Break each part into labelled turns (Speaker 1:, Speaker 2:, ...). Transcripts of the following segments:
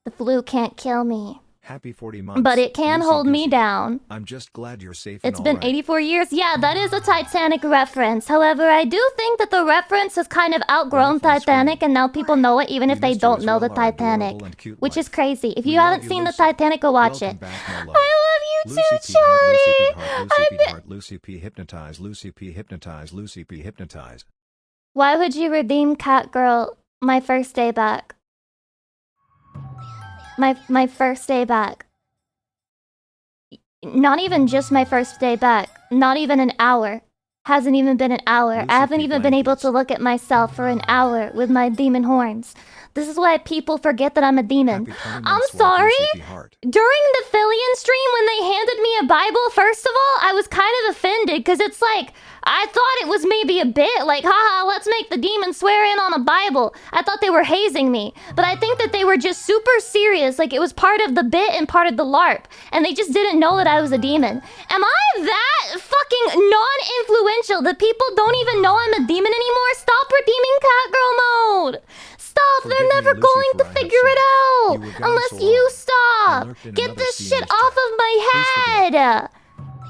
Speaker 1: The flu can't kill me.
Speaker 2: Happy 40 months.
Speaker 1: But it can
Speaker 2: Lucy
Speaker 1: hold me
Speaker 2: Goosey.
Speaker 1: down.
Speaker 2: I'm just glad you're safe
Speaker 1: It's
Speaker 2: and
Speaker 1: been
Speaker 2: all right.
Speaker 1: 84 years. Yeah, that is a Titanic reference. However, I do think that the reference has kind of outgrown
Speaker 2: Life on
Speaker 1: Titanic,
Speaker 2: screen.
Speaker 1: and now people know it even
Speaker 2: We
Speaker 1: if they
Speaker 2: missed you
Speaker 1: don't
Speaker 2: as
Speaker 1: know the
Speaker 2: well, our
Speaker 1: Titanic.
Speaker 2: adorable and cute
Speaker 1: Which is
Speaker 2: wife.
Speaker 1: crazy. If
Speaker 2: We
Speaker 1: you
Speaker 2: love
Speaker 1: haven't
Speaker 2: you,
Speaker 1: seen the
Speaker 2: Lucy.
Speaker 1: Titanic, go watch
Speaker 2: Welcome
Speaker 1: it.
Speaker 2: back, my love.
Speaker 1: I love you
Speaker 2: Lucy
Speaker 1: too,
Speaker 2: P. Heart, Lucy P.
Speaker 1: Chatty.
Speaker 2: Heart, Lucy P. Heart, Lucy P. Hypnotize, Lucy P. Hypnotize, Lucy P. Hypnotize.
Speaker 1: Why would you redeem Catgirl my first day back? My first day back. Not even just my first day back. Not even an hour. Hasn't even been an hour.
Speaker 2: Lucy
Speaker 1: I haven't
Speaker 2: P.
Speaker 1: even been able
Speaker 2: Blankies.
Speaker 1: to look at myself for an hour with my demon horns. This is why people forget that I'm a demon.
Speaker 2: Happy 20
Speaker 1: I'm
Speaker 2: months,
Speaker 1: sorry.
Speaker 2: Lucy P. Heart.
Speaker 1: During the Fillion stream when they handed me a Bible, first of all, I was kind of offended because it's like, I thought it was maybe a bit like, haha, let's make the demon swear in on a Bible. I thought they were hazing me. But I think that they were just super serious, like it was part of the bit and part of the LARP. And they just didn't know that I was a demon. Am I that fucking non-influential that people don't even know I'm a demon anymore? Stop redeeming Catgirl mode. Stop,
Speaker 2: Forgive
Speaker 1: they're
Speaker 2: me,
Speaker 1: never
Speaker 2: Lucy,
Speaker 1: going
Speaker 2: for
Speaker 1: to
Speaker 2: I have
Speaker 1: figure it
Speaker 2: sinned.
Speaker 1: out.
Speaker 2: You were gone
Speaker 1: Unless
Speaker 2: so
Speaker 1: you
Speaker 2: long. I
Speaker 1: stop.
Speaker 2: lurked in
Speaker 1: Get
Speaker 2: another
Speaker 1: this
Speaker 2: senior's
Speaker 1: shit off
Speaker 2: chat.
Speaker 1: of my
Speaker 2: Please
Speaker 1: head.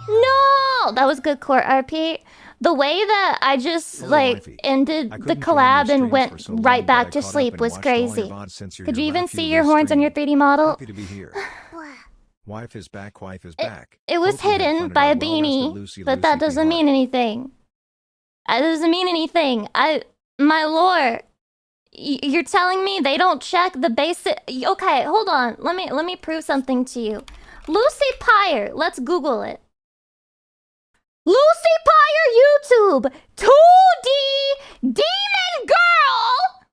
Speaker 1: No, that was good court RP. The way that I just
Speaker 2: Hello,
Speaker 1: like
Speaker 2: wifey.
Speaker 1: ended
Speaker 2: I
Speaker 1: the
Speaker 2: couldn't join
Speaker 1: collab
Speaker 2: your
Speaker 1: and
Speaker 2: streams
Speaker 1: went
Speaker 2: for so
Speaker 1: right
Speaker 2: long,
Speaker 1: back
Speaker 2: but I
Speaker 1: to
Speaker 2: caught up
Speaker 1: sleep
Speaker 2: and
Speaker 1: was
Speaker 2: watched all your
Speaker 1: crazy.
Speaker 2: VODs since your
Speaker 1: Could you even
Speaker 2: last
Speaker 1: see
Speaker 2: few
Speaker 1: your horns on your
Speaker 2: stream.
Speaker 1: 3D model?
Speaker 2: Happy to be here. Wife is back, wife is
Speaker 1: It,
Speaker 2: back.
Speaker 1: it was
Speaker 2: Hope you had
Speaker 1: hidden
Speaker 2: fun at
Speaker 1: by
Speaker 2: our
Speaker 1: a
Speaker 2: well-rested
Speaker 1: beanie,
Speaker 2: Lucy,
Speaker 1: but that
Speaker 2: Lucy P.
Speaker 1: doesn't mean
Speaker 2: Heart.
Speaker 1: anything. That doesn't mean anything. My lord, you're telling me they don't check the basic? Okay, hold on. Let me prove something to you. Lucy Pyre. Let's Google it. Lucy Pyre YouTube 2D Demon Girl.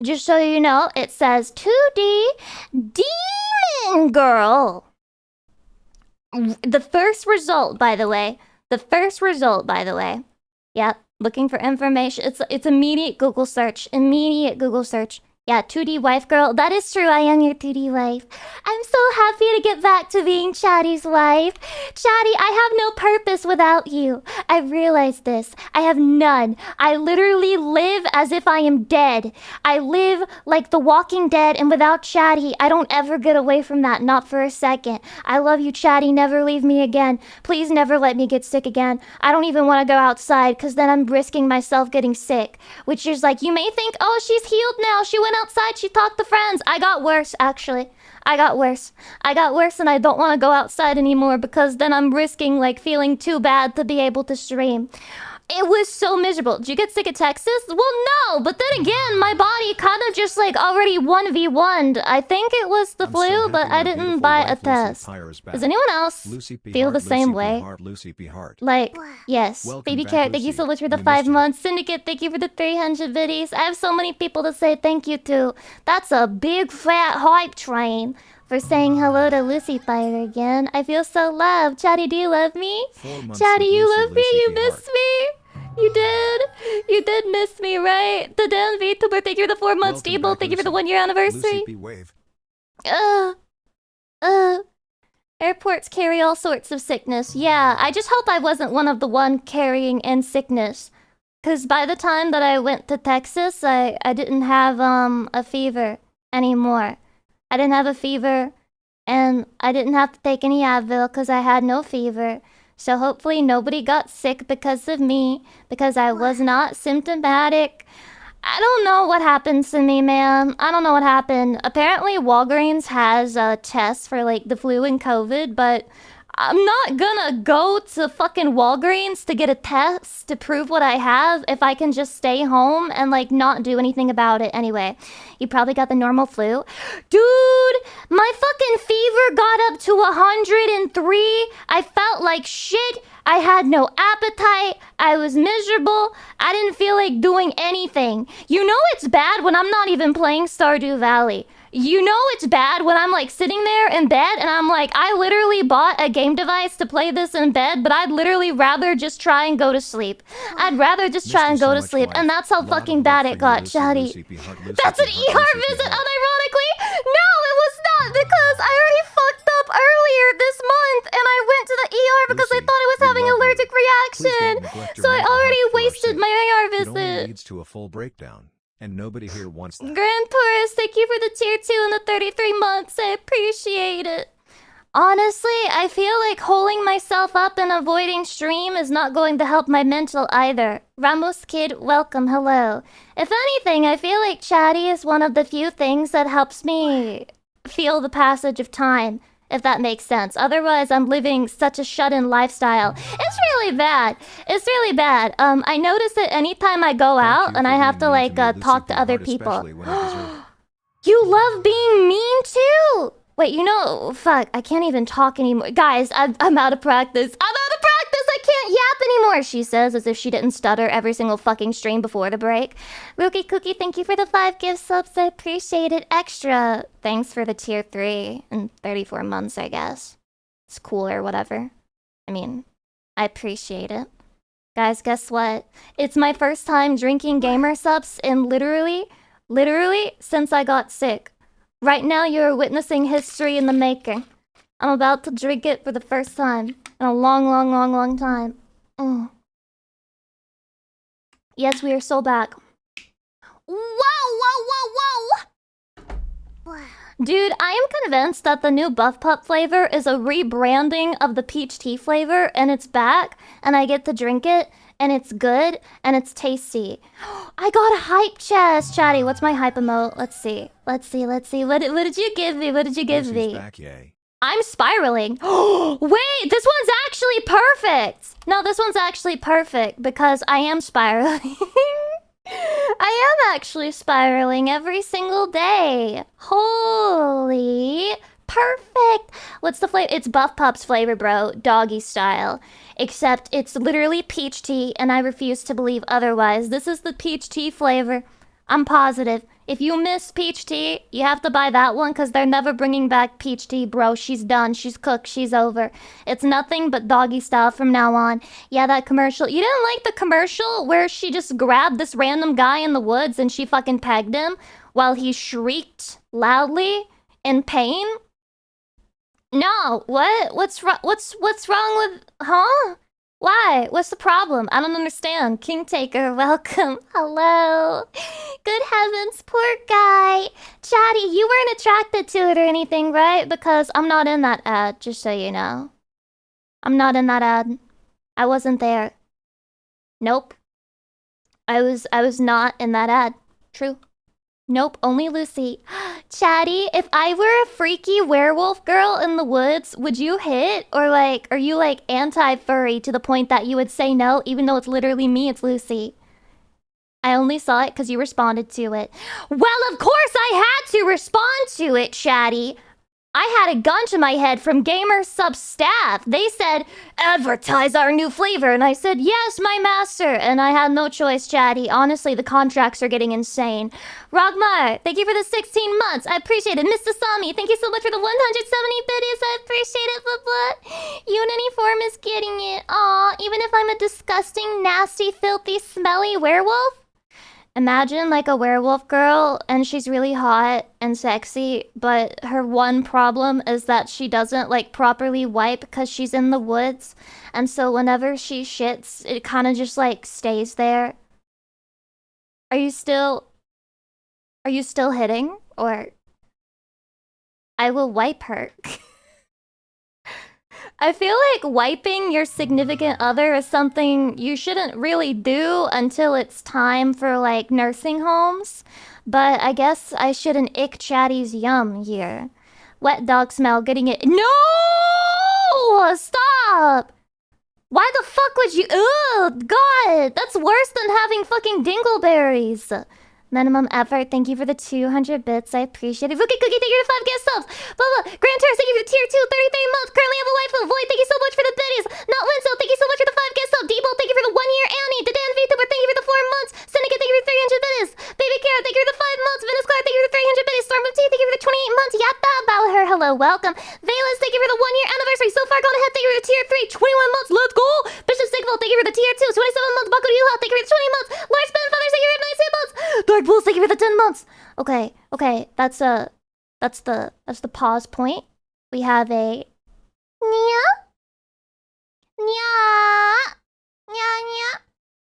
Speaker 1: Just so you know, it says 2D Demon Girl. The first result, by the way. Yep, looking for information. It's immediate Google search. Yeah, 2D wife girl. That is true, I am your 2D wife. I'm so happy to get back to being Chatty's wife. Chatty, I have no purpose without you. I realized this. I have none. I literally live as if I am dead. I live like the Walking Dead, and without Chatty, I don't ever get away from that, not for a second. I love you, Chatty. Never leave me again. Please never let me get sick again. I don't even want to go outside, because then I'm risking myself getting sick. Which is like, you may think, oh, she's healed now. She went outside, she talked to friends. I got worse, actually. I got worse and I don't want to go outside anymore because then I'm risking like feeling too bad to be able to stream. It was so miserable. Did you get sick at Texas? Well, no, but then again, my body kind of just like already 1v1'd. I think it was the flu, but I didn't buy a test. Does anyone else feel the same way? Like, yes. Baby Carrot, thank you so much for the 5 months. Syndicate, thank you for the 300 biddies. I have so many people to say thank you to. That's a big fat hype train for saying hello to Lucy Pyre again. I feel so loved. Chatty, do you love me? Chatty, you love me? You miss me? You did miss me, right? The Dan VTuber, thank you for the 4 months. Stable, thank you for the 1 year anniversary. Airports carry all sorts of sickness. Yeah, I just hope I wasn't one of the one carrying in sickness. Cause by the time that I went to Texas, I didn't have a fever anymore. I didn't have a fever, and I didn't have to take any Advil because I had no fever. So hopefully nobody got sick because of me, because I was not symptomatic. I don't know what happened to me, man. I don't know what happened. Apparently Walgreens has tests for like the flu and COVID, but I'm not gonna go to fucking Walgreens to get a test to prove what I have if I can just stay home and like not do anything about it anyway. You probably got the normal flu. Dude, my fucking fever got up to 103. I felt like shit. I had no appetite. I was miserable. I didn't feel like doing anything. You know it's bad when I'm not even playing Stardew Valley. You know it's bad when I'm like sitting there in bed and I'm like, I literally bought a game device to play this in bed, but I'd literally rather just try and go to sleep. I'd rather just try and go to sleep, and that's how fucking bad it got, Chatty. That's an ER visit, unironically? No, it was not, because I already fucked up earlier this month, and I went to the ER because I thought I was having an allergic reaction. So I already wasted my ER visit.
Speaker 2: to a full breakdown, and nobody here wants that.
Speaker 1: Grand Taurus, thank you for the tier 2 and the 33 months. I appreciate it. Honestly, I feel like holding myself up and avoiding stream is not going to help my mental either. Ramos Kid, welcome, hello. If anything, I feel like chatty is one of the few things that helps me feel the passage of time, if that makes sense. Otherwise, I'm living such a shut-in lifestyle. It's really bad. It's really bad. I notice that anytime I go out and I have to, like, talk to other people. You love being mean, too! Wait, you know, fuck, I can't even talk anymore. Guys, I'm out of practice. I'm out of practice! I can't yap anymore, she says, as if she didn't stutter every single fucking stream before the break. Rookie Cookie, thank you for the 5 gift subs. I appreciate it extra. Thanks for the tier 3 and 34 months, I guess. It's cool or whatever. I mean, I appreciate it. Guys, guess what? It's my first time drinking gamer subs in literally, since I got sick. Right now, you're witnessing history in the making. I'm about to drink it for the first time in a long time. Yes, we are so back. Whoa! Dude, I am convinced that the new Buff Pup flavor is a rebranding of the peach tea flavor, and it's back, and I get to drink it, and it's good, and it's tasty. I got a hype chest, chatty. What's my hype emote? Let's see. What did you give me? What did you give me?
Speaker 2: Back, yay.
Speaker 1: I'm spiraling. Wait, this one's actually perfect. No, this one's actually perfect because I am spiraling. I am actually spiraling every single day. Holy perfect. What's the flavor? It's Buff Pup's flavor, bro. Doggy style. Except it's literally peach tea, and I refuse to believe otherwise. This is the peach tea flavor. I'm positive. If you miss peach tea, you have to buy that one because they're never bringing back peach tea, bro. She's done. She's cooked. She's over. It's nothing but doggy style from now on. Yeah, that commercial. You didn't like the commercial where she just grabbed this random guy in the woods and she fucking pegged him while he shrieked loudly in pain? No, what? What's wrong with... Huh? Why? What's the problem? I don't understand. King Taker, welcome. Hello. Good heavens, poor guy. Chatty, you weren't attracted to it or anything, right? Because I'm not in that ad, just so you know. I'm not in that ad. I wasn't there. Nope. I was not in that ad. True. Nope, only Lucy. Chatty, if I were a freaky werewolf girl in the woods, would you hit? Or like, are you like anti-furry to the point that you would say no, even though it's literally me, it's Lucy? I only saw it because you responded to it. Well, of course I had to respond to it, Chatty. I had a gun to my head from Gamer Sub staff. They said, advertise our new flavor. And I said, yes, my master. And I had no choice, Chatty. Honestly, the contracts are getting insane. Rogmar, thank you for the 16 months. I appreciate it. Mr. Sami, thank you so much for the 170 biddies. I appreciate it, blah. Uniform is getting it. Aw, even if I'm a disgusting, nasty, filthy, smelly werewolf? Imagine like a werewolf girl and she's really hot and sexy, but her one problem is that she doesn't like properly wipe because she's in the woods. And so whenever she shits, it kind of just like stays there. Are you still hitting? Or I will wipe her. I feel like wiping your significant other is something you shouldn't really do until it's time for, like, nursing homes. But I guess I shouldn't ick Chatty's yum here. Wet dog smell, getting it. No! Stop! Why the fuck would you... Ugh, God! That's worse than having fucking dingleberries. Minimum effort, thank you for the 200 bits, I appreciate it. Rookie Cookie, thank you for the 5 guest subs. Blah. Grand Terrace, thank you for the tier 2, 33 months. Currently have a wife of Void, thank you so much for the biddies. Not Linso, thank you so much for the 5 guest subs. Debo, thank you for the 1 year. Annie, Dedan VTuber, thank you for the 4 months. Syndicate, thank you for the 300 biddies. Baby Kara, thank you for the 5 months. Venus Clark, thank you for the 300 biddies. Storm of Tea, thank you for the 28 months. Yatta, Balher, hello, welcome. Valens, thank you for the 1 year anniversary. So far gone ahead, thank you for the tier 3, 21 months. Let's go. Bishop Sigval, thank you for the tier 2, 27 months. Baku Yuha, thank you for the 20 months. Lars Ben Feathers, thank you for the 19 months. Dark Bulls, thank you for the 10 months. Okay, that's the pause point. We have a nya.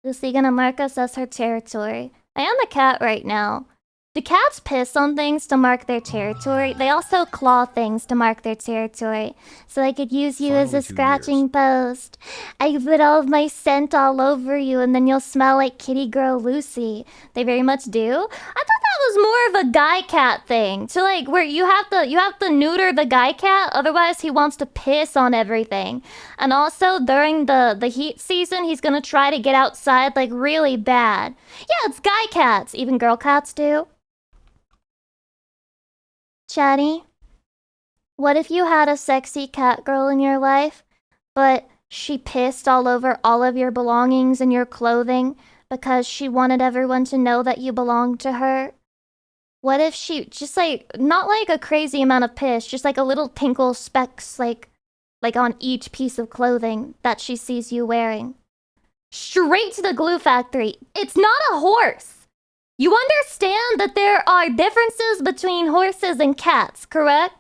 Speaker 1: Lucy gonna mark us as her territory. I am a cat right now. Do cats piss on things to mark their territory? They also claw things to mark their territory. So I could use you as
Speaker 2: Finally
Speaker 1: a
Speaker 2: 2
Speaker 1: scratching
Speaker 2: years.
Speaker 1: post. I put all of my scent all over you and then you'll smell like kitty girl Lucy. They very much do. I thought that was more of a guy cat thing. To like where you have to neuter the guy cat, otherwise he wants to piss on everything. And also during the heat season, he's gonna try to get outside like really bad. Yeah, it's guy cats. Even girl cats do. Chatty, what if you had a sexy cat girl in your life, but she pissed all over all of your belongings and your clothing because she wanted everyone to know that you belonged to her? What if she just like not like a crazy amount of piss, just like a little tinkle specks like on each piece of clothing that she sees you wearing? Straight to the glue factory. It's not a horse. You understand that there are differences between horses and cats, correct?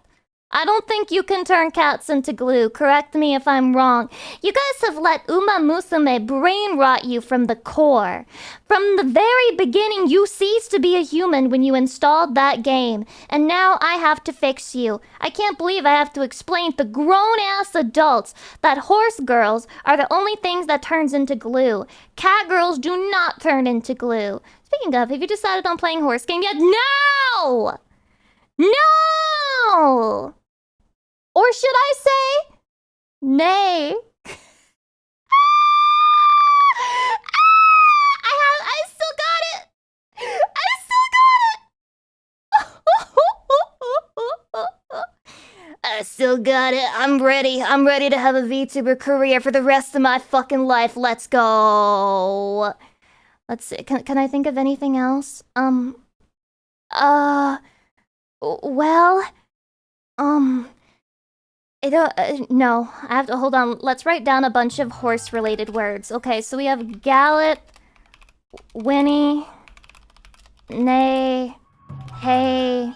Speaker 1: I don't think you can turn cats into glue. Correct me if I'm wrong. You guys have let Uma Musume brain rot you from the core. From the very beginning, you ceased to be a human when you installed that game. And now I have to fix you. I can't believe I have to explain to grown-ass adults that horse girls are the only things that turns into glue. Cat girls do not turn into glue. Speaking of, have you decided on playing horse game yet? No! No! Or should I say, nay? I still got it! I still got it! I'm ready. I'm ready to have a VTuber career for the rest of my fucking life. Let's go. Let's see. Can I think of anything else? Well, no, I have to hold on. Let's write down a bunch of horse-related words. Okay, so we have gallop, whinny, neigh, hay,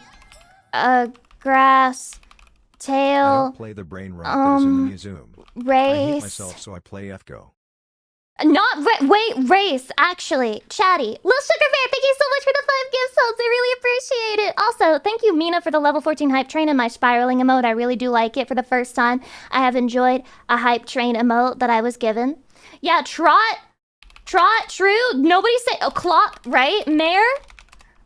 Speaker 1: grass,
Speaker 2: I
Speaker 1: tail,
Speaker 2: don't play the brain rot that is in the museum. I hate
Speaker 1: race.
Speaker 2: myself, so I play FGO.
Speaker 1: Wait, race, actually. Chatty. Little Sugar Bear, thank you so much for the 5 gift subs. I really appreciate it. Also, thank you, Mina, for the level 14 hype train and my spiraling emote. I really do like it. For the first time, I have enjoyed a hype train emote that I was given. Yeah, trot, true. Nobody say, clock, right? Mare,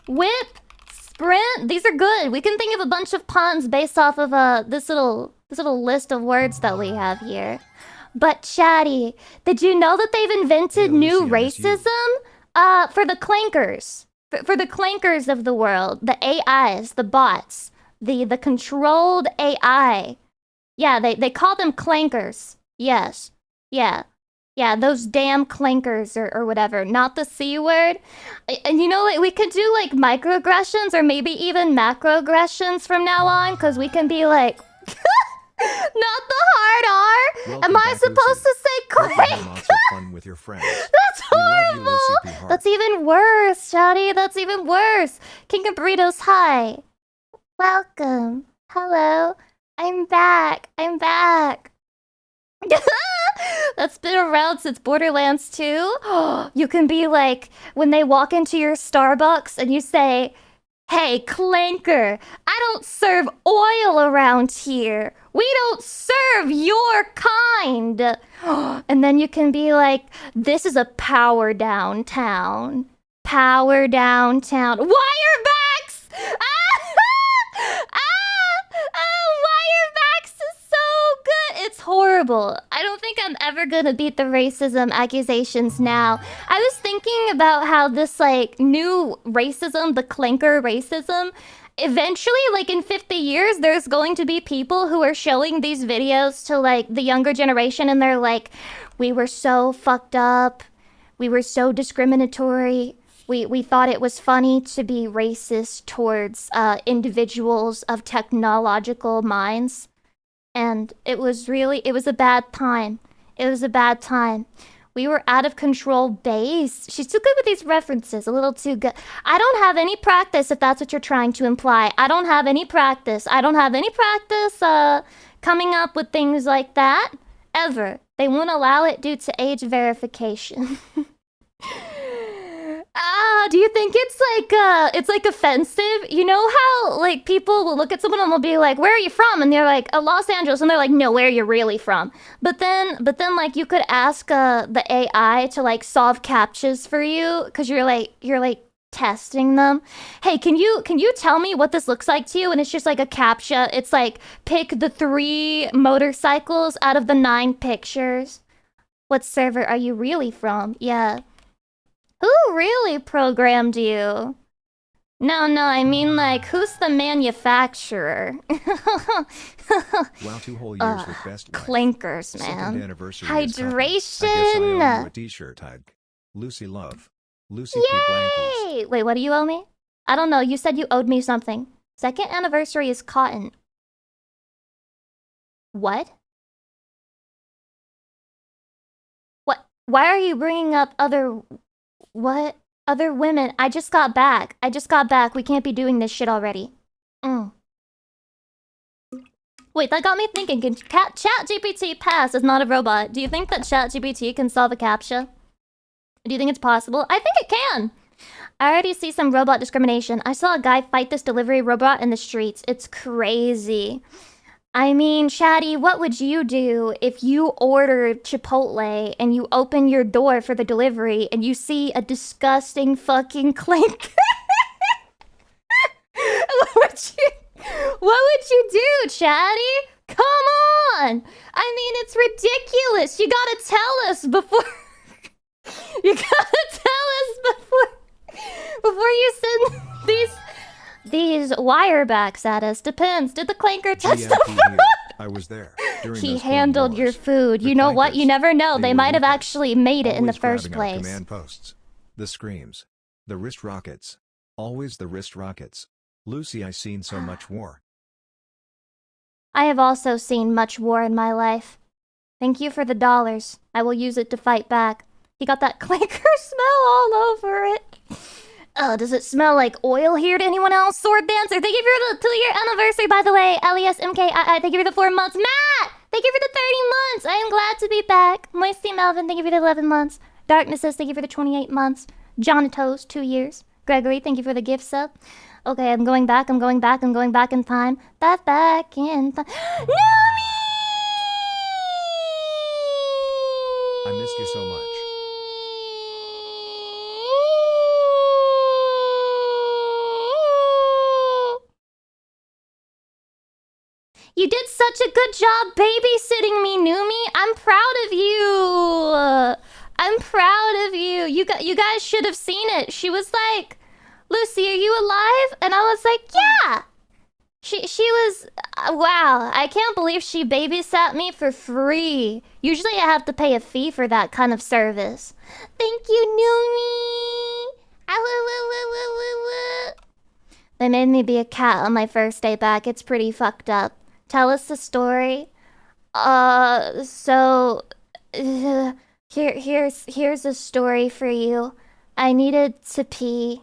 Speaker 1: whip, sprint. These are good. We can think of a bunch of puns based off of this little list of words that we have here. But Chatty, did you know that they've invented
Speaker 2: Hey,
Speaker 1: new
Speaker 2: Lucy, I miss you.
Speaker 1: racism? For the clankers. For the clankers of the world. The AIs, the bots. The controlled AI. Yeah, they call them clankers. Yes. Yeah. Yeah, those damn clankers or whatever. Not the C word. And you know, like, we could do like microaggressions or maybe even macroaggressions from now on, because we can be like... Not the hard R.
Speaker 2: Welcome
Speaker 1: Am I
Speaker 2: back,
Speaker 1: supposed
Speaker 2: Lucy.
Speaker 1: to say
Speaker 2: Hope you had
Speaker 1: clank?
Speaker 2: lots of fun with your friends.
Speaker 1: That's
Speaker 2: We love you,
Speaker 1: horrible.
Speaker 2: Lucy P. Hart.
Speaker 1: That's even worse, Shotty. That's even worse. King of Burritos, hi. Welcome. Hello. I'm back. That's been around since Borderlands 2. You can be like, when they walk into your Starbucks and you say, "Hey, Clanker, I don't serve oil around here. We don't serve your kind." And then you can be like, "This is a power downtown. Power downtown. Wirebacks!" Wirebacks is so good. It's horrible. I don't think I'm ever gonna beat the racism accusations now. I was thinking about how this like new racism, the clanker racism, eventually, like in 50 years, there's going to be people who are showing these videos to like the younger generation and they're like, "We were so fucked up. We were so discriminatory. We thought it was funny to be racist towards individuals of technological minds." And it was a bad time. It was a bad time. We were out of control base. She's too good with these references, a little too good. I don't have any practice, if that's what you're trying to imply. I don't have any practice coming up with things like that, ever. They won't allow it due to age verification. Do you think it's like offensive? You know how like people will look at someone and they'll be like, "Where are you from?" And they're like, "Los Angeles," and they're like, "No, where are you really from?" But then like you could ask the AI to like solve captchas for you because you're like testing them. Hey, can you tell me what this looks like to you? And it's just like a captcha. It's like pick the 3 motorcycles out of the 9 pictures. What server are you really from? Yeah. Who really programmed you? No, I mean like, who's the manufacturer?
Speaker 2: Wow, 2 whole years with best wife.
Speaker 1: Clankers,
Speaker 2: Second
Speaker 1: man.
Speaker 2: anniversary is coming. I guess I
Speaker 1: Hydration.
Speaker 2: owe you a t-shirt tag. Lucy Love. Lucy P. Blankies.
Speaker 1: Yay! Wait, what do you owe me? I don't know. You said you owed me something. Second anniversary is cotton. What? What? Why are you bringing up other... What? Other women? I just got back. We can't be doing this shit already. Wait, that got me thinking. Can ChatGPT pass as not a robot? Do you think that ChatGPT can solve a CAPTCHA? Do you think it's possible? I think it can. I already see some robot discrimination. I saw a guy fight this delivery robot in the streets. It's crazy. I mean, Chatty, what would you do if you ordered Chipotle and you open your door for the delivery and you see a disgusting fucking clink? What would you do, Chatty? Come on! I mean, it's ridiculous. You gotta tell us before... You gotta tell us before you send these wirebacks at us. Depends. Did the clanker touch the food?
Speaker 2: I was there.
Speaker 1: He handled your food. You know what? You never know. They might have actually made it in the first place.
Speaker 2: Command posts. The screams. The wrist rockets. Always the wrist rockets. Lucy, I've seen so much war.
Speaker 1: I have also seen much war in my life. Thank you for the dollars. I will use it to fight back. He got that clanker smell all over it. Does it smell like oil here to anyone else? Sword Dancer, thank you for the 2-year anniversary, by the way. LESMKII, thank you for the 4 months. Matt, thank you for the 30 months. I am glad to be back. Moisty Melvin, thank you for the 11 months. Darknesses, thank you for the 28 months. Jonatos, 2 years. Gregory, thank you for the gift sub. Okay, I'm going back in time. Back in time. Numi!
Speaker 2: I missed you so much.
Speaker 1: You did such a good job babysitting me, Numi. I'm proud of you. I'm proud of you. You guys should have seen it. She was like, "Lucy, are you alive?" And I was like, "Yeah." She was, wow, I can't believe she babysat me for free. Usually I have to pay a fee for that kind of service. Thank you, Numi. They made me be a cat on my first day back. It's pretty fucked up. Tell us the story. Here's a story for you. I needed to pee,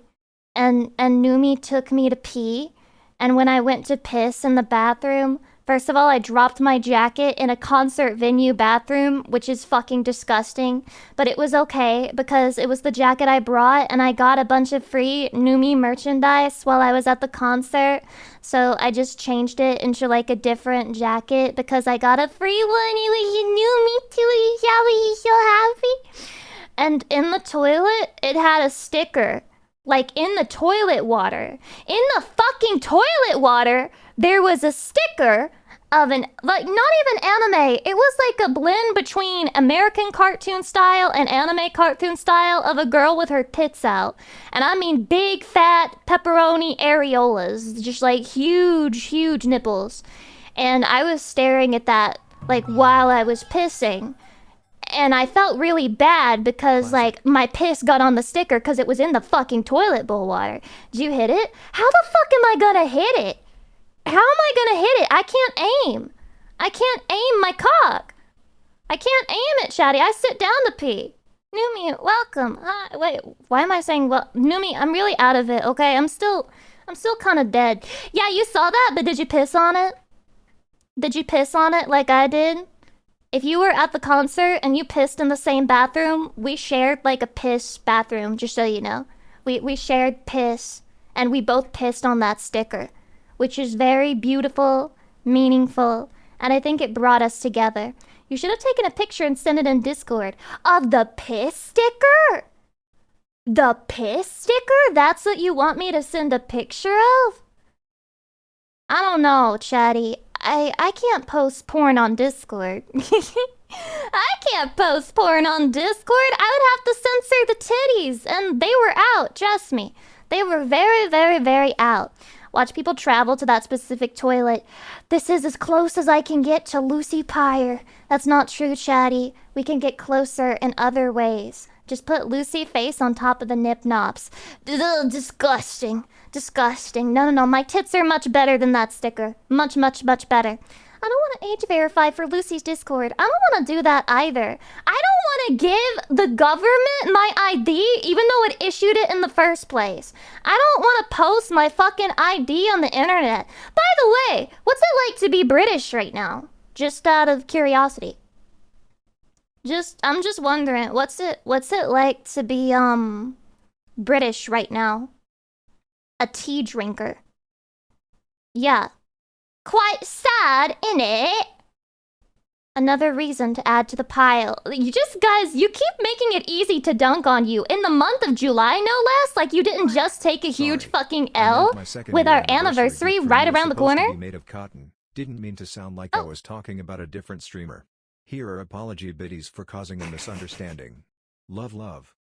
Speaker 1: and Numi took me to pee. And when I went to piss in the bathroom, first of all, I dropped my jacket in a concert venue bathroom, which is fucking disgusting. But it was okay because it was the jacket I brought, and I got a bunch of free Numi merchandise while I was at the concert. So I just changed it into like a different jacket because I got a free one. It was Numi too. He's so happy. And in the toilet, it had a sticker. Like, in the toilet water. In the fucking toilet water, there was a sticker of an, like, not even anime. It was like a blend between American cartoon style and anime cartoon style of a girl with her tits out. And I mean big, fat, pepperoni areolas. Just, like, huge nipples. And I was staring at that, like, while I was pissing. And I felt really bad because, like, my piss got on the sticker because it was in the fucking toilet bowl water. Did you hit it? How the fuck am I gonna hit it? How am I gonna hit it? I can't aim. I can't aim my cock. I can't aim it, Chatty. I sit down to pee. Numi, welcome. Hi. Wait, why am I saying well? Numi, I'm really out of it, okay? I'm still kind of dead. Yeah, you saw that, but did you piss on it? Did you piss on it like I did? If you were at the concert and you pissed in the same bathroom, we shared like a piss bathroom, just so you know. We shared piss, and we both pissed on that sticker, which is very beautiful, meaningful, and I think it brought us together. You should have taken a picture and sent it in Discord of the piss sticker? The piss sticker? That's what you want me to send a picture of? I don't know, Chatty. I can't post porn on Discord. I can't post porn on Discord. I would have to censor the titties, and they were out, trust me. They were very, very, very out. Watch people travel to that specific toilet. This is as close as I can get to Lucy Pyre. That's not true, Chatty. We can get closer in other ways. Just put Lucy face on top of the nip nops. Ugh, disgusting. Disgusting. No. My tits are much better than that sticker. Much, much, much better. I don't want to age verify for Lucy's Discord. I don't want to do that either. I don't want to give the government my ID even though it issued it in the first place. I don't want to post my fucking ID on the internet. By the way, what's it like to be British right now? Just out of curiosity. I'm just wondering, what's it like to be British right now? A tea drinker. Yeah. Quite sad, innit? Another reason to add to the pile. You keep making it easy to dunk on you. In the month of July, no less? Like you didn't just take a huge fucking L with our anniversary right around the corner?
Speaker 2: To be made of cotton. Didn't mean to sound like I was talking about a different streamer. Here are apology biddies for causing a misunderstanding. Love.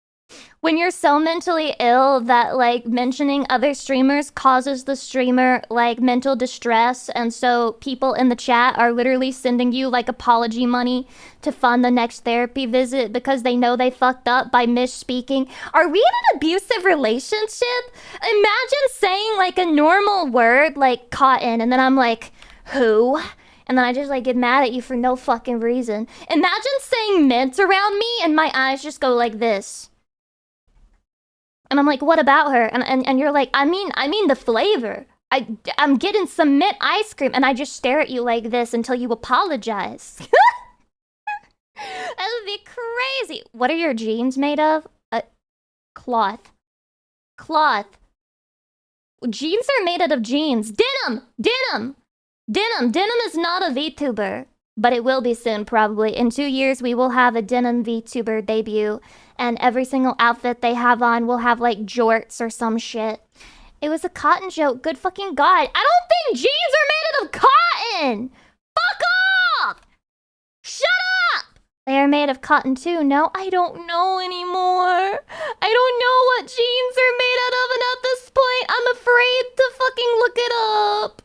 Speaker 1: When you're so mentally ill that, like, mentioning other streamers causes the streamer, like, mental distress, and so people in the chat are literally sending you, like, apology money to fund the next therapy visit because they know they fucked up by misspeaking. Are we in an abusive relationship? Imagine saying, like, a normal word, like, cotton, and then I'm like, who? And then I just, like, get mad at you for no fucking reason. Imagine saying mint around me and my eyes just go like this. And I'm like, what about her? And you're like, I mean the flavor. I'm getting some mint ice cream, and I just stare at you like this until you apologize. That would be crazy. What are your jeans made of? Cloth. Cloth. Jeans are made out of jeans. Denim is not a VTuber. But it will be soon, probably. In 2 years, we will have a denim VTuber debut. And every single outfit they have on will have, like, jorts or some shit. It was a cotton joke. Good fucking God. I don't think jeans are made out of cotton! Fuck off! Shut up! They are made of cotton, too. No, I don't know anymore. I don't know what jeans are made out of, and at this point, I'm afraid to fucking look it up.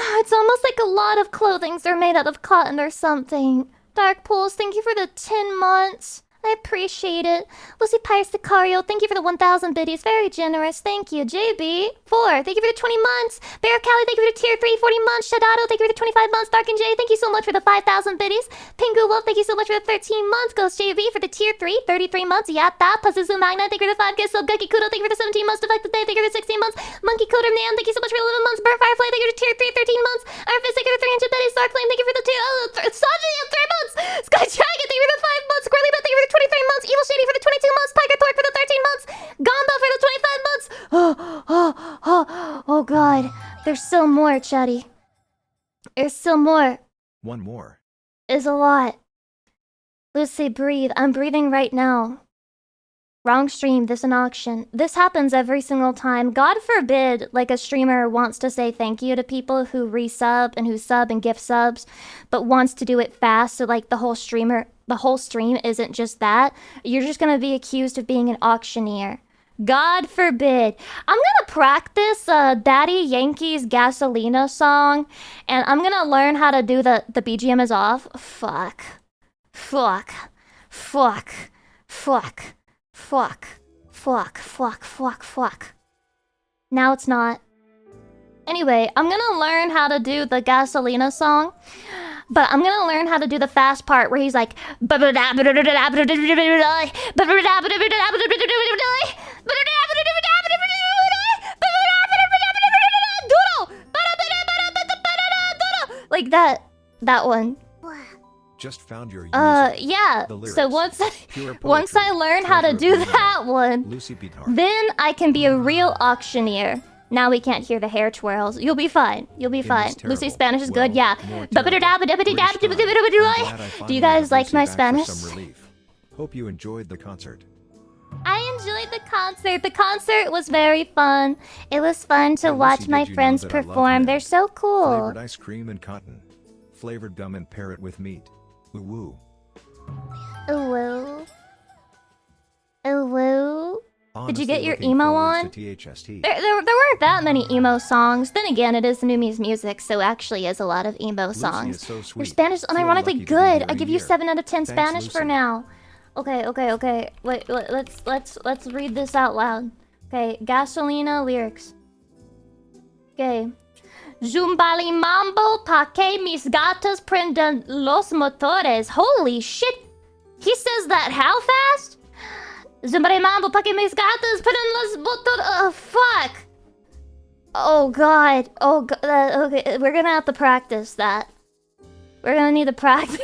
Speaker 1: It's almost like a lot of clothings are made out of cotton or something. Dark Pools, thank you for the 10 months. I appreciate it. Lucy Pyre Sicario, thank you for the 1,000 biddies. Very generous. Thank you. JB, 4. Thank you for the 20 months. Bear Cali, thank you for the tier 3, 40 months. Shadado, thank you for the 25 months. Dark and J, thank you so much for the 5,000 biddies. Pingu Wolf, thank you so much for the 13 months. Ghost JV for the tier 3, 33 months. Yatta, Pazuzu Magna, thank you for the 5 gifts. Gucky Kudo, thank you for the 17 months. Defected Day, thank you for the 16 months. Monkey Coder Man, thank you so much for the 11 months. Burn Firefly, thank you for the tier 3, 13 months. Iron Fist, thank you for the 300 biddies. Dark Flame, thank you for the Sanji, 3 months. Sky Dragon, thank you for the 5 months. Squirrely Bet, thank you for the 23 months. Evil Shady for the 22 months. Tiger Thorpe for the 13 months. Gamba for the 25 months. Oh God. There's still more, Chatty. There's still more.
Speaker 2: One more.
Speaker 1: Is a lot. Lucy, breathe. I'm breathing right now. Wrong stream, this an auction. This happens every single time. God forbid, like, a streamer wants to say thank you to people who resub and who sub and gift subs, but wants to do it fast, so, like, the whole stream isn't just that. You're just gonna be accused of being an auctioneer. God forbid. I'm gonna practice Daddy Yankee's Gasolina song, and I'm gonna learn how to do the BGM is off. Fuck. Now it's not. Anyway, I'm gonna learn how to do the Gasolina song, but I'm gonna learn how to do the fast part where he's like, like that one.
Speaker 2: Just found your
Speaker 1: yeah.
Speaker 2: The lyrics.
Speaker 1: So once
Speaker 2: Pure
Speaker 1: once I
Speaker 2: poetry.
Speaker 1: learn how to
Speaker 2: Treasure
Speaker 1: do
Speaker 2: of
Speaker 1: that one,
Speaker 2: Lucy Guitar.
Speaker 1: then I can be a real auctioneer. Now we can't hear the hair twirls. You'll be fine. You'll be
Speaker 2: It
Speaker 1: fine.
Speaker 2: was terrible.
Speaker 1: Lucy's Spanish is
Speaker 2: Well,
Speaker 1: good. Yeah.
Speaker 2: more terrible. British time. I'm glad I
Speaker 1: Do
Speaker 2: finally
Speaker 1: you guys
Speaker 2: have
Speaker 1: like
Speaker 2: Lucy
Speaker 1: my
Speaker 2: back for
Speaker 1: Spanish?
Speaker 2: some relief. Hope you enjoyed the concert.
Speaker 1: I enjoyed the concert. The concert was very fun. It was fun to
Speaker 2: Hey, Lucy,
Speaker 1: watch
Speaker 2: did
Speaker 1: my
Speaker 2: you know
Speaker 1: friends
Speaker 2: that I love
Speaker 1: perform.
Speaker 2: mint?
Speaker 1: They're so cool.
Speaker 2: Flavored ice cream and cotton. Flavored gum and parrot with meat. Ooh woo.
Speaker 1: Ooh woo. Ooh woo.
Speaker 2: Honestly,
Speaker 1: you get your
Speaker 2: looking
Speaker 1: emo
Speaker 2: forwards
Speaker 1: on?
Speaker 2: to THST.
Speaker 1: There weren't that many emo songs. Then again, it is Numi's music, so actually is a lot of emo
Speaker 2: Lucy
Speaker 1: songs.
Speaker 2: is so
Speaker 1: Your
Speaker 2: sweet.
Speaker 1: Spanish is
Speaker 2: Feel
Speaker 1: unironically
Speaker 2: lucky to be
Speaker 1: good.
Speaker 2: here
Speaker 1: I
Speaker 2: a
Speaker 1: give you
Speaker 2: year.
Speaker 1: 7 out of 10
Speaker 2: Thanks,
Speaker 1: Spanish for
Speaker 2: Lucy.
Speaker 1: now. Okay. Wait, let's read this out loud. Okay, Gasolina lyrics. Okay. Zumbali mambo pa que mis gatas prendan los motores. Holy shit! He says that how fast? Zumbali mambo pa que mis gatas prendan los motores. Oh, fuck! Oh god. Okay, we're gonna have to practice that. We're gonna need to practice.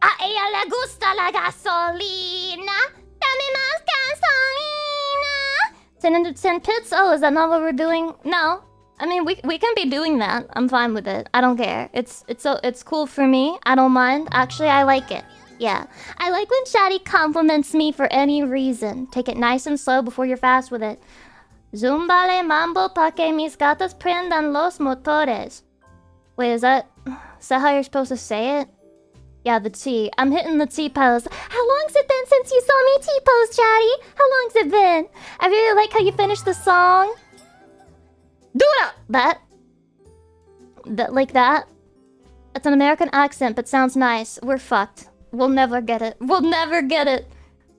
Speaker 1: A ella le gusta la gasolina. Dame más gasolina. 10 out of 10 pits? Oh, is that not what we're doing? No. I mean, we can be doing that. I'm fine with it. I don't care. It's cool for me. I don't mind. Actually, I like it. Yeah. I like when Shadi compliments me for any reason. Take it nice and slow before you're fast with it. Zumbale mambo pa que mis gatas prendan los motores. Wait, is that how you're supposed to say it? Yeah, the T. I'm hitting the T-pose. How long's it been since you saw me T-pose, Chatty? How long's it been? I really like how you finished the song. Do it! That, like that? It's an American accent, but sounds nice. We're fucked. We'll never get it. We'll never get it.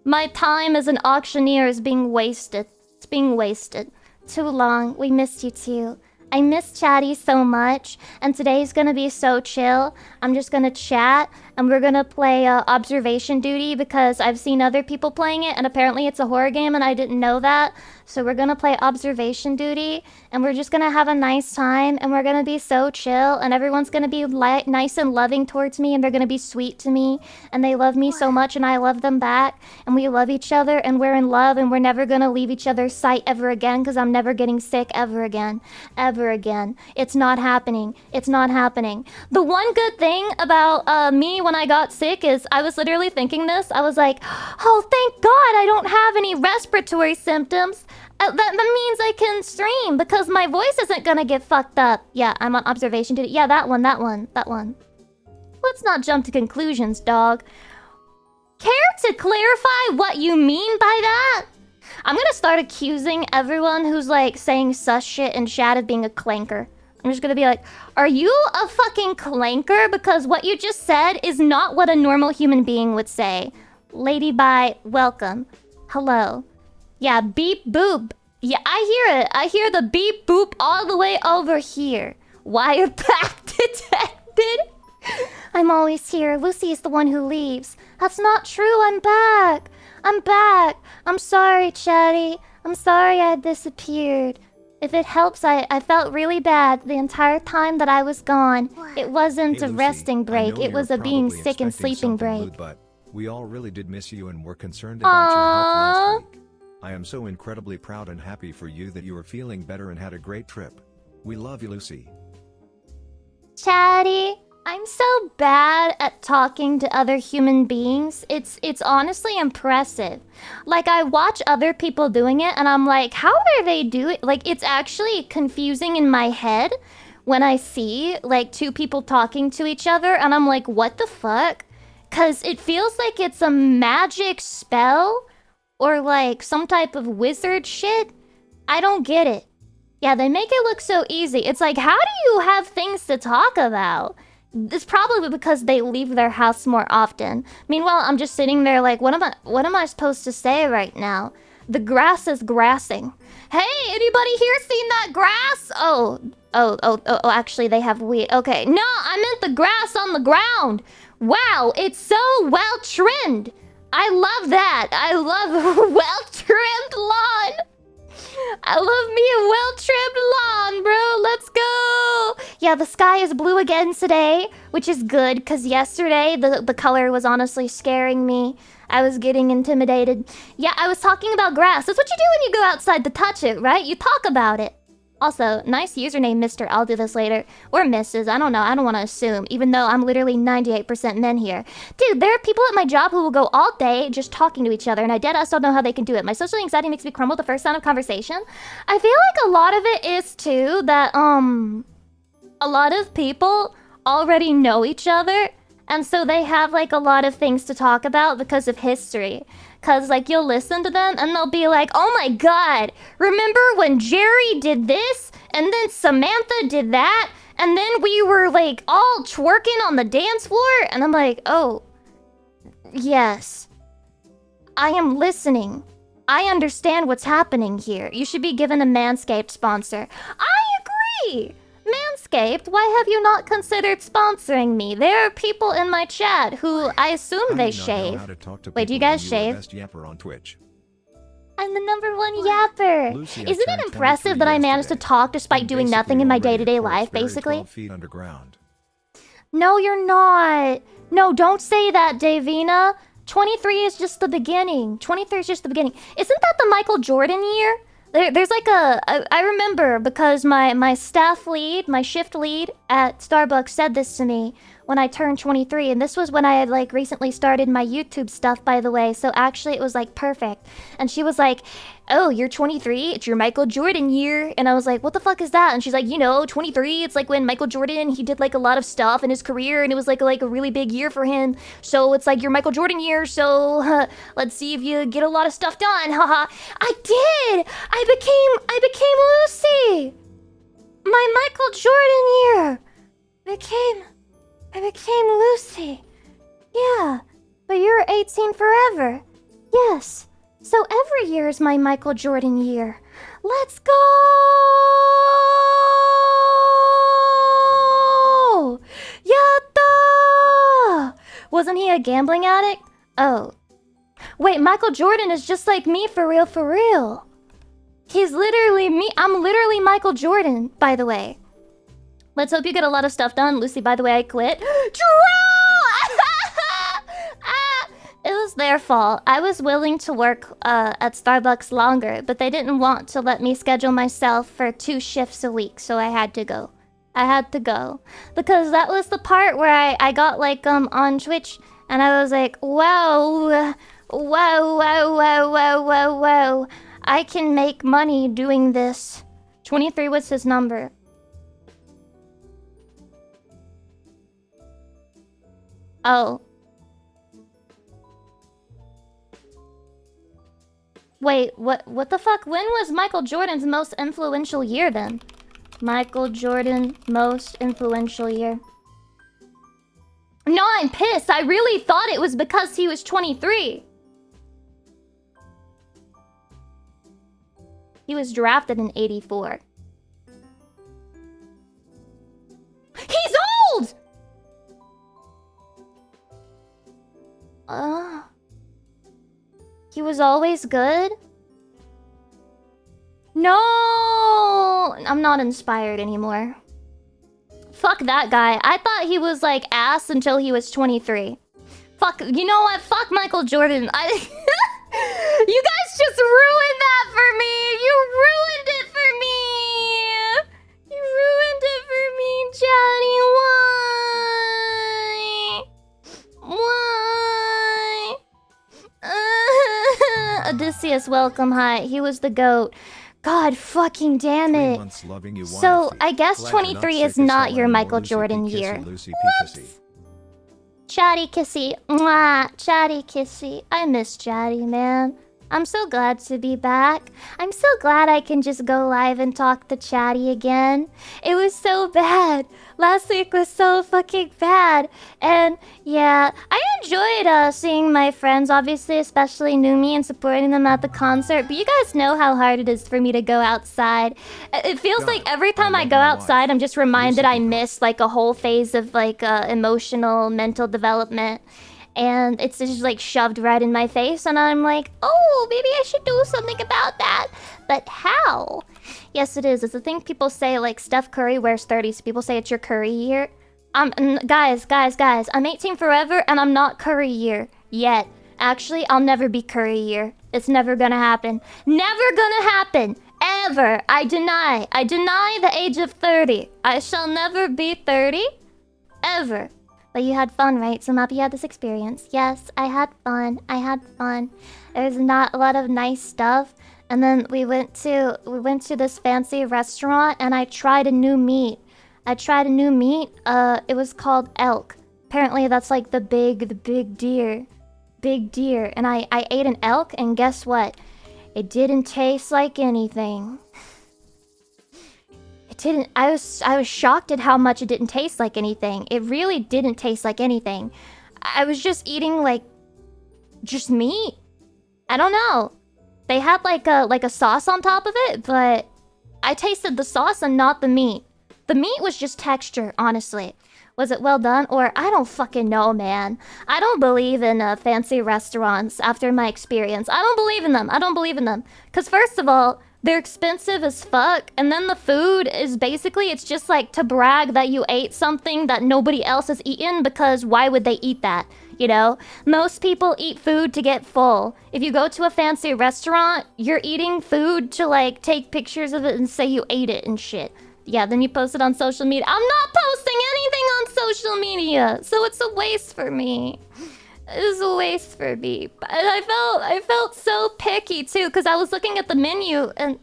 Speaker 1: My time as an auctioneer is being wasted. It's being wasted. Too long. We missed you too. I miss Chatty so much, and today's gonna be so chill. I'm just gonna chat, and we're gonna play Observation Duty because I've seen other people playing it, and apparently it's a horror game, and I didn't know that. So we're gonna play Observation Duty, and we're just gonna have a nice time, and we're gonna be so chill, and everyone's gonna be nice and loving towards me, and they're gonna be sweet to me, and they love me so much, and I love them back, and we love each other, and we're in love, and we're never gonna leave each other's sight ever again, because I'm never getting sick ever again. Ever again. It's not happening. It's not happening. The one good thing about me when I got sick is I was literally thinking this. I was like, oh, thank God I don't have any respiratory symptoms. That means I can stream because my voice isn't gonna get fucked up. Yeah, I'm on observation duty. Yeah, that one. Let's not jump to conclusions, dog. Care to clarify what you mean by that? I'm gonna start accusing everyone who's like saying sus shit in chat of being a clanker. I'm just gonna be like, are you a fucking clanker? Because what you just said is not what a normal human being would say. Lady Bye, welcome. Hello. Yeah, beep boop. Yeah, I hear it. I hear the beep boop all the way over here. Wireback detected. I'm always here. Lucy is the one who leaves. That's not true. I'm back. I'm sorry, Chatty. I'm sorry I disappeared. If it helps, I felt really bad the entire time that I was gone. It wasn't
Speaker 2: Hey,
Speaker 1: a
Speaker 2: Lucy,
Speaker 1: resting break.
Speaker 2: I know
Speaker 1: It was a
Speaker 2: you're
Speaker 1: being
Speaker 2: probably
Speaker 1: sick and
Speaker 2: expecting
Speaker 1: sleeping
Speaker 2: something
Speaker 1: break.
Speaker 2: rude, but we all really did miss you and were concerned about your health last week. I am so incredibly proud and happy for you that you are feeling better and had a great trip. We love you, Lucy.
Speaker 1: Chatty, I'm so bad at talking to other human beings. It's honestly impressive. Like, I watch other people doing it and I'm like, how are they doing? Like, it's actually confusing in my head when I see like two people talking to each other and I'm like, what the fuck? Cause it feels like it's a magic spell or like some type of wizard shit. I don't get it. Yeah, they make it look so easy. It's like, how do you have things to talk about? It's probably because they leave their house more often. Meanwhile, I'm just sitting there like, what am I supposed to say right now? The grass is grassing. Hey, anybody here seen that grass? Oh, actually they have wheat. Okay, no, I meant the grass on the ground. Wow, it's so well trimmed. I love that. I love well-trimmed lawn. I love me a well-trimmed lawn, bro. Let's go. Yeah, the sky is blue again today, which is good, because yesterday the color was honestly scaring me. I was getting intimidated. Yeah, I was talking about grass. That's what you do when you go outside to touch it, right? You talk about it. Also, nice username, Mr. I'll do this later. Or Mrs. I don't know. I don't want to assume, even though I'm literally 98% men here. Dude, there are people at my job who will go all day just talking to each other, and I deadass don't know how they can do it. My social anxiety makes me crumble at the first sound of conversation. I feel like a lot of it is, too, that, a lot of people already know each other, and so they have, like, a lot of things to talk about because of history. Cause like you'll listen to them and they'll be like, oh my god, remember when Jerry did this? And then Samantha did that? And then we were like all twerking on the dance floor? And I'm like, oh, yes. I am listening. I understand what's happening here. You should be given a Manscaped sponsor. I agree! Manscaped, why have you not considered sponsoring me? There are people in my chat who I assume they shave. Wait, do you guys shave?
Speaker 2: On Twitch.
Speaker 1: I'm the #1 yapper.
Speaker 2: Lucy,
Speaker 1: Isn't it impressive that I managed to talk despite doing nothing in my day-to-day life, basically? No, you're not. No, don't say that, Davina. 23 is just the beginning. 23 is just the beginning. Isn't that the Michael Jordan year? There's like I remember because my staff lead, my shift lead at Starbucks said this to me when I turned 23, and this was when I had like recently started my YouTube stuff, by the way, so actually it was like perfect. And she was like, oh, you're 23, it's your Michael Jordan year. And I was like, what the fuck is that? And she's like, you know, 23, it's like when Michael Jordan, he did like a lot of stuff in his career, and it was like a really big year for him. So it's like your Michael Jordan year, so let's see if you get a lot of stuff done, haha. I did! I became Lucy! My Michael Jordan year! I became Lucy. Yeah, but you're 18 forever. Yes, so every year is my Michael Jordan year. Let's go! Yatta! Wasn't he a gambling addict? Oh. Wait, Michael Jordan is just like me for real, for real. He's literally me. I'm literally Michael Jordan, by the way. Let's hope you get a lot of stuff done. Lucy, by the way, I quit. True! It was their fault. I was willing to work at Starbucks longer, but they didn't want to let me schedule myself for 2 shifts a week, so I had to go. I had to go. Because that was the part where I got, like, on Twitch, and I was like, whoa, whoa, whoa, whoa, whoa, whoa, whoa. I can make money doing this. 23 was his number. Oh. Wait, what the fuck? When was Michael Jordan's most influential year then? Michael Jordan, most influential year. No, I'm pissed. I really thought it was because he was 23. He was drafted in 84. He's old! He was always good? No! I'm not inspired anymore. Fuck that guy. I thought he was like ass until he was 23. Fuck, you know what? Fuck Michael Jordan. You guys just ruined that for me! You ruined it for me! You ruined it for me, Johnny. Why? Why? Odysseus, welcome. Hi. He was the GOAT. God fucking damn it. So, I guess 23 is not your Michael Jordan year. Whoops. Chatty Kissy. Mwah. Chatty Kissy. I miss Chatty, man. I'm so glad to be back. I'm so glad I can just go live and talk to Chatty again. It was so bad. Last week was so fucking bad. And yeah, I enjoyed seeing my friends, obviously, especially Numi, and supporting them at the concert. But you guys know how hard it is for me to go outside. It feels like every time I go outside, I'm just reminded I missed like a whole phase of like emotional, mental development. And it's just like shoved right in my face, and I'm like, oh, maybe I should do something about that. But how? Yes, it is. It's a thing people say, like, Steph Curry wears 30, so people say it's your Curry year. Guys, I'm 18 forever, and I'm not Curry year. Yet. Actually, I'll never be Curry year. It's never gonna happen. Never gonna happen! Ever! I deny the age of 30. I shall never be 30. Ever. But you had fun, right? So I'm happy you had this experience. Yes, I had fun. There's not a lot of nice stuff. And then we went to this fancy restaurant and I tried a new meat. It was called elk. Apparently that's like the big deer. Big deer. And I ate an elk and guess what? It didn't taste like anything. It didn't. I was shocked at how much it didn't taste like anything. It really didn't taste like anything. I was just eating like just meat. I don't know. They had like a sauce on top of it, but I tasted the sauce and not the meat. The meat was just texture, honestly. Was it well done? Or I don't fucking know, man. I don't believe in fancy restaurants after my experience. I don't believe in them. Because first of all, they're expensive as fuck. And then the food is basically, it's just like to brag that you ate something that nobody else has eaten. Because why would they eat that? You know? Most people eat food to get full. If you go to a fancy restaurant, you're eating food to like take pictures of it and say you ate it and shit. Yeah, then you post it on social media. I'm not posting anything on social media, so it's a waste for me. It's a waste for me. But I felt so picky too, because I was looking at the menu and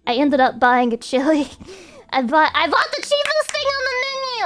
Speaker 1: I ended up buying a chili. I bought the cheapest thing on the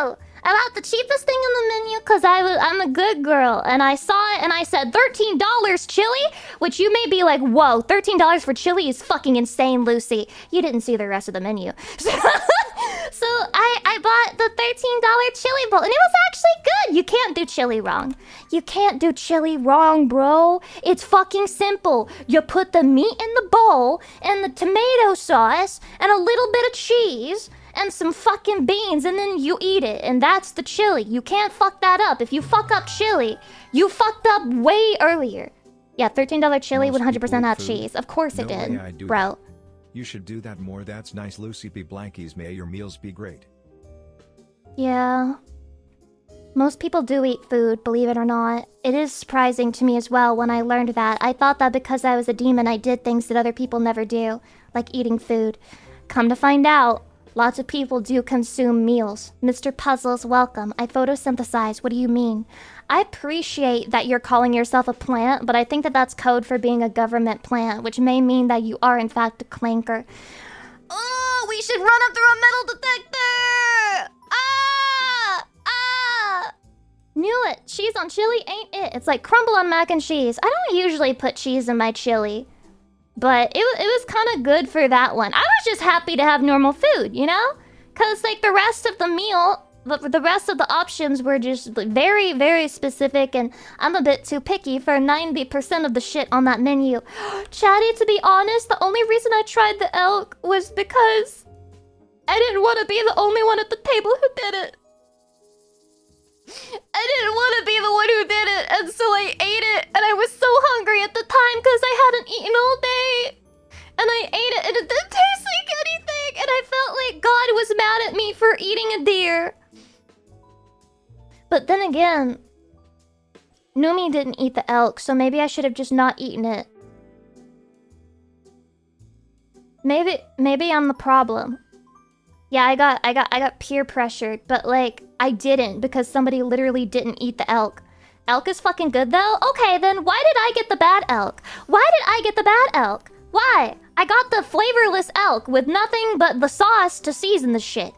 Speaker 1: menu. I bought the cheapest thing on the menu because I'm a good girl. And I saw it and I said, $13 chili? Which you may be like, whoa, $13 for chili is fucking insane, Lucy. You didn't see the rest of the menu. So I bought the $13 chili bowl and it was actually good. You can't do chili wrong. You can't do chili wrong, bro. It's fucking simple. You put the meat in the bowl and the tomato sauce and a little bit of cheese and some fucking beans, and then you eat it, and that's the chili. You can't fuck that up. If you fuck up chili, you fucked up way earlier. Yeah, $13 chili, 100% had cheese. Of course it did, bro.
Speaker 2: You should do that more. That's nice, Lucy P. Blankies. May your meals be great.
Speaker 1: Yeah. Most people do eat food, believe it or not. It is surprising to me as well when I learned that. I thought that because I was a demon, I did things that other people never do, like eating food. Come to find out, lots of people do consume meals. Mr. Puzzles, welcome. I photosynthesize. What do you mean? I appreciate that you're calling yourself a plant, but I think that that's code for being a government plant, which may mean that you are in fact a clanker. Oh, we should run up through a metal detector! Knew it. Cheese on chili ain't it. It's like crumble on mac and cheese. I don't usually put cheese in my chili, but it was kind of good for that one. I was just happy to have normal food, you know? Because, like, the rest of the meal, the rest of the options were just very, very specific, and I'm a bit too picky for 90% of the shit on that menu. Chatty, to be honest, the only reason I tried the elk was because I didn't want to be the only one at the table who did it. I didn't want to be the one who did it, and so I ate it, and I was so hungry at the time because I hadn't eaten all day. And I ate it, and it didn't taste like anything, and I felt like God was mad at me for eating a deer. But then again, Numi didn't eat the elk, so maybe I should have just not eaten it. Maybe I'm the problem. Yeah, I got peer pressured, but like I didn't because somebody literally didn't eat the elk. Elk is fucking good though? Okay, then why did I get the bad elk? Why did I get the bad elk? Why? I got the flavorless elk with nothing but the sauce to season the shit.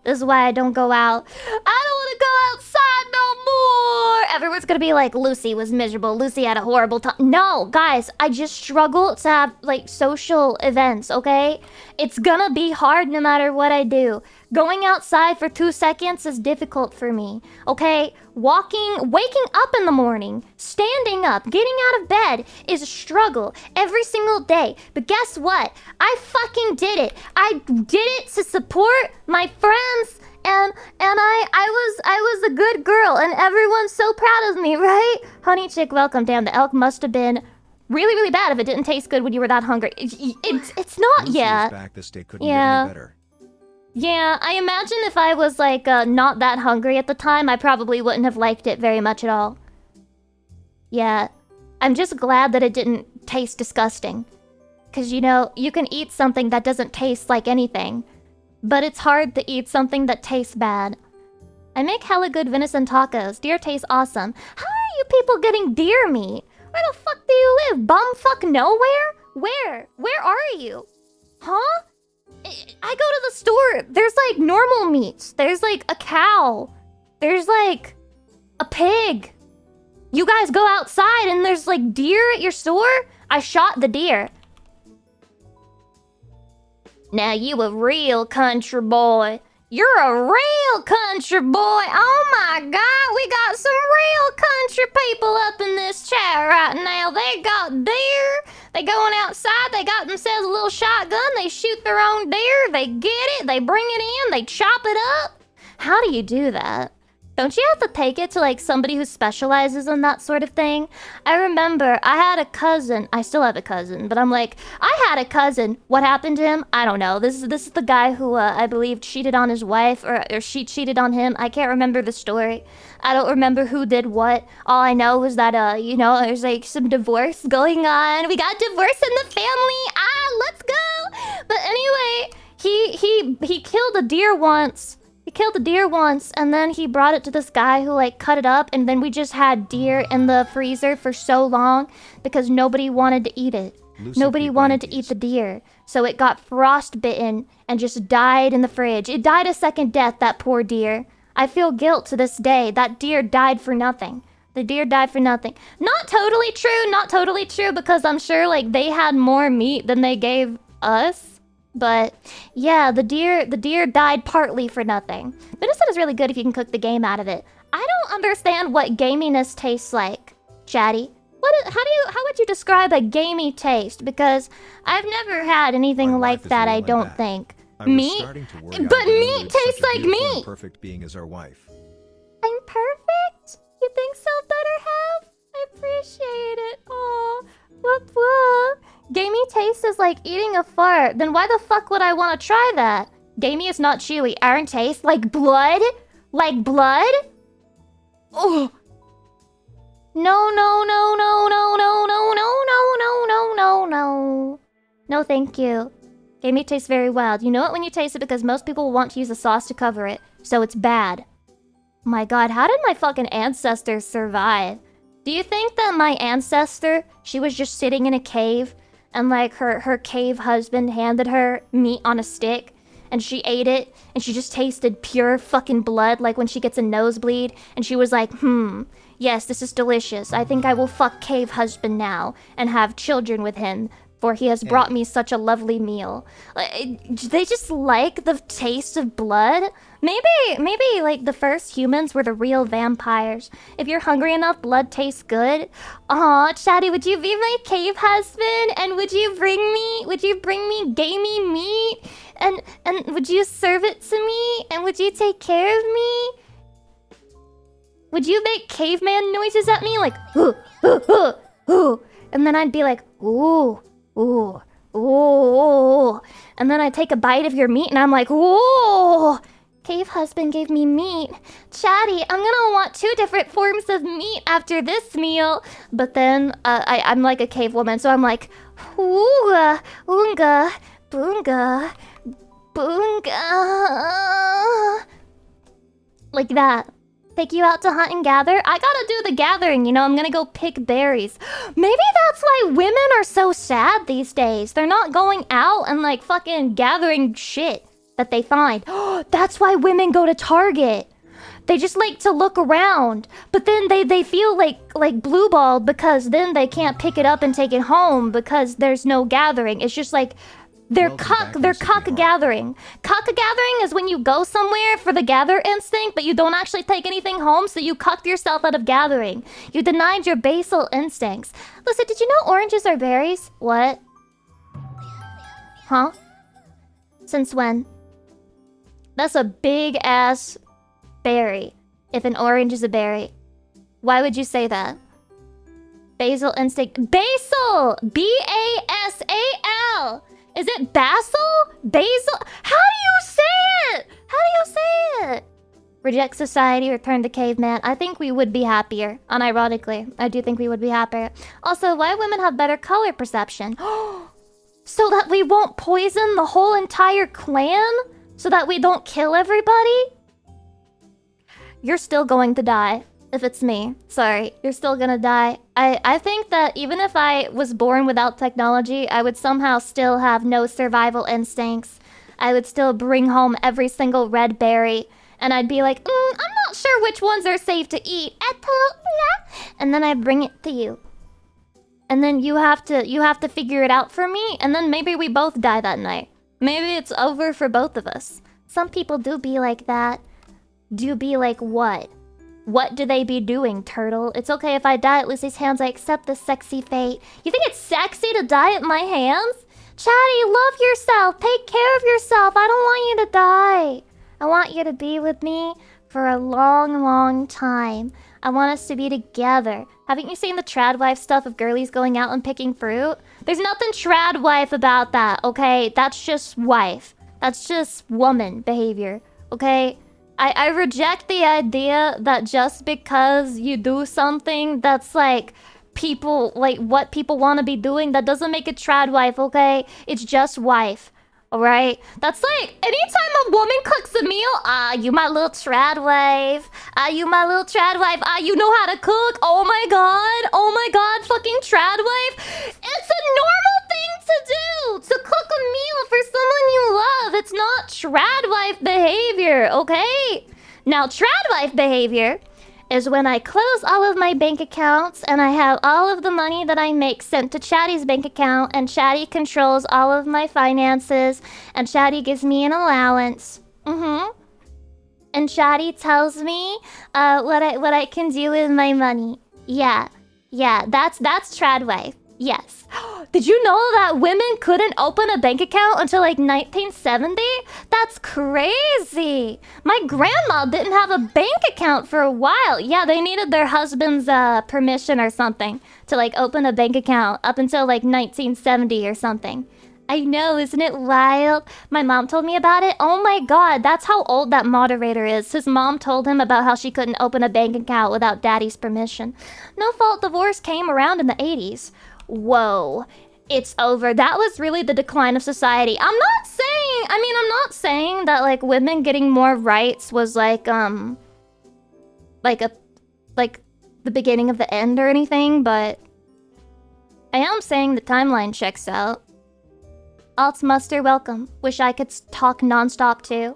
Speaker 1: This is why I don't go out. I don't want to go outside no more. Everyone's gonna be like, Lucy was miserable. Lucy had a horrible time. No, guys, I just struggle to have like social events, okay? It's gonna be hard no matter what I do. Going outside for 2 seconds is difficult for me, okay? Waking up in the morning, standing up, getting out of bed is a struggle every single day. But guess what? I fucking did it. I did it to support my friends, and I was a good girl, and everyone's so proud of me, right? Honey Chick, welcome. Damn, the elk must have been really, really bad if it didn't taste good when you were that hungry. It's not,
Speaker 2: Lucy
Speaker 1: yeah.
Speaker 2: is back. The steak couldn't
Speaker 1: Yeah.
Speaker 2: get any better.
Speaker 1: Yeah, I imagine if I was, like, not that hungry at the time, I probably wouldn't have liked it very much at all. Yeah. I'm just glad that it didn't taste disgusting. Because, you know, you can eat something that doesn't taste like anything. But it's hard to eat something that tastes bad. I make hella good venison tacos. Deer tastes awesome. How are you people getting deer meat? Where the fuck do you live? Bumfuck nowhere? Where? Where are you? Huh? I go to the store. There's like normal meats. There's like a cow. There's like a pig. You guys go outside and there's like deer at your store? I shot the deer. Now you a real country boy. You're a real country boy. Oh my god, we got some real country people up in this chat right now. They got deer. They going outside. They got themselves a little shotgun. They shoot their own deer. They get it. They bring it in. They chop it up. How do you do that? Don't you have to take it to like somebody who specializes in that sort of thing? I remember I had a cousin. I still have a cousin, but I'm like, I had a cousin. What happened to him? I don't know. This is the guy who I believe cheated on his wife or she cheated on him. I can't remember the story. I don't remember who did what. All I know was that you know, there's like some divorce going on. We got divorce in the family. Let's go. But anyway, he killed a deer once. He killed a deer once, and then he brought it to this guy who, like, cut it up, and then we just had deer in the freezer for so long because nobody wanted to eat it. Nobody wanted to eat the deer. So it got frostbitten and just died in the fridge. It died a second death, that poor deer. I feel guilt to this day. That deer died for nothing. The deer died for nothing. Not totally true, because I'm sure, like, they had more meat than they gave us. But yeah, the deer died partly for nothing. Venison is really good if you can cook the game out of it. I don't understand what gaminess tastes like, Chatty. How would you describe a gamey taste? Because I've never had anything like that, I don't think. Meat? But meat tastes like meat!
Speaker 2: Perfect being as our wife.
Speaker 1: I'm perfect? You think so, Butterhalf? I appreciate it. Aw, whoop whoop. Gamey taste is like eating a fart. Then why the fuck would I want to try that? Gamey is not chewy. Iron taste like blood? Like blood? Oh. No, no, no, no, no, no, no, no, no, no, no, no, no. No, thank you. Gamey tastes very wild. You know it when you taste it because most people will want to use a sauce to cover it. So it's bad. My god, how did my fucking ancestors survive? Do you think that my ancestor, she was just sitting in a cave and like her cave husband handed her meat on a stick and she ate it and she just tasted pure fucking blood like when she gets a nosebleed and she was like, yes, this is delicious. I think I will fuck cave husband now and have children with him, for he has brought me such a lovely meal. They just like the taste of blood. Maybe like the first humans were the real vampires. If you're hungry enough, blood tastes good. Aw, Chatty, would you be my cave husband? And would you bring me gamey meat? And would you serve it to me? And would you take care of me? Would you make caveman noises at me like ooh, ooh, ooh, ooh? And then I'd be like, ooh. Ooh, ooh, and then I take a bite of your meat and I'm like, ooh, cave husband gave me meat. Chatty, I'm gonna want 2 different forms of meat after this meal. But then I'm like a cave woman, so I'm like, ooga, oonga, boonga, boonga. Like that. Take you out to hunt and gather? I gotta do the gathering, you know, I'm gonna go pick berries. Maybe that's why women are so sad these days. They're not going out and like fucking gathering shit that they find. That's why women go to Target. They just like to look around. But then they feel like blue-balled because then they can't pick it up and take it home because there's no gathering. It's just like they're cock gathering. Cock gathering is when you go somewhere for the gather instinct, but you don't actually take anything home, so you cucked yourself out of gathering. You denied your basal instincts. Listen, did you know oranges are berries? What? Huh? Since when? That's a big ass berry. If an orange is a berry. Why would you say that? Basal instinct. Basal! B-A-S-A-L! Is it basil? Basil? How do you say it? How do you say it? Reject society, return to caveman. I think we would be happier. Unironically, I do think we would be happier. Also, why women have better color perception? So that we won't poison the whole entire clan? So that we don't kill everybody? You're still going to die. If it's me. Sorry, you're still gonna die. I think that even if I was born without technology, I would somehow still have no survival instincts. I would still bring home every single red berry. And I'd be like, I'm not sure which ones are safe to eat. And then I bring it to you. And then you have to figure it out for me. And then maybe we both die that night. Maybe it's over for both of us. Some people do be like that. Do be like what? What do they be doing, turtle? It's okay if I die at Lucy's hands. I accept this sexy fate. You think it's sexy to die at my hands? Chatty, love yourself. Take care of yourself. I don't want you to die. I want you to be with me for a long, long time. I want us to be together. Haven't you seen the trad wife stuff of girlies going out and picking fruit? There's nothing trad wife about that, okay? That's just wife. That's just woman behavior, okay? I reject the idea that just because you do something that's like people, like what people want to be doing, that doesn't make it trad wife, okay? It's just wife, alright? That's like, anytime a woman cooks a meal, you my little trad wife. You my little trad wife. You know how to cook. Oh my god, fucking trad wife. It's a normal thing to do, to cook a meal for someone you love. It's not trad wife behavior, okay? Now, trad wife behavior is when I close all of my bank accounts and I have all of the money that I make sent to Chatty's bank account, and Chatty controls all of my finances, and Chatty gives me an allowance. And Chatty tells me what I can do with my money. Yeah, that's trad wife. Yes. Did you know that women couldn't open a bank account until like 1970? That's crazy. My grandma didn't have a bank account for a while. Yeah, they needed their husband's permission or something to like open a bank account up until like 1970 or something. I know, isn't it wild? My mom told me about it. Oh my god, that's how old that moderator is. His mom told him about how she couldn't open a bank account without daddy's permission. No fault divorce came around in the 80s. Whoa, it's over. That was really the decline of society. I'm not saying that like women getting more rights was like the beginning of the end or anything, but I am saying the timeline checks out. Alts Muster, welcome. Wish I could talk nonstop too.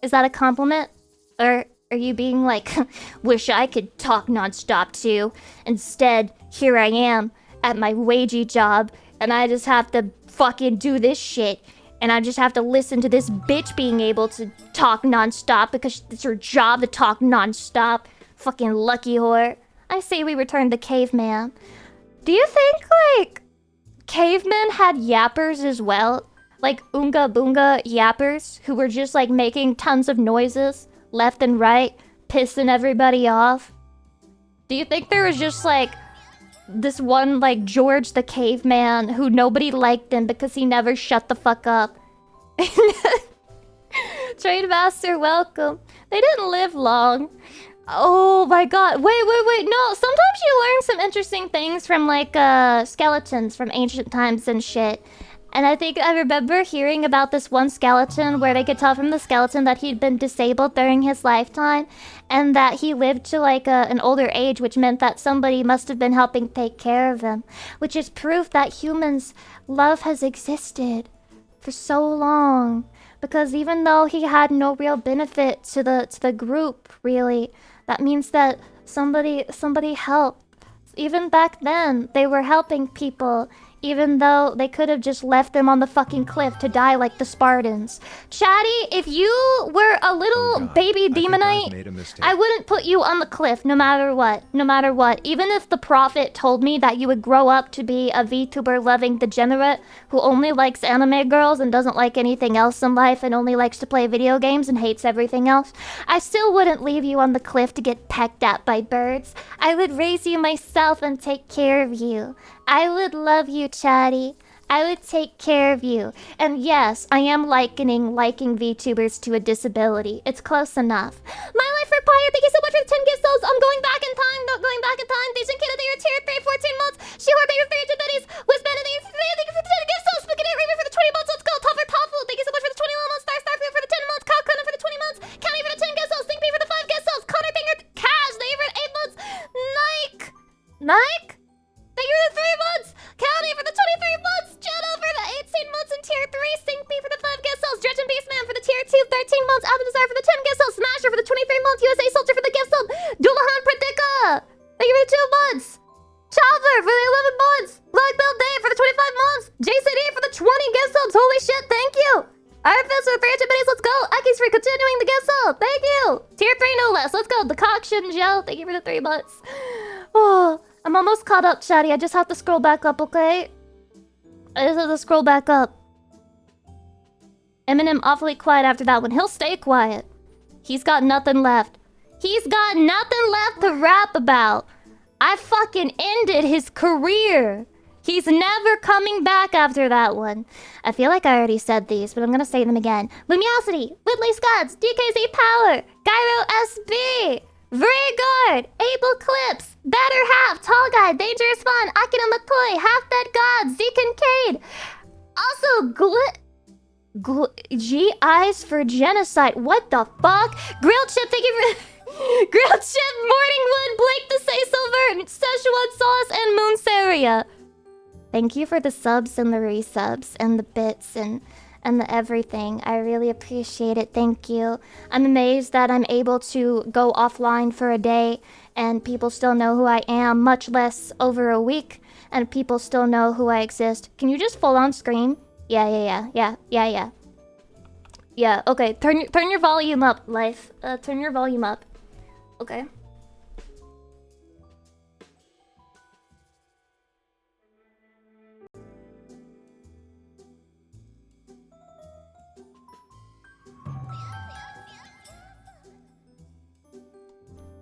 Speaker 1: Is that a compliment? Or are you being like, wish I could talk nonstop too? Instead, here I am at my wagey job, and I just have to fucking do this shit. And I just have to listen to this bitch being able to talk nonstop because it's her job to talk nonstop. Fucking lucky whore. I say we return to caveman. Do you think, like, cavemen had yappers as well? Like Oonga Boonga yappers who were just like making tons of noises left and right, pissing everybody off? Do you think there was just like this one like George the caveman who nobody liked him because he never shut the fuck up? Trade Master, welcome. They didn't live long. Oh my god. Wait. No, sometimes you learn some interesting things from like skeletons from ancient times and shit. And I think I remember hearing about this one skeleton where they could tell from the skeleton that he'd been disabled during his lifetime and that he lived to like an older age, which meant that somebody must have been helping take care of him, which is proof that humans' love has existed for so long. Because even though he had no real benefit to the group, really, that means that somebody helped. Even back then, they were helping people. even though they could have just left them on the fucking cliff to die like the Spartans. Chatty, if you were a little baby demonite, I wouldn't put you on the cliff no matter what. No matter what. Even if the prophet told me that you would grow up to be a VTuber-loving degenerate who only likes anime girls and doesn't like anything else in life and only likes to play video games and hates everything else, I still wouldn't leave you on the cliff to get pecked at by birds. I would raise you myself and take care of you. I would love you, Chatty. I would take care of you. And yes, I am liking VTubers to a disability. It's close enough. My life for Pyre, thank you so much for the 10 gift subs. I'm going back in time, not going back in time. They Kid, they were tier 3, 14 months. She wore thank you for 300 bitties. Wisman, and thank you for the 10 gift subs. Spaghetti Raven for the 20 months. Let's go. Topper Tofu, thank you so much for the 21 months. Starfield for the 10 months. Cock Cunning for the 20 months. County for the 10 gift subs. Think for the 5 gift subs. Connor, thank you for the Cash, thank you for the 8 months. Nike? Thank you for the 3 months! County for the 23 months! Jenna for the 18 months in tier 3! Syncme for the 5 gift cells! Dredge and Beastman for the tier 2, 13 months! Alvin Desire for the 10 gift cells! Smasher for the 23 months! USA Soldier for the gift cell! Dulahan Pradika! Thank you for the 2 months! Chopper for the 11 months! Black Belt Day for the 25 months! JCD for the 20 gift subs! Holy shit, thank you! Iron Fist for the 300 minutes, let's go! Aki's for continuing the gift sub! Thank you! Tier 3 no less, let's go! The Cockshin Joe, thank you for the 3 months! Oh, I'm almost caught up, Chatty. I just have to scroll back up, okay? I just have to scroll back up. Eminem awfully quiet after that one. He'll stay quiet. He's got nothing left. He's got nothing left to rap about. I fucking ended his career. He's never coming back after that one. I feel like I already said these, but I'm gonna say them again. Luminosity, Whitley Scotts, DKZ Power, Gyro SB, Vrigard, Able Clips, Better Half, Tall Guy, Dangerous Fun, Akina Matoy, Half Dead God, Zeke and Cade. Also, G-Eyes for Genocide. What the fuck? Grilled Chip, thank you for... Grilled Chip, Morningwood, Blake the Say Silver, Szechuan Sauce, and Moonsaria. Thank you for the subs and the resubs and the bits and the everything. I really appreciate it. Thank you. I'm amazed that I'm able to go offline for a day and people still know who I am, much less over a week, and people still know who I exist. Can you just full on scream? Yeah. Yeah, okay. Turn your volume up, Life. Turn your volume up. Okay.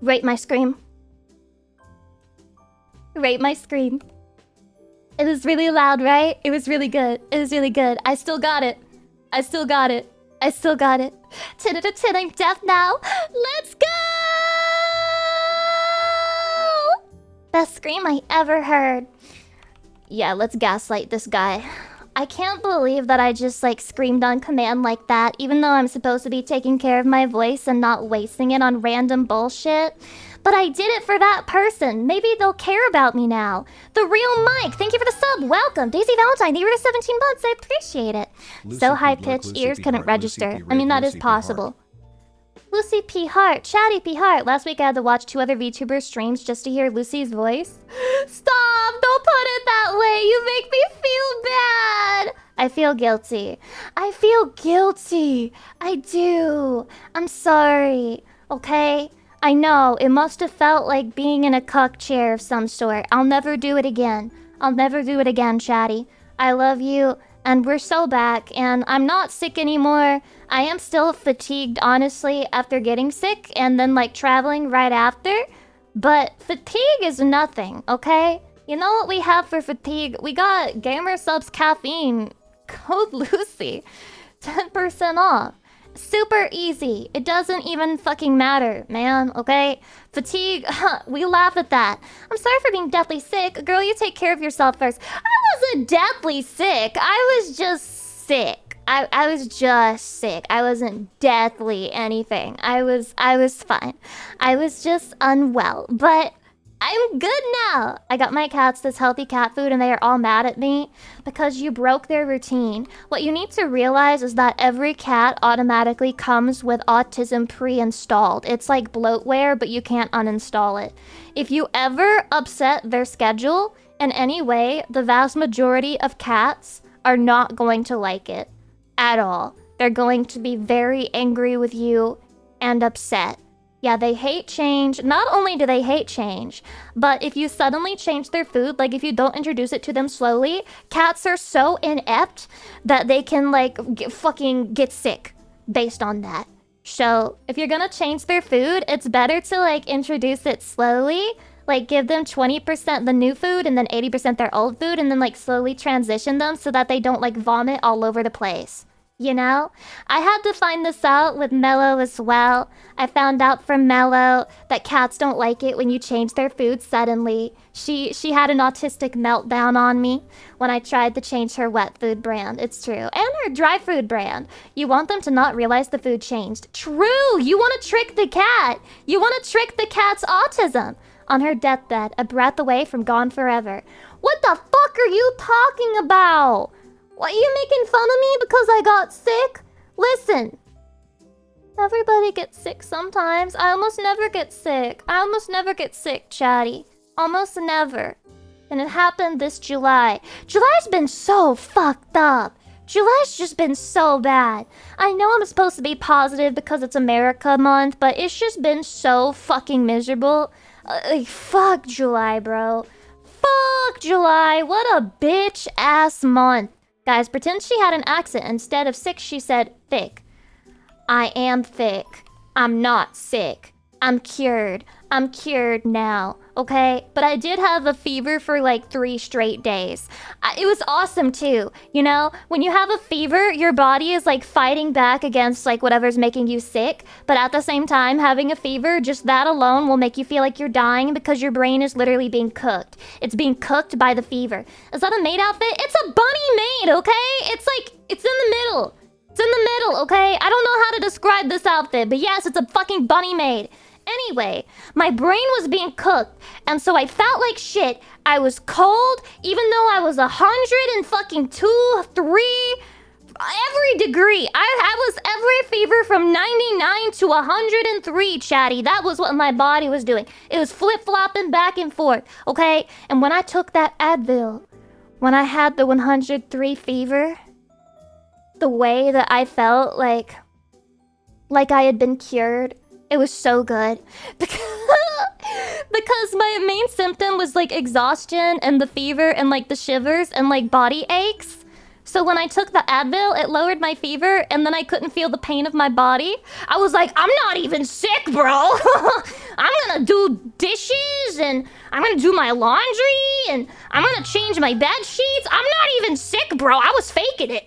Speaker 1: Rate my scream. Rate my scream. It was really loud, right? It was really good. It was really good. I still got it. I still got it. 10 out of 10, I'm deaf now. Let's go! Best scream I ever heard. Yeah, let's gaslight this guy. I can't believe that I just screamed on command like that, even though I'm supposed to be taking care of my voice and not wasting it on random bullshit. But I did it for that person. Maybe they'll care about me now. The real Mike, thank you for the sub. Welcome. Daisy Valentine, thank you for the 17 months. I appreciate it.
Speaker 2: Lucy
Speaker 1: So
Speaker 2: P.
Speaker 1: high-pitched,
Speaker 2: Lucy
Speaker 1: ears
Speaker 2: P.
Speaker 1: couldn't
Speaker 2: Hart,
Speaker 1: register.
Speaker 2: Lucy P.
Speaker 1: I mean, that
Speaker 2: Lucy
Speaker 1: is
Speaker 2: P. Hart.
Speaker 1: possible. Lucy P. Hart, Chatty P. Hart. Last week I had to watch 2 other VTuber streams just to hear Lucy's voice. Stop! Don't put it that way! You make me feel bad! I feel guilty. I do. I'm sorry. Okay? I know, it must have felt like being in a cuck chair of some sort. I'll never do it again. Chatty. I love you, and we're so back, and I'm not sick anymore. I am still fatigued, honestly, after getting sick, and then, traveling right after. But fatigue is nothing, okay? You know what we have for fatigue? We got Gamer Subs Caffeine. Code Lucy. 10% off. Super easy. It doesn't even fucking matter, man, okay? Fatigue, we laugh at that. I'm sorry for being deathly sick. Girl, you take care of yourself first. I wasn't deathly sick. I was just sick. I was just sick. I wasn't deathly anything. I was fine. I was just unwell, but I'm good now. I got my cats this healthy cat food and they are all mad at me because you broke their routine. What you need to realize is that every cat automatically comes with autism pre-installed. It's like bloatware, but you can't uninstall it. If you ever upset their schedule, in any way, the vast majority of cats are not going to like it at all. They're going to be very angry with you and upset. Yeah, they hate change. Not only do they hate change, but if you suddenly change their food, like if you don't introduce it to them slowly, cats are so inept that they can like fucking get sick based on that. So if you're gonna change their food, it's better to like introduce it slowly. Like give them 20% the new food and then 80% their old food and then like slowly transition them so that they don't like vomit all over the place. You know? I had to find this out with Mello as well. I found out from Mello that cats don't like it when you change their food suddenly. She had an autistic meltdown on me when I tried to change her wet food brand. It's true. And her dry food brand. You want them to not realize the food changed. True! You want to trick the cat! You want to trick the cat's autism! On her deathbed, a breath away from gone forever. What the fuck are you talking about? What, are you making fun of me because I got sick? Listen. Everybody gets sick sometimes. I almost never get sick. Chatty. Almost never. And it happened this July. July's been so fucked up. July's just been so bad. I know I'm supposed to be positive because it's America month, but it's just been so fucking miserable. Fuck July, bro. Fuck July. What a bitch ass month. Guys, pretend she had an accent. Instead of sick, she said thick. I am thick. I'm not sick. I'm cured. I'm cured now, okay? But I did have a fever for like 3 straight days. It was awesome too, you know? When you have a fever, your body is like fighting back against like whatever's making you sick. But at the same time, having a fever, just that alone will make you feel like you're dying because your brain is literally being cooked. It's being cooked by the fever. Is that a maid outfit? It's a bunny maid, okay? It's like, it's in the middle. It's in the middle, okay? I don't know how to describe this outfit, but yes, it's a fucking bunny maid. Anyway, my brain was being cooked, and so I felt like shit. I was cold, even though I was 100 and fucking 2, 3, every degree. I was every fever from 99 to 103, chatty. That was what my body was doing. It was flip-flopping back and forth, okay? And when I took that Advil, when I had the 103 fever, the way that I felt like I had been cured, it was so good. Because my main symptom was like exhaustion and the fever and like the shivers and like body aches. So when I took the Advil, it lowered my fever and then I couldn't feel the pain of my body. I was like, I'm not even sick, bro. I'm gonna do dishes and I'm gonna do my laundry and I'm gonna change my bed sheets. I'm not even sick, bro. I was faking it.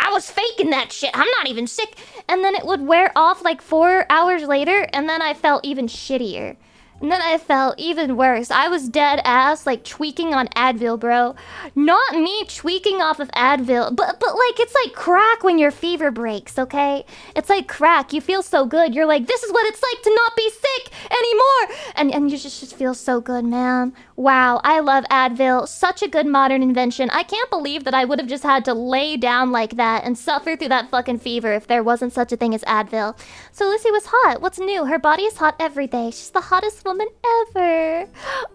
Speaker 1: I was faking that shit. I'm not even sick. And then it would wear off like 4 hours later, and then I felt even shittier. And then I felt even worse. I was dead ass, like, tweaking on Advil, bro. Not me tweaking off of Advil, but like, it's like crack when your fever breaks, okay? It's like crack. You feel so good. You're like, this is what it's like to not be sick anymore. And you just feel so good, man. Wow, I love Advil. Such a good modern invention. I can't believe that I would have just had to lay down like that and suffer through that fucking fever if there wasn't such a thing as Advil. So Lucy was hot. What's new? Her body is hot every day. She's the hottest woman ever.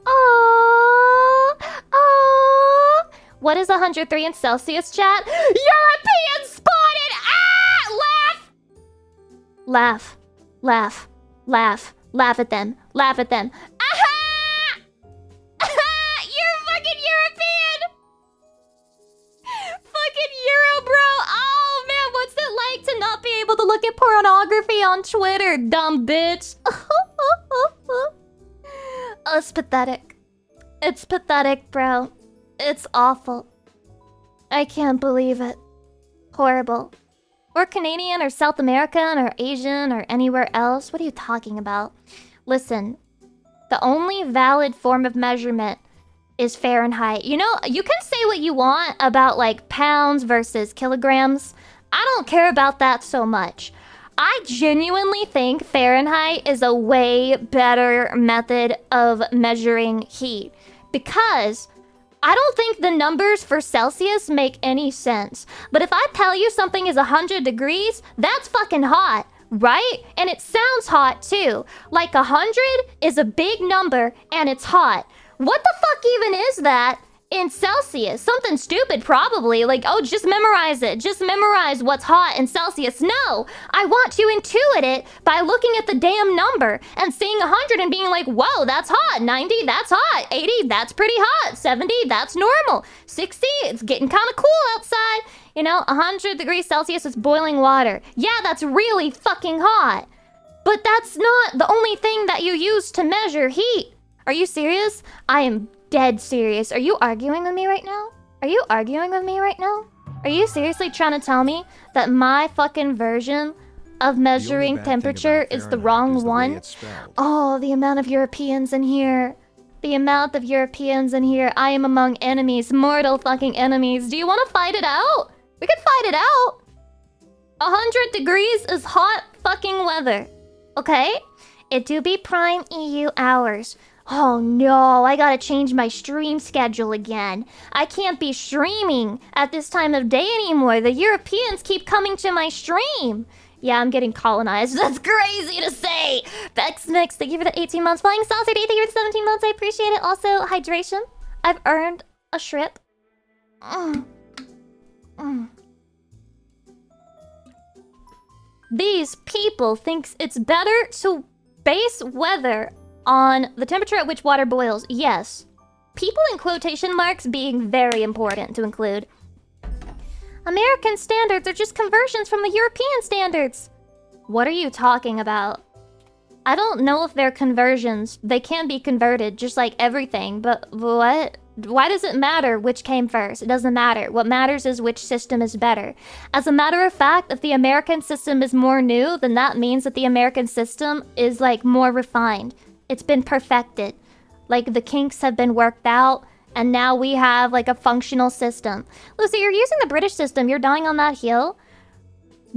Speaker 1: Aww. Aww. What is 103 in Celsius, chat? European spotted! Ah! Laugh! Laugh. Laugh. Laugh. Laugh at them. Laugh at them. Aha! Aha! You're fucking European! Fucking Euro, bro! Oh, man, what's it like to not be able to look at pornography on Twitter, dumb bitch? Oh, it's pathetic. It's pathetic, bro. It's awful. I can't believe it. Horrible. Or Canadian, or South American, or Asian, or anywhere else. What are you talking about? Listen, the only valid form of measurement is Fahrenheit. You know, you can say what you want about, like, pounds versus kilograms. I don't care about that so much. I genuinely think Fahrenheit is a way better method of measuring heat because I don't think the numbers for Celsius make any sense. But if I tell you something is 100 degrees, that's fucking hot, right? And it sounds hot too. Like 100 is a big number and it's hot. What the fuck even is that in Celsius? Something stupid, probably. Like, oh, just memorize it. Just memorize what's hot in Celsius. No, I want to intuit it by looking at the damn number and seeing 100 and being like, whoa, that's hot. 90, that's hot. 80, that's pretty hot. 70, that's normal. 60, it's getting kind of cool outside. You know, 100 degrees Celsius is boiling water. Yeah, that's really fucking hot. But that's not the only thing that you use to measure heat. Are you serious? I am dead serious. Are you arguing with me right now? Are you arguing with me right now? Are you seriously trying to tell me that my fucking version of measuring temperature is the wrong one? Oh, the amount of Europeans in here. The amount of Europeans in here. I am among enemies, mortal fucking enemies. Do you want to fight it out? We can fight it out. 100 degrees is hot fucking weather. Okay? It do be prime EU hours. Oh no, I gotta change my stream schedule again. I can't be streaming at this time of day anymore. The Europeans keep coming to my stream. Yeah, I'm getting colonized. That's crazy to say. Bex Mix, thank you for the 18 months. Flying Saucer, thank you for the 17 months. I appreciate it. Also, hydration. I've earned a shrimp. These people thinks it's better to base weather on the temperature at which water boils. Yes. People in quotation marks being very important to include. American standards are just conversions from the European standards. What are you talking about? I don't know if they're conversions. They can be converted, just like everything, but what? Why does it matter which came first? It doesn't matter. What matters is which system is better. As a matter of fact, if the American system is more new, then that means that the American system is, like, more refined. It's been perfected. Like, the kinks have been worked out, and now we have, like, a functional system. Lucy, you're using the British system. You're dying on that hill.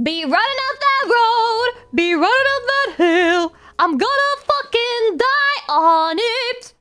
Speaker 1: Be running up that road. Be running up that hill. I'm gonna fucking die on it.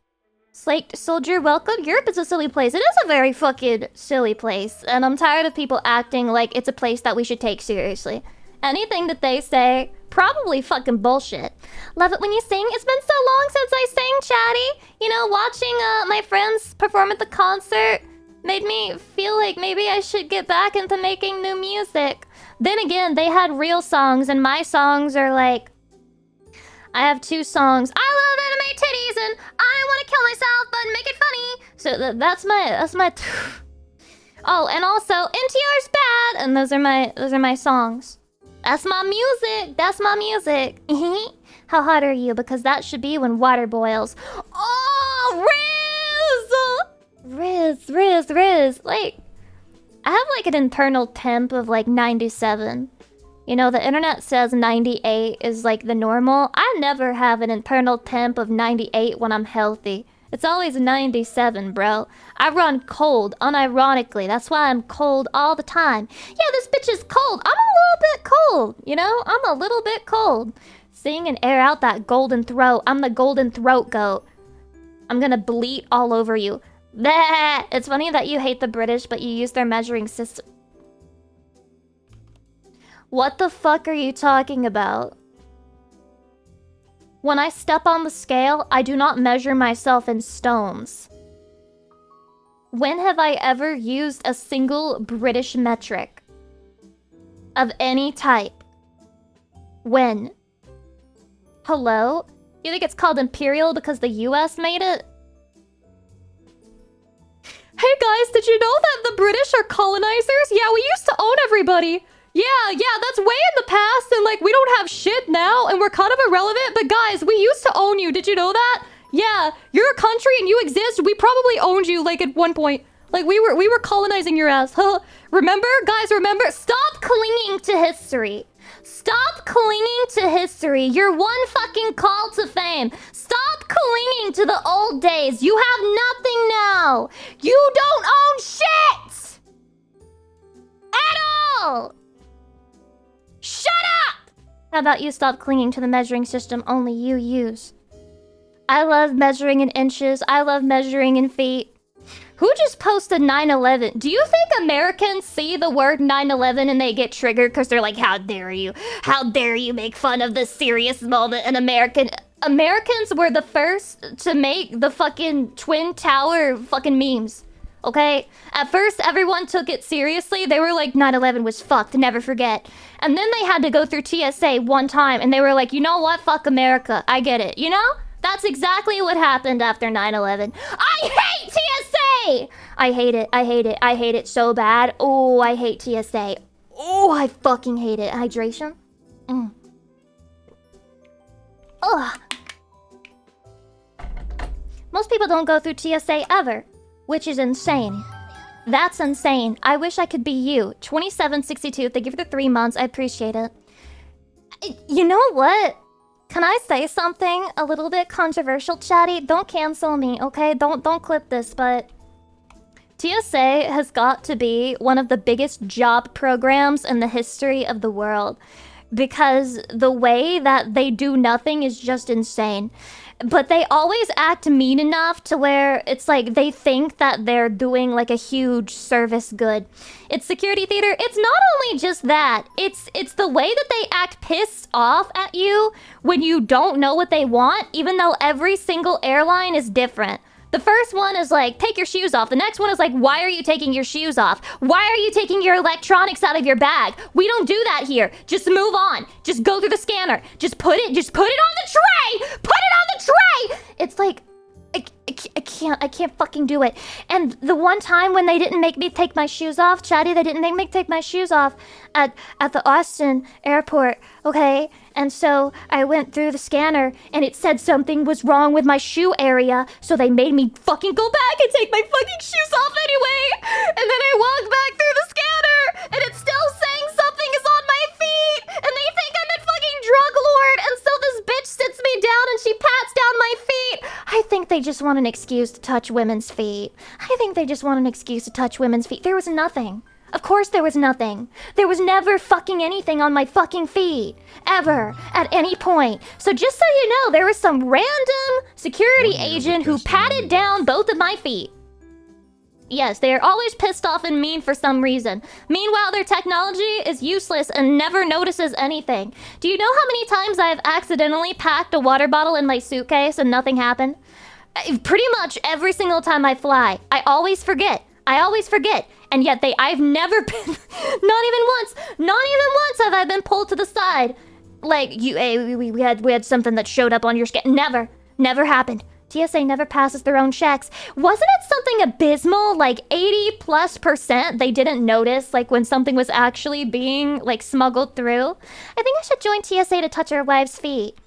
Speaker 1: Slaked Soldier, welcome. Europe is a silly place. It is a very fucking silly place. And I'm tired of people acting like it's a place that we should take seriously. Anything that they say, probably fucking bullshit. Love it when you sing. It's been so long since I sang, Chatty. You know, watching my friends perform at the concert made me feel like maybe I should get back into making new music. Then again, they had real songs, and my songs are like... I have two songs. I love anime titties, and I want to kill myself, but make it funny. So that's my... Oh, and also, NTR's bad, and those are my songs. That's my music. That's my music. How hot are you? Because that should be when water boils. Oh, Riz. Like, I have like an internal temp of like 97. You know, the internet says 98 is like the normal. I never have an internal temp of 98 when I'm healthy. It's always 97, bro. I run cold, unironically. That's why I'm cold all the time. Yeah, this bitch is cold. I'm a little bit cold, you know? I'm a little bit cold. Sing and air out that golden throat. I'm the golden throat goat. I'm gonna bleat all over you. Bleh. It's funny that you hate the British, but you use their measuring system. What the fuck are you talking about? When I step on the scale, I do not measure myself in stones. When have I ever used a single British metric? Of any type? When? Hello? You think it's called imperial because the US made it? Hey guys, did you know that the British are colonizers? Yeah, we used to own everybody. Yeah, that's way in the past, and like, we don't have shit now, and we're kind of irrelevant, but guys, we used to own you, did you know that? Yeah, you're a country and you exist, we probably owned you, like, at one point. Like, we were colonizing your ass, huh? Remember? Guys, remember? Stop clinging to history. Stop clinging to history. You're one fucking call to fame. Stop clinging to the old days. You have nothing now. You don't own shit! At all! Shut up! How about you stop clinging to the measuring system only you use? I love measuring in inches. I love measuring in feet. Who just posted 9/11? Do you think Americans see the word 9/11 and they get triggered because they're like, how dare you? How dare you make fun of this serious moment in American... Americans were the first to make the fucking Twin Tower fucking memes. Okay? At first, everyone took it seriously. They were like, 9/11 was fucked, never forget. And then they had to go through TSA one time, and they were like, you know what? Fuck America. I get it. You know? That's exactly what happened after 9/11. I hate TSA! I hate it. I hate it. I hate it so bad. Oh, I hate TSA. Oh, I fucking hate it. Hydration? Ugh. Most people don't go through TSA ever, which is insane. That's insane. I wish I could be you. 2762, thank you for the 3 months. I appreciate it. You know what? Can I say something a little bit controversial, chatty? Don't cancel me, okay? Don't clip this, but TSA has got to be one of the biggest job programs in the history of the world, because the way that they do nothing is just insane. But they always act mean enough to where it's like they think that they're doing like a huge service good. It's security theater. It's not only just that. It's the way that they act pissed off at you when you don't know what they want, even though every single airline is different. The first one is like, take your shoes off. The next one is like, why are you taking your shoes off? Why are you taking your electronics out of your bag? We don't do that here. Just move on. Just go through the scanner. Just put it on the tray. Put it on the tray. It's like, I can't fucking do it. And the one time when they didn't make me take my shoes off, chatty, they didn't make me take my shoes off at the Austin airport, okay? And so I went through the scanner and it said something was wrong with my shoe area, so they made me fucking go back and take my fucking shoes off anyway. And then I walked back through the scanner and it's still saying something is on my feet, and they think I'm a fucking drug lord, and so this bitch sits me down and she pats down my feet. I think they just want an excuse to touch women's feet. I think they just want an excuse to touch women's feet. There was nothing. Of course there was nothing. There was never fucking anything on my fucking feet. Ever. At any point. So just so you know, there was some random security agent who patted down both of my feet. Yes, they are always pissed off and mean for some reason. Meanwhile, their technology is useless and never notices anything. Do you know how many times I've accidentally packed a water bottle in my suitcase and nothing happened? Pretty much every single time I fly. I always forget. And yet I've never been, not even once have I been pulled to the side. Like, we had something that showed up on your scan. Never happened. TSA never passes their own checks. Wasn't it something abysmal, like 80+% they didn't notice, like when something was actually being, like, smuggled through? I think I should join TSA to touch our wives' feet.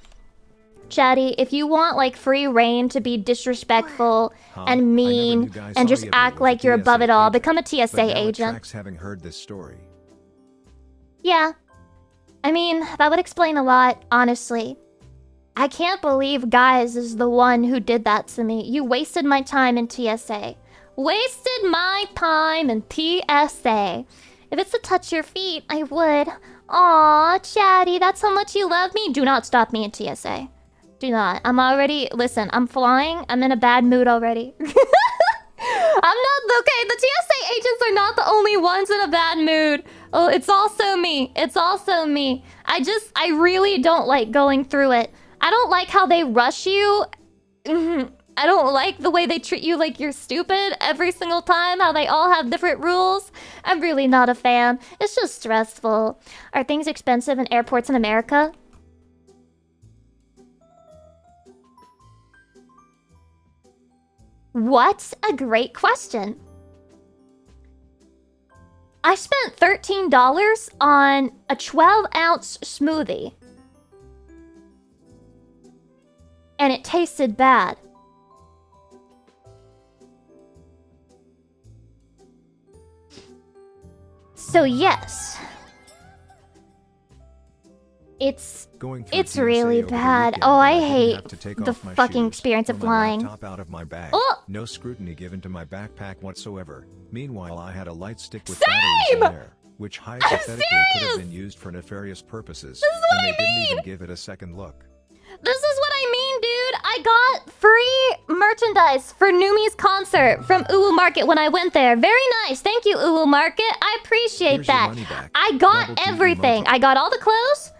Speaker 1: Chatty, if you want, like, free reign to be disrespectful and mean and just act like you're above it all, become a TSA agent.
Speaker 2: Having heard this story.
Speaker 1: Yeah. I mean, that would explain a lot, honestly. I can't believe Guys is the one who did that to me. You wasted my time in TSA. Wasted my time in TSA. If it's to touch your feet, I would. Aw, Chatty, that's how much you love me. Do not stop me in TSA. Do not. Listen, I'm flying. I'm in a bad mood already. The TSA agents are not the only ones in a bad mood. Oh, it's also me. I really don't like going through it. I don't like how they rush you. I don't like the way they treat you like you're stupid every single time, how they all have different rules. I'm really not a fan. It's just stressful. Are things expensive in airports in America? What a great question. I spent $13 on a 12-ounce smoothie. And it tasted bad. So yes. It's really bad. Oh, I hate the fucking experience of flying.
Speaker 2: Out of my bag.
Speaker 1: Oh!
Speaker 2: No scrutiny given to my backpack whatsoever. Meanwhile, I had a light stick with
Speaker 1: Same!
Speaker 2: batteries in there, which hypothetically could have been used for nefarious purposes.
Speaker 1: This is what
Speaker 2: and they
Speaker 1: I
Speaker 2: didn't
Speaker 1: mean!
Speaker 2: even give it a second look.
Speaker 1: This is what I mean, dude. I got free merchandise for Numi's concert from Uwu Market when I went there. Very nice. Thank you, Uwu Market. I appreciate
Speaker 2: Here's your
Speaker 1: that.
Speaker 2: money back.
Speaker 1: I got
Speaker 2: Double TV
Speaker 1: everything.
Speaker 2: mojo.
Speaker 1: I got all the clothes.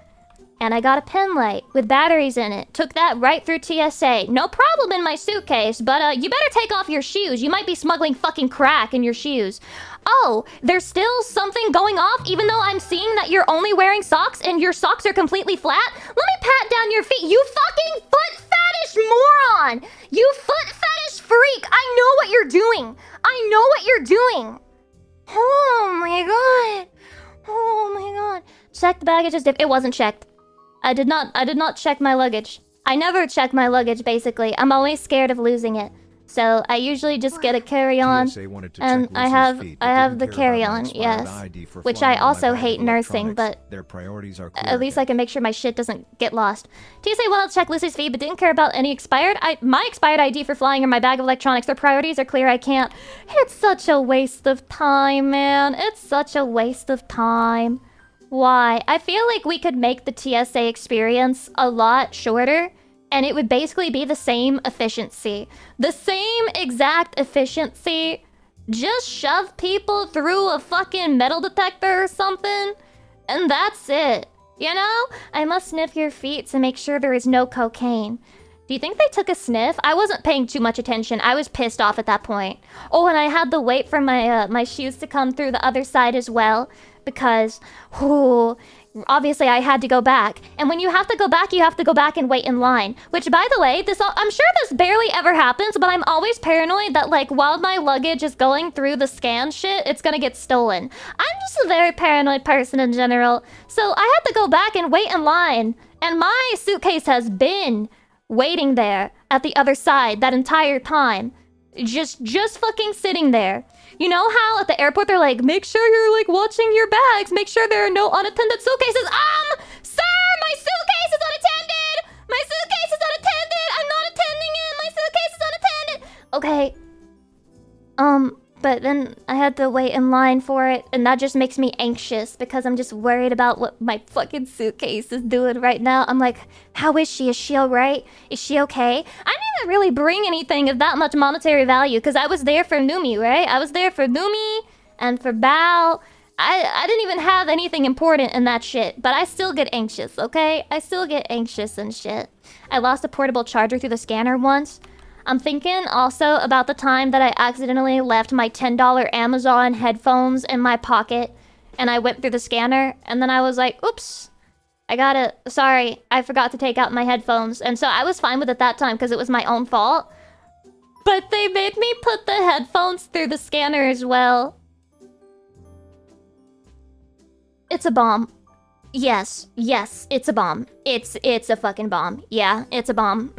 Speaker 1: and I got a pen light with batteries in it. Took that right through TSA. No problem in my suitcase, but you better take off your shoes. You might be smuggling fucking crack in your shoes. Oh, there's still something going off even though I'm seeing that you're only wearing socks and your socks are completely flat? Let me pat down your feet. You fucking foot fetish moron! You foot fetish freak! I know what you're doing. I know what you're doing. Oh my god. Oh my god. Check the baggage as if it wasn't checked. I did not check my luggage. I never check my luggage, basically. I'm always scared of losing it. So I usually just get a carry-on, and I have the carry-on, yes. Which I also hate nursing, but at least I can make sure my shit doesn't get lost. TSA wanted to check Lucy's feet, but didn't care about any expired. My expired ID for flying or my bag of electronics. Their priorities are clear. I can't. It's such a waste of time, man. It's such a waste of time. Why? I feel like we could make the TSA experience a lot shorter. And it would basically be the same efficiency. The same exact efficiency. Just shove people through a fucking metal detector or something. And that's it. You know? I must sniff your feet to make sure there is no cocaine. Do you think they took a sniff? I wasn't paying too much attention. I was pissed off at that point. Oh, and I had to wait for my shoes to come through the other side as well. Because, obviously I had to go back. And when you have to go back, you have to go back and wait in line. Which, by the way, I'm sure this barely ever happens, but I'm always paranoid that, like, while my luggage is going through the scan shit, it's gonna get stolen. I'm just a very paranoid person in general. So I had to go back and wait in line. And my suitcase has been waiting there at the other side that entire time. Just fucking sitting there. You know how at the airport they're like, make sure you're like watching your bags, make sure there are no unattended suitcases. Sir, my suitcase is unattended! My suitcase is unattended! I'm not attending it! My suitcase is unattended! Okay. But then I had to wait in line for it, and that just makes me anxious because I'm just worried about what my fucking suitcase is doing right now. I'm like, how is she? Is she alright? Is she okay? I didn't really bring anything of that much monetary value because I was there for Numi, right? I was there for Numi and for Bao. I didn't even have anything important in that shit, but I still get anxious, okay? I still get anxious and shit. I lost a portable charger through the scanner once. I'm thinking also about the time that I accidentally left my $10 Amazon headphones in my pocket and I went through the scanner and then I was like, oops, sorry, I forgot to take out my headphones. And so I was fine with it that time because it was my own fault. But they made me put the headphones through the scanner as well. It's a bomb. Yes, it's a bomb. It's a fucking bomb. Yeah, it's a bomb.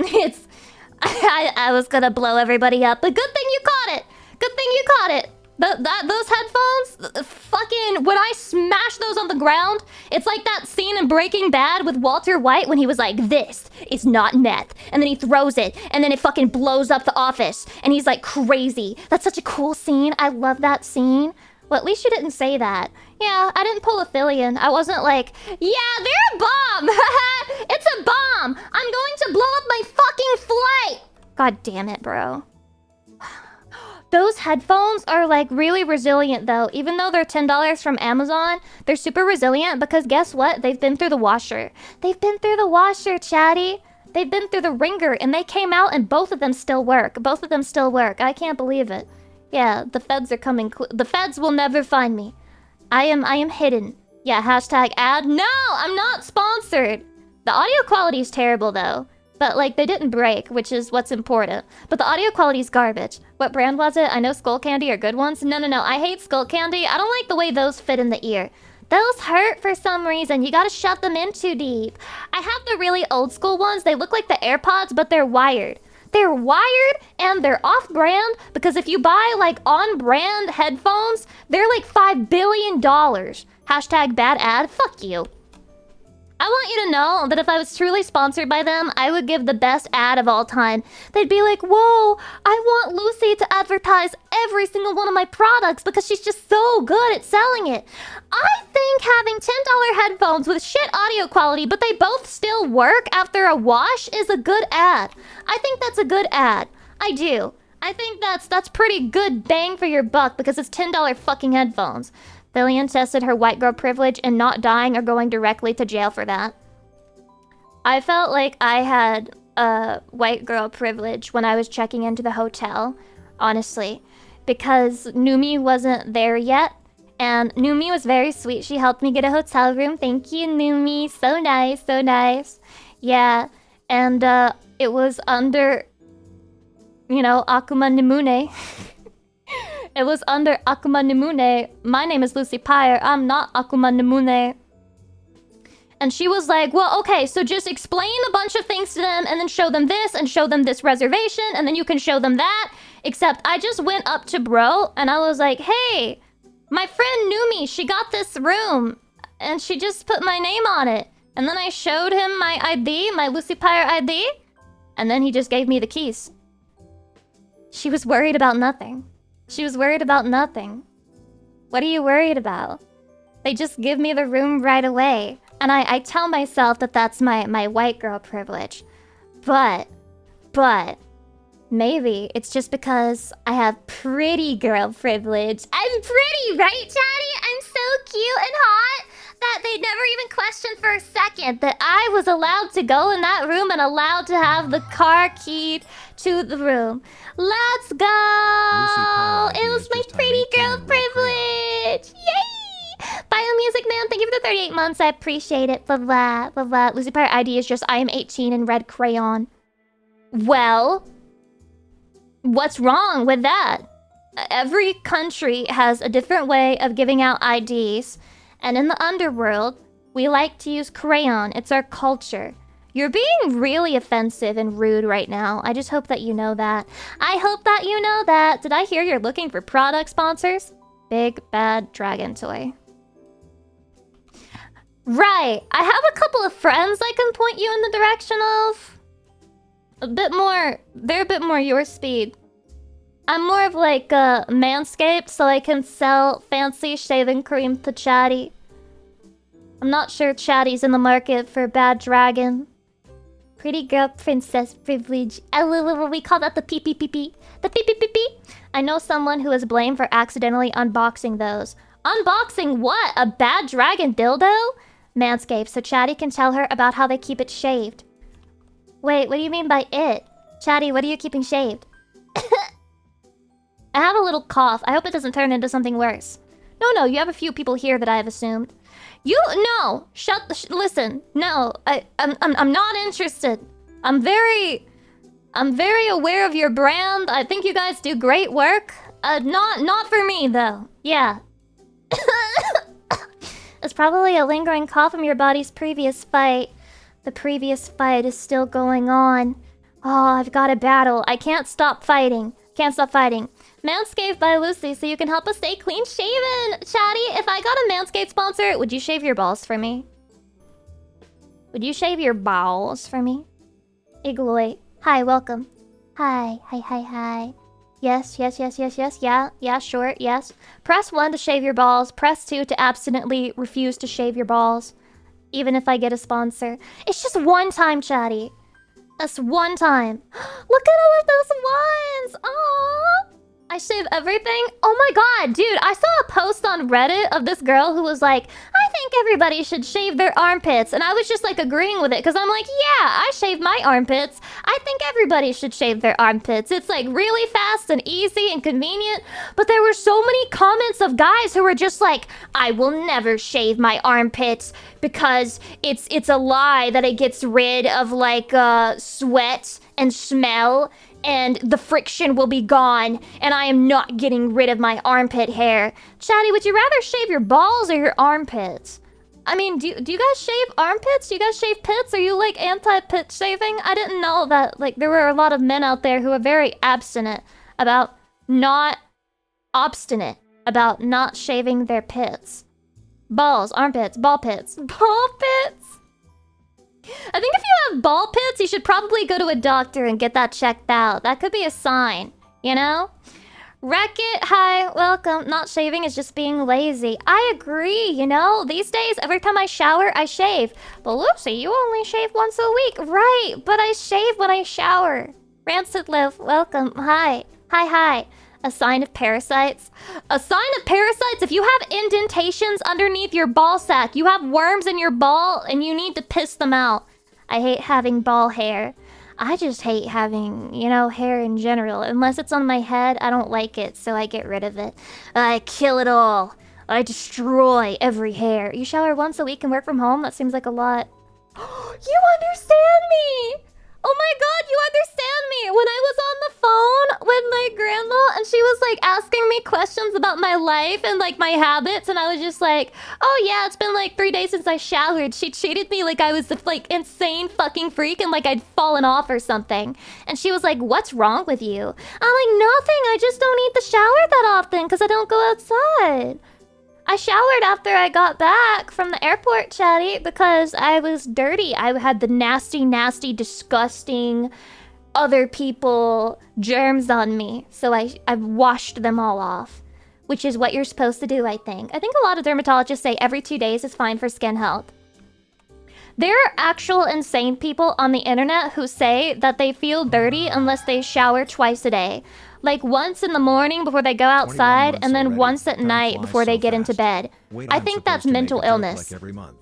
Speaker 1: I was gonna blow everybody up, but good thing you caught it. Good thing you caught it. Those headphones, fucking, when I smash those on the ground, it's like that scene in Breaking Bad with Walter White when he was like, this is not meth. And then he throws it, and then it fucking blows up the office. And he's like crazy. That's such a cool scene. I love that scene. Well, at least you didn't say that. Yeah, I didn't pull a Fillion. I wasn't like, yeah, they're a bomb. It's a bomb. I'm going to blow up my fucking flight. God damn it, bro. Those headphones are like really resilient though. Even though they're $10 from Amazon, they're super resilient because guess what? They've been through the washer. They've been through the washer, chatty. They've been through the ringer and they came out and both of them still work. Both of them still work. I can't believe it. Yeah, the feds are coming. The feds will never find me. I am hidden. Yeah, hashtag ad. No, I'm not sponsored. The audio quality is terrible though. But like they didn't break, which is what's important. But the audio quality is garbage. What brand was it? I know Skull Candy are good ones. No. I hate Skull Candy. I don't like the way those fit in the ear. Those hurt for some reason. You gotta shove them in too deep. I have the really old school ones. They look like the AirPods, but they're wired. They're wired and they're off-brand because if you buy like on-brand headphones, they're like $5 billion. Hashtag bad ad. Fuck you. I want you to know that if I was truly sponsored by them, I would give the best ad of all time. They'd be like, whoa, I want Lucy to advertise every single one of my products because she's just so good at selling it. I think having $10 headphones with shit audio quality, but they both still work after a wash is a good ad. I think that's a good ad. I do. I think that's pretty good bang for your buck because it's $10 fucking headphones. Fillion tested her white girl privilege and not dying or going directly to jail for that. I felt like I had white girl privilege when I was checking into the hotel, honestly, because Numi wasn't there yet. And Numi was very sweet. She helped me get a hotel room. Thank you, Numi. So nice, so nice. Yeah. And it was under, Akuma Nimune. It was under Akuma Nimune. My name is Lucy Pyre. I'm not Akuma Nimune. And she was like, well, okay, so just explain a bunch of things to them and then show them this and show them this reservation and then you can show them that. Except I just went up to bro and I was like, hey, my friend Numi, she got this room and she just put my name on it. And then I showed him my ID, my Lucy Pyre ID, and then he just gave me the keys. She was worried about nothing. She was worried about nothing. What are you worried about? They just give me the room right away. And I tell myself that that's my white girl privilege. But, maybe it's just because I have pretty girl privilege. I'm pretty, right, Chatty? I'm so cute and hot that they never even questioned for a second that I was allowed to go in that room and allowed to have the car keyed to the room. Let's go! It was my pretty girl privilege! Yay! Biomusic Man, thank you for the 38 months. I appreciate it. Blah, blah, blah, blah. Lucy Pyre ID is just I am 18 in red crayon. Well, what's wrong with that? Every country has a different way of giving out IDs. And in the underworld, we like to use crayon. It's our culture. You're being really offensive and rude right now. I just hope that you know that. I hope that you know that. Did I hear you're looking for product sponsors? Big Bad Dragon Toy. Right. I have a couple of friends I can point you in the direction of. They're a bit more your speed. I'm more of like Manscaped, so I can sell fancy shaving cream to Chatty. I'm not sure Chatty's in the market for Bad Dragon. Pretty girl princess privilege. We call that the pee-pee-pee-pee. The pee-pee-pee-pee. I know someone who is blamed for accidentally unboxing those. Unboxing what? A Bad Dragon dildo? Manscaped, so Chatty can tell her about how they keep it shaved. Wait, what do you mean by it? Chatty, what are you keeping shaved? I have a little cough. I hope it doesn't turn into something worse. No, you have a few people here that I have assumed. No! Listen. No, I'm not interested. I'm very aware of your brand. I think you guys do great work. Not for me, though. Yeah. It's probably a lingering cough from your body's previous fight. The previous fight is still going on. Oh, I've got a battle. I can't stop fighting. Manscaped by Lucy, so you can help us stay clean shaven. Chatty, if I got a Manscaped sponsor, would you shave your balls for me? Would you shave your balls for me? Igloy. Hi, welcome. Hi. Yes. Yeah, sure, yes. Press 1 to shave your balls. Press 2 to abstinently refuse to shave your balls. Even if I get a sponsor. It's just one time, Chatty. That's one time. Look at all of those ones! Aww! I shave everything? Oh my god, dude, I saw a post on Reddit of this girl who was like, I think everybody should shave their armpits. And I was just like agreeing with it because I'm like, yeah, I shave my armpits. I think everybody should shave their armpits. It's like really fast and easy and convenient. But there were so many comments of guys who were just like, I will never shave my armpits because it's a lie that it gets rid of like sweat and smell. And the friction will be gone, and I am not getting rid of my armpit hair. Chatty, would you rather shave your balls or your armpits? I mean, do you guys shave armpits? Do you guys shave pits? Are you, like, anti-pit shaving? I didn't know that, like, there were a lot of men out there who are very obstinate about not shaving their pits. Balls, armpits, ball pits. Ball pits? I think if you have ball pits, you should probably go to a doctor and get that checked out. That could be a sign, you know? Wreck-It, hi, welcome. Not shaving is just being lazy. I agree, you know? These days, every time I shower, I shave. But Lucy, you only shave once a week. Right, but I shave when I shower. Rancid Live, welcome. Hi. Hi. A sign of parasites? A sign of parasites? If you have indentations underneath your ball sack, you have worms in your ball, and you need to piss them out. I hate having ball hair. I just hate having, hair in general. Unless it's on my head, I don't like it, so I get rid of it. I kill it all. I destroy every hair. You shower once a week and work from home? That seems like a lot. You understand me! Oh my god, you understand me! When I was on the phone with my grandma and she was like asking me questions about my life and like my habits, and I was just like, oh yeah, it's been like 3 days since I showered. She treated me like I was this like insane fucking freak and like I'd fallen off or something. And she was like, what's wrong with you? I'm like, nothing, I just don't need to shower that often because I don't go outside. I showered after I got back from the airport, Chatty, because I was dirty. I had the nasty, nasty, disgusting other people germs on me. So I've washed them all off, which is what you're supposed to do, I think. I think a lot of dermatologists say every 2 days is fine for skin health. There are actual insane people on the internet who say that they feel dirty unless they shower twice a day. Like once in the morning before they go outside, and then once at night before they get into bed. I think that's mental illness.
Speaker 2: Like every month.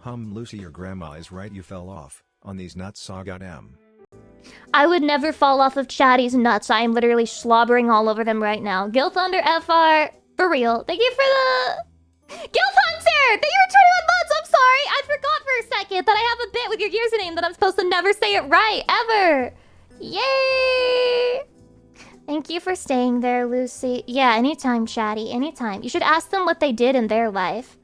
Speaker 2: Lucy, your grandma is right, you fell off on these nuts, saga M.
Speaker 1: I would never fall off of Chatty's nuts. I am literally slobbering all over them right now. Gil Thunder FR, for real. Thank you for the... Gil Hunter! Thank you for 21 months! I'm sorry! I forgot for a second that I have a bit with your username that I'm supposed to never say it right, ever! Yay! Thank you for staying there, Lucy. Yeah, anytime, Chatty, anytime. You should ask them what they did in their life.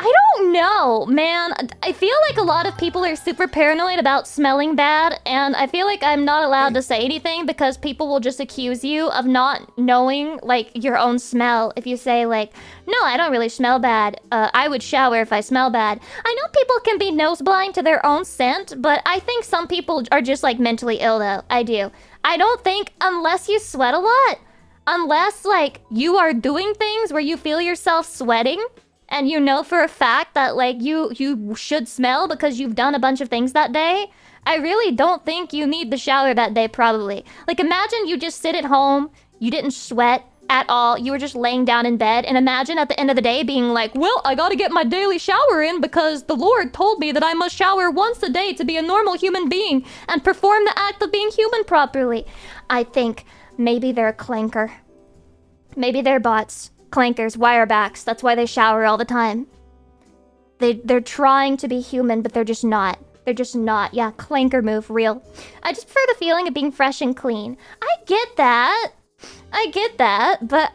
Speaker 1: I don't know, man. I feel like a lot of people are super paranoid about smelling bad, and I feel like I'm not allowed to say anything because people will just accuse you of not knowing, like, your own smell. If you say, like, no, I don't really smell bad. I would shower if I smell bad. I know people can be nose blind to their own scent, but I think some people are just, like, mentally ill, though. I do. I don't think, unless you sweat a lot, unless, like, you are doing things where you feel yourself sweating, and you know for a fact that, like, you should smell because you've done a bunch of things that day, I really don't think you need the shower that day, probably. Like, imagine you just sit at home, you didn't sweat at all, you were just laying down in bed, and imagine at the end of the day being like, well, I gotta get my daily shower in because the Lord told me that I must shower once a day to be a normal human being and perform the act of being human properly. I think maybe they're a clanker. Maybe they're bots. Clankers, wirebacks, that's why they shower all the time. They're trying to be human, but they're just not. They're just not. Yeah, clanker move, real. I just prefer the feeling of being fresh and clean. I get that. But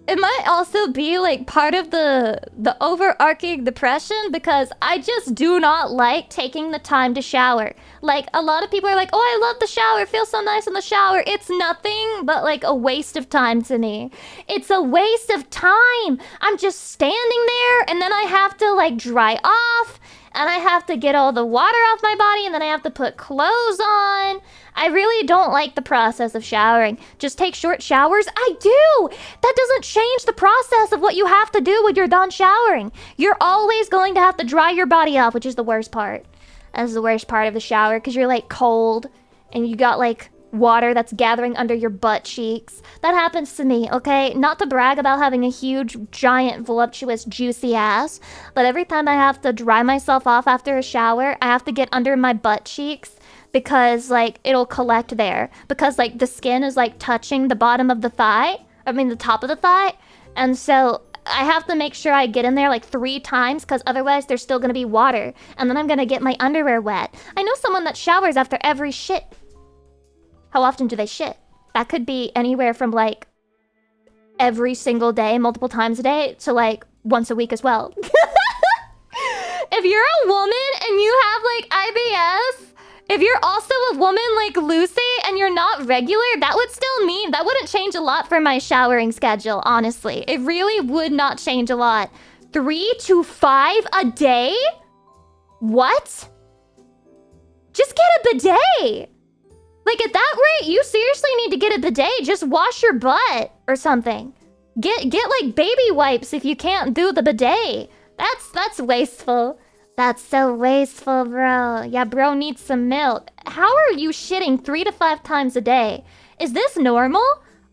Speaker 1: it might also be like part of the overarching depression because I just do not like taking the time to shower. Like, a lot of people are like, oh, I love the shower, it feels so nice in the shower. It's nothing but like a waste of time to me. It's a waste of time. I'm just standing there and then I have to like dry off and I have to get all the water off my body and then I have to put clothes on. I really don't like the process of showering. Just take short showers? I do! That doesn't change the process of what you have to do when you're done showering. You're always going to have to dry your body off, which is the worst part. That's the worst part of the shower, because you're like cold, and you got like water that's gathering under your butt cheeks. That happens to me, okay? Not to brag about having a huge, giant, voluptuous, juicy ass, but every time I have to dry myself off after a shower, I have to get under my butt cheeks, because like it'll collect there because like the skin is like touching the bottom of the thigh, the top of the thigh, and so I have to make sure I get in there like 3 times because otherwise there's still gonna be water and then I'm gonna get my underwear wet. I know someone that showers after every shit. How often do they shit? That could be anywhere from like every single day, multiple times a day, to like once a week as well. If you're a woman and you have like IBS, if you're also a woman like Lucy and you're not regular, that would still mean that wouldn't change a lot for my showering schedule, honestly. It really would not change a lot. 3 to 5 a day? What? Just get a bidet. Like at that rate, you seriously need to get a bidet. Just wash your butt or something. Get like baby wipes if you can't do the bidet. That's wasteful. That's so wasteful, bro. Yeah, bro needs some milk. How are you shitting 3 to 5 times a day? Is this normal?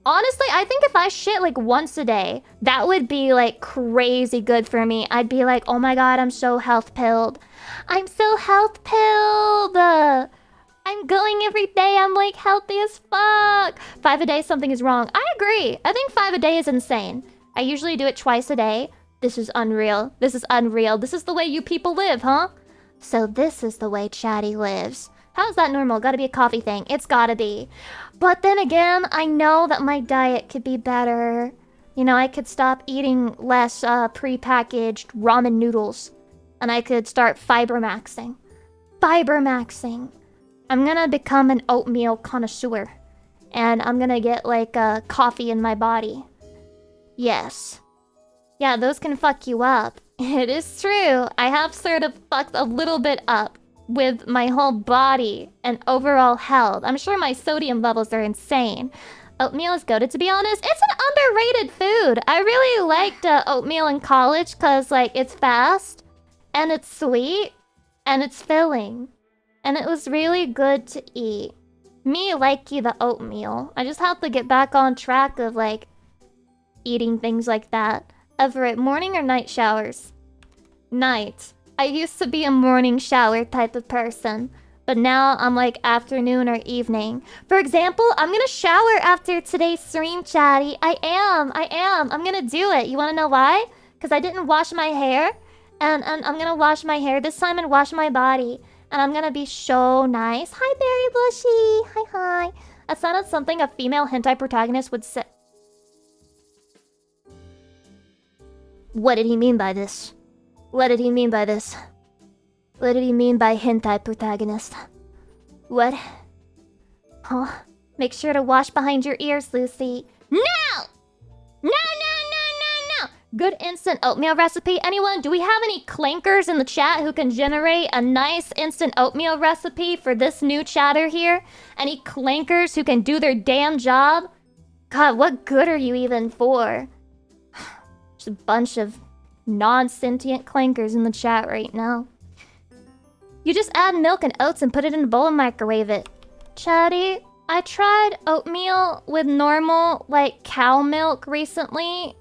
Speaker 1: Honestly, I think if I shit like once a day, that would be like crazy good for me. I'd be like, oh my god, I'm so health pilled. I'm so health pilled. I'm going every day. I'm like healthy as fuck. 5 a day, something is wrong. I agree. I think 5 a day is insane. I usually do it twice a day. This is unreal. This is unreal. This is the way you people live, huh? So this is the way Chatty lives. How's that normal? Gotta be a coffee thing. It's gotta be. But then again, I know that my diet could be better. You know, I could stop eating less pre-packaged ramen noodles. And I could start fiber maxing. Fiber maxing. I'm gonna become an oatmeal connoisseur. And I'm gonna get like coffee in my body. Yes. Yeah, those can fuck you up. It is true. I have sort of fucked a little bit up with my whole body and overall health. I'm sure my sodium levels are insane. Oatmeal is goated, to be honest. It's an underrated food. I really liked oatmeal in college because, like, it's fast and it's sweet and it's filling. And it was really good to eat. Me likey the oatmeal. I just have to get back on track of, like, eating things like that. Everett, morning or night showers? Night. I used to be a morning shower type of person, but now I'm like afternoon or evening. For example, I'm gonna shower after today's stream, Chatty. I am. I'm gonna do it. You wanna know why? Because I didn't wash my hair, and I'm gonna wash my hair this time and wash my body. And I'm gonna be so nice. Hi, Berry Bushy. Hi. That sounded something a female hentai protagonist would say. What did he mean by this? What did he mean by this? What did he mean by hentai protagonist? What? Huh? Make sure to wash behind your ears, Lucy. No! No! Good instant oatmeal recipe. Anyone? Do we have any clankers in the chat who can generate a nice instant oatmeal recipe for this new chatter here? Any clankers who can do their damn job? God, what good are you even for? Just a bunch of non-sentient clankers in the chat right now. You just add milk and oats and put it in a bowl and microwave it. Chatty, I tried oatmeal with normal, like, cow milk recently.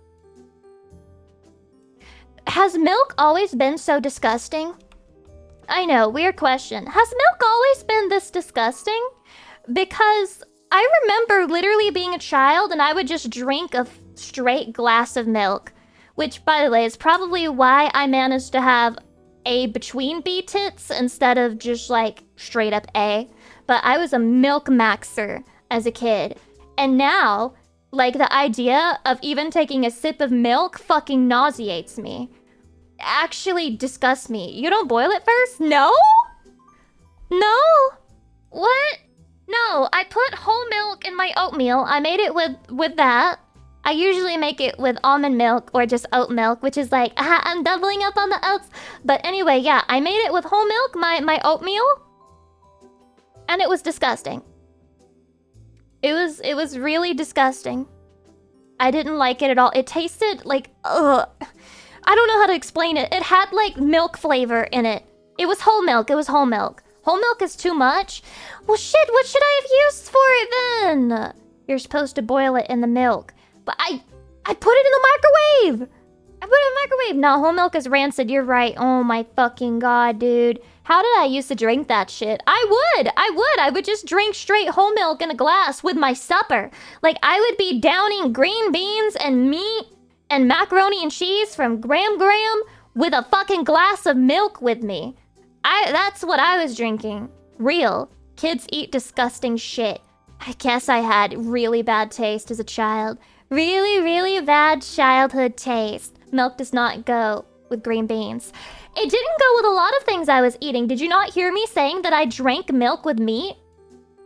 Speaker 1: Has milk always been so disgusting? I know, weird question. Has milk always been this disgusting? Because I remember literally being a child and I would just drink a straight glass of milk. Which, by the way, is probably why I managed to have A between B tits instead of just, like, straight up A. But I was a milk maxer as a kid. And now, like, the idea of even taking a sip of milk fucking nauseates me. Actually disgusts me. You don't boil it first? No? No? What? No, I put whole milk in my oatmeal. I made it with that. I usually make it with almond milk or just oat milk, which is like, I'm doubling up on the oats. But anyway, yeah, I made it with whole milk, my oatmeal. And it was disgusting. It was really disgusting. I didn't like it at all. It tasted like, ugh. I don't know how to explain it. It had like milk flavor in it. It was whole milk. It was whole milk. Whole milk is too much. Well, shit, what should I have used for it then? You're supposed to boil it in the milk. But I put it in the microwave. I put it in the microwave. No, whole milk is rancid. You're right. Oh my fucking god, dude. How did I used to drink that shit? I would just drink straight whole milk in a glass with my supper. Like, I would be downing green beans and meat and macaroni and cheese from Graham with a fucking glass of milk with me. That's what I was drinking. Real. Kids eat disgusting shit. I guess I had really bad taste as a child. Really, really bad childhood taste. Milk does not go with green beans. It didn't go with a lot of things I was eating. Did you not hear me saying that I drank milk with meat?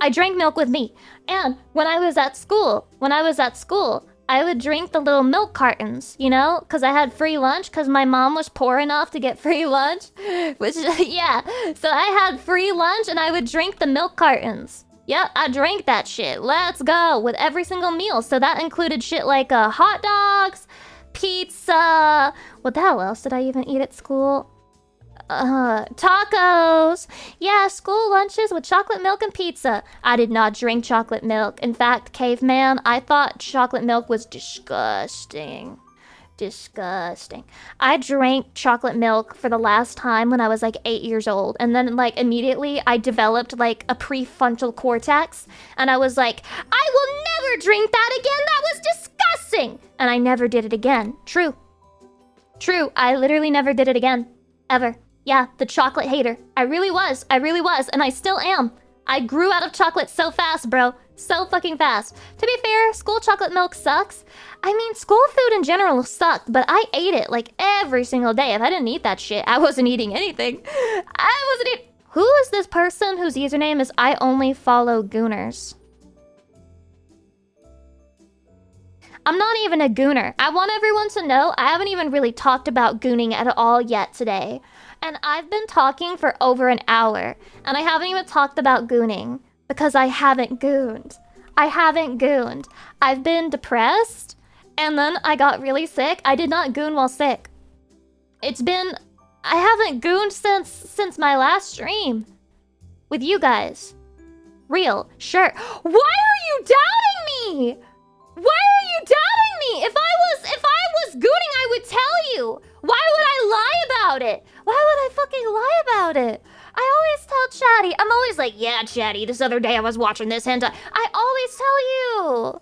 Speaker 1: I drank milk with meat. And when I was at school, I would drink the little milk cartons, you know? Because I had free lunch because my mom was poor enough to get free lunch. Which, yeah. So I had free lunch and I would drink the milk cartons. Yep, I drank that shit. Let's go. With every single meal. So that included shit like hot dogs, pizza. What the hell else did I even eat at school? Tacos. Yeah, school lunches with chocolate milk and pizza. I did not drink chocolate milk. In fact, caveman, I thought chocolate milk was disgusting. Disgusting. I drank chocolate milk for the last time when I was like 8 years old, and then like immediately I developed like a prefrontal cortex, and I was like, I will never drink that again. That was disgusting. And I never did it again. True. I literally never did it again. Ever. Yeah, the chocolate hater. I really was, and I still am. I grew out of chocolate so fast, bro. So fucking fast. To be fair, school chocolate milk sucks. I mean, school food in general sucked, but I ate it like every single day. If I didn't eat that shit, I wasn't eating anything. Who is this person whose username is I only follow gooners? I'm not even a gooner. I want everyone to know I haven't even really talked about gooning at all yet today. And I've been talking for over an hour, and I haven't even talked about gooning because I haven't gooned. I've been depressed, and then I got really sick. I did not goon while sick. I haven't gooned since my last stream with you guys. Real, sure. Why are you doubting me? Why are you doubting me? If I was gooning, I would tell you. Why would I lie about it? Why would I fucking lie about it? I always tell Chatty. I'm always like, yeah, Chatty, this other day I was watching this hentai. I always tell you.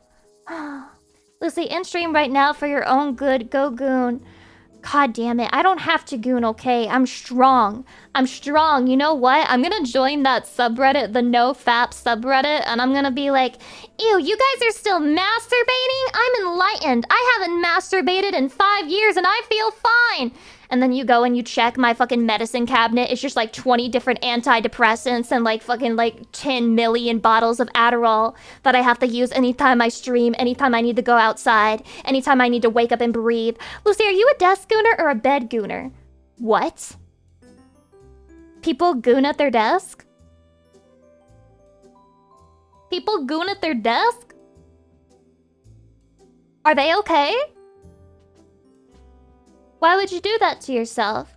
Speaker 1: Lucy, in stream right now for your own good. Go goon. God damn it. I don't have to goon, okay? I'm strong. You know what? I'm gonna join that subreddit, the NoFap subreddit, and I'm gonna be like, ew, you guys are still masturbating? I'm enlightened. I haven't masturbated in 5 years and I feel fine. And then you go and you check my fucking medicine cabinet. It's just like 20 different antidepressants and like fucking like 10 million bottles of Adderall that I have to use anytime I stream, anytime I need to go outside, anytime I need to wake up and breathe. Lucy, are you a desk gooner or a bed gooner? What? People goon at their desk? People goon at their desk? Are they okay? Why would you do that to yourself?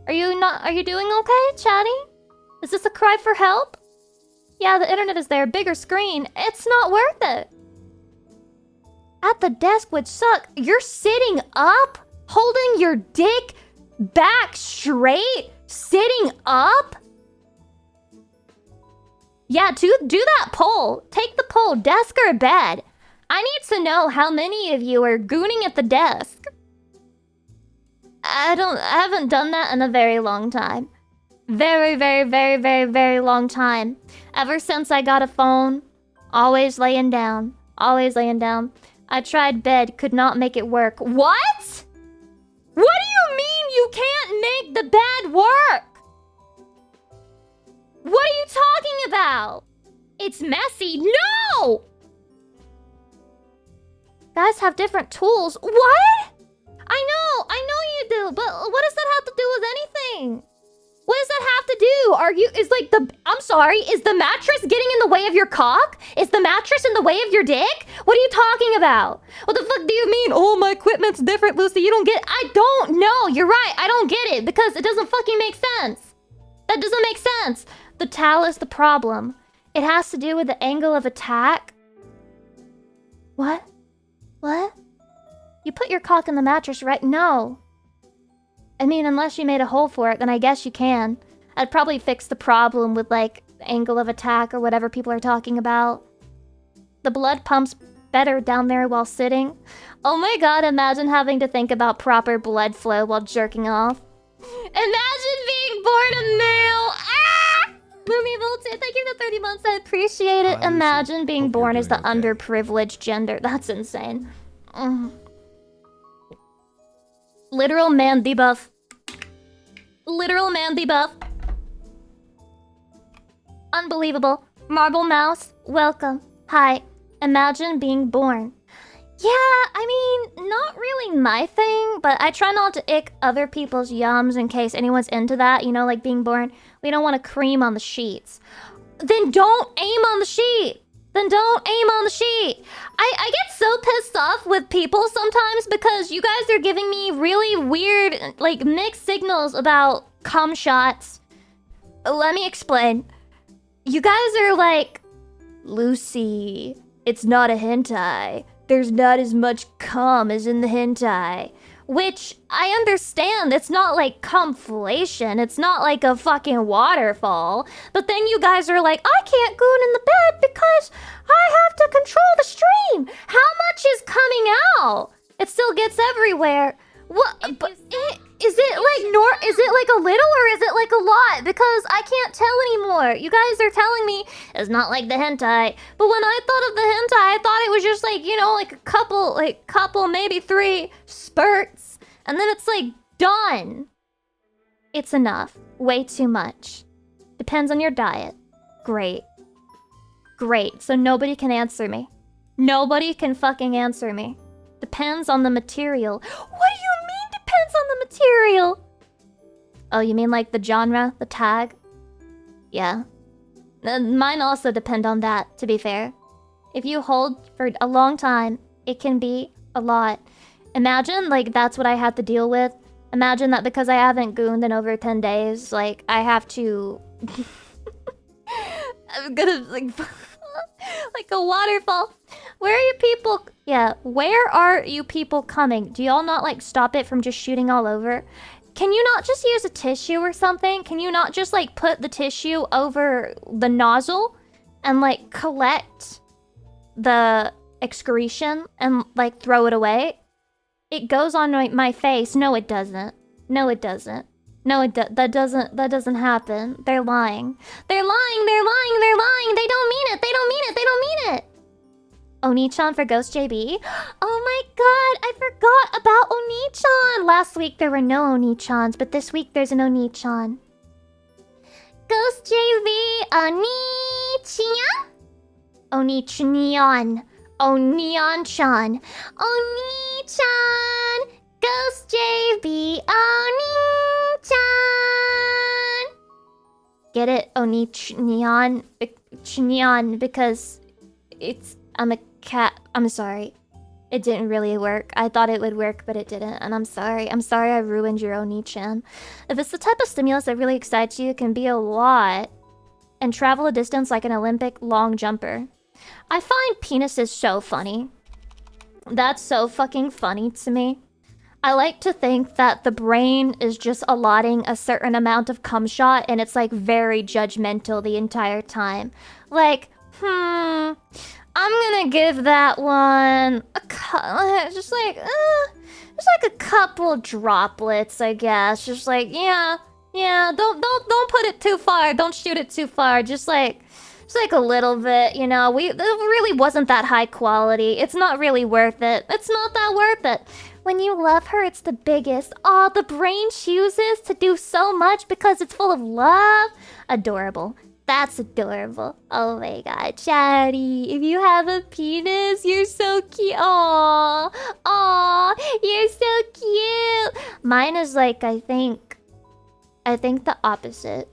Speaker 1: Are you doing okay, Chatty? Is this a cry for help? Yeah, the internet is there, bigger screen. It's not worth it. At the desk would suck. You're sitting up, holding your dick back straight, sitting up? Yeah, do that poll. Take the poll, desk or bed. I need to know how many of you are gooning at the desk. I haven't done that in a very long time. Very, very, very, very, very long time. Ever since I got a phone, always laying down. I tried bed, could not make it work. What? What do you mean you can't make the bed work? What are you talking about? It's messy. No! Guys have different tools. What? I know you do, but what does that have to do with anything? What does that have to do? Is the mattress getting in the way of your cock? Is the mattress in the way of your dick? What are you talking about? What the fuck do you mean? Oh, my equipment's different, Lucy. You don't get it. I don't know. You're right. I don't get it because it doesn't fucking make sense. That doesn't make sense. The towel is the problem. It has to do with the angle of attack. What? You put your cock in the mattress, right? No. I mean, unless you made a hole for it, then I guess you can. I'd probably fix the problem with, like, angle of attack or whatever people are talking about. The blood pumps better down there while sitting. Oh my god, imagine having to think about proper blood flow while jerking off. Imagine being born a male! Ah! Lumi Voltaire, thank you for 30 months. I appreciate it. Imagine being born as the underprivileged gender. That's insane. Literal man debuff. Unbelievable. Marble Mouse, welcome. Hi. Imagine being born. Yeah, I mean, not really my thing, but I try not to ick other people's yums in case anyone's into that, you know, like being born. We don't want to cream on the sheets. Then don't aim on the sheet. then don't aim on the sheet. I get so pissed off with people sometimes because you guys are giving me really weird, like, mixed signals about cum shots. Let me explain. You guys are like, Lucy, it's not a hentai. There's not as much cum as in the hentai. Which, I understand, it's not like cumflation, it's not like a fucking waterfall. But then you guys are like, I can't goon in the bed because I have to control the stream. How much is coming out? It still gets everywhere. What? But is it like a little or is it like a lot? Because I can't tell anymore. You guys are telling me it's not like the hentai. But when I thought of the hentai, I thought it was just like, you know, like a couple, maybe 3 spurts. And then it's like done. It's enough. Way too much. Depends on your diet. Great. Great. So nobody can answer me. Nobody can fucking answer me. Depends on the material. What do you mean depends on the material? Oh, you mean like the genre, the tag? Yeah. Mine also depend on that, to be fair. If you hold for a long time, it can be a lot. Imagine, like, that's what I had to deal with. Imagine that because I haven't gooned in over 10 days, like, I have to... I'm gonna, like... like a waterfall. Where are you people? Yeah, where are you people coming? Do y'all not like stop it from just shooting all over? Can you not just use a tissue or something? Can you not just like put the tissue over the nozzle and like collect the excretion and like throw it away? It goes on my face. No, it doesn't. No, it doesn't. No, that doesn't happen. They're lying. They're lying. They're lying. They're lying. They don't mean it. They don't mean it. They don't mean it. Oni-chan for Ghost JB. Oh my god, I forgot about Oni-chan. Last week there were no Oni-chans, but this week there's an Oni-chan. Ghost JB, Oni-chan? Oni-chan. Oni-chan. Oni-chan. Ghost JB, Oni-chan. Get it, Oni-chan? Chan, because I'm a cat. I'm sorry. It didn't really work. I thought it would work, but it didn't. And I'm sorry. I'm sorry I ruined your Oni-chan. If it's the type of stimulus that really excites you, it can be a lot. And travel a distance like an Olympic long jumper. I find penises so funny. That's so fucking funny to me. I like to think that the brain is just allotting a certain amount of cum shot and it's like very judgmental the entire time. Like, I'm gonna give that one just like a couple droplets, I guess. Just like, yeah, don't put it too far. Don't shoot it too far. Just like a little bit, you know. It really wasn't that high quality. It's not really worth it. It's not that worth it. When you love her, it's the biggest. Aw, the brain chooses to do so much because it's full of love. Adorable. That's adorable. Oh my god, Chatty. If you have a penis, you're so cute. Aw, you're so cute. Mine is like, I think the opposite.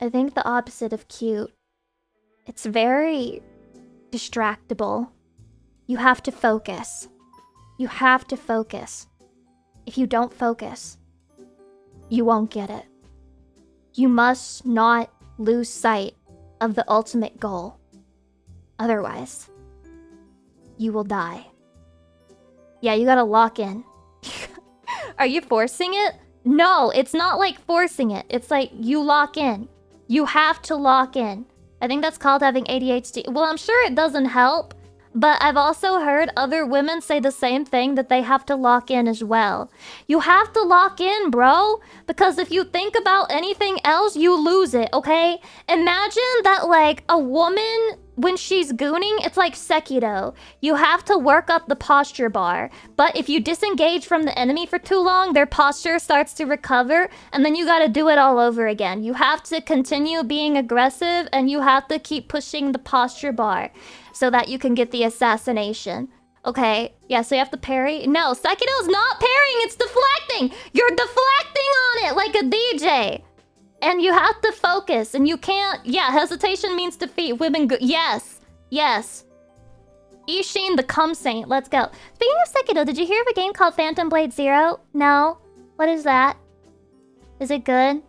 Speaker 1: I think the opposite of cute. It's very distractible. You have to focus. You have to focus. If you don't focus, you won't get it. You must not lose sight of the ultimate goal. Otherwise, you will die. Yeah, you gotta lock in. Are you forcing it? No, it's not like forcing it. It's like you lock in. You have to lock in. I think that's called having ADHD. Well, I'm sure it doesn't help. But I've also heard other women say the same thing, that they have to lock in as well. You have to lock in, bro. Because if you think about anything else, you lose it, okay? Imagine that, like, a woman, when she's gooning, it's like Sekiro. You have to work up the posture bar. But if you disengage from the enemy for too long, their posture starts to recover, and then you gotta do it all over again. You have to continue being aggressive, and you have to keep pushing the posture bar so that you can get the assassination. Okay, yeah, so you have to parry. No, Sekiro's not parrying, it's deflecting! You're deflecting on it like a DJ! And you have to focus, and you can't... Yeah, hesitation means defeat. Women go... Yes! Yes. Ishin the Cum Saint. Let's go. Speaking of Sekiro, did you hear of a game called Phantom Blade Zero? No? What is that? Is it good?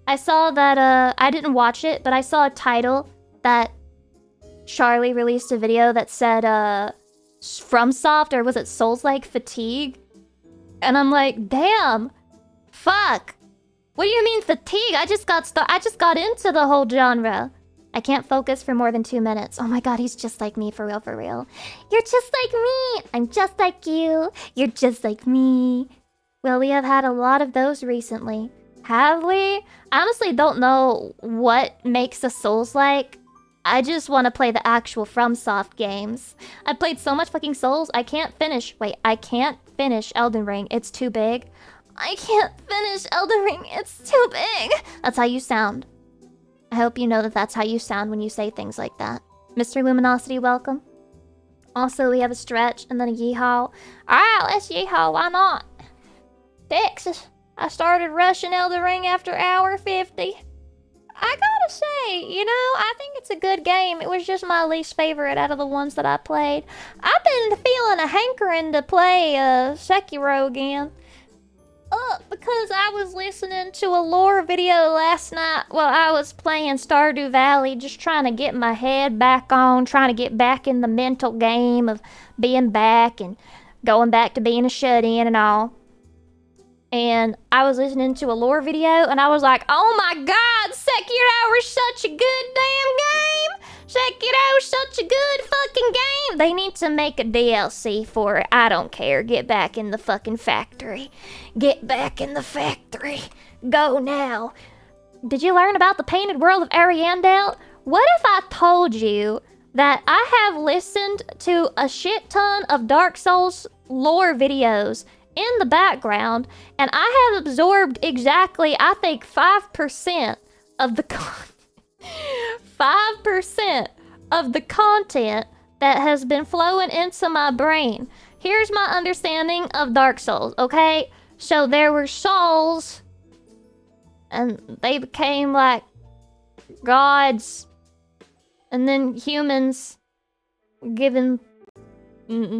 Speaker 1: I saw that, I didn't watch it, but I saw a title that Charlie released a video that said, FromSoft, or was it Souls-like Fatigue? And I'm like, damn. Fuck. What do you mean fatigue? I just got into the whole genre. I can't focus for more than 2 minutes. Oh my god, he's just like me, for real, for real. You're just like me! I'm just like you. You're just like me. Well, we have had a lot of those recently. Have we? I honestly don't know what makes a Souls-like. I just want to play the actual FromSoft games. I played so much fucking Souls, I can't finish Elden Ring. It's too big. I can't finish Elden Ring. It's too big. That's how you sound. I hope you know that that's how you sound when you say things like that. Mr. Luminosity, welcome. Also, we have a stretch and then a yeehaw. Alright, let's yeehaw. Why not? Texas. I started rushing Elden Ring after hour 50. I gotta say, you know, I think it's a good game. It was just my least favorite out of the ones that I played. I've been feeling a hankering to play Sekiro again. Because I was listening to a lore video last night while I was playing Stardew Valley, just trying to get my head back on, trying to get back in the mental game of being back and going back to being a shut-in and all. And I was listening to a lore video and I was like, oh my god, Sekiro is such a good damn game! Sekiro's such a good fucking game! They need to make a DLC for it. I don't care. Get back in the fucking factory. Get back in the factory. Go now. Did you learn about the painted world of Ariandel? What if I told you that I have listened to a shit ton of Dark Souls lore videos in the background, and I have absorbed exactly, I think, 5% of the 5% of the content that has been flowing into my brain. Here's my understanding of Dark Souls, okay? So there were souls, and they became like gods, and then humans given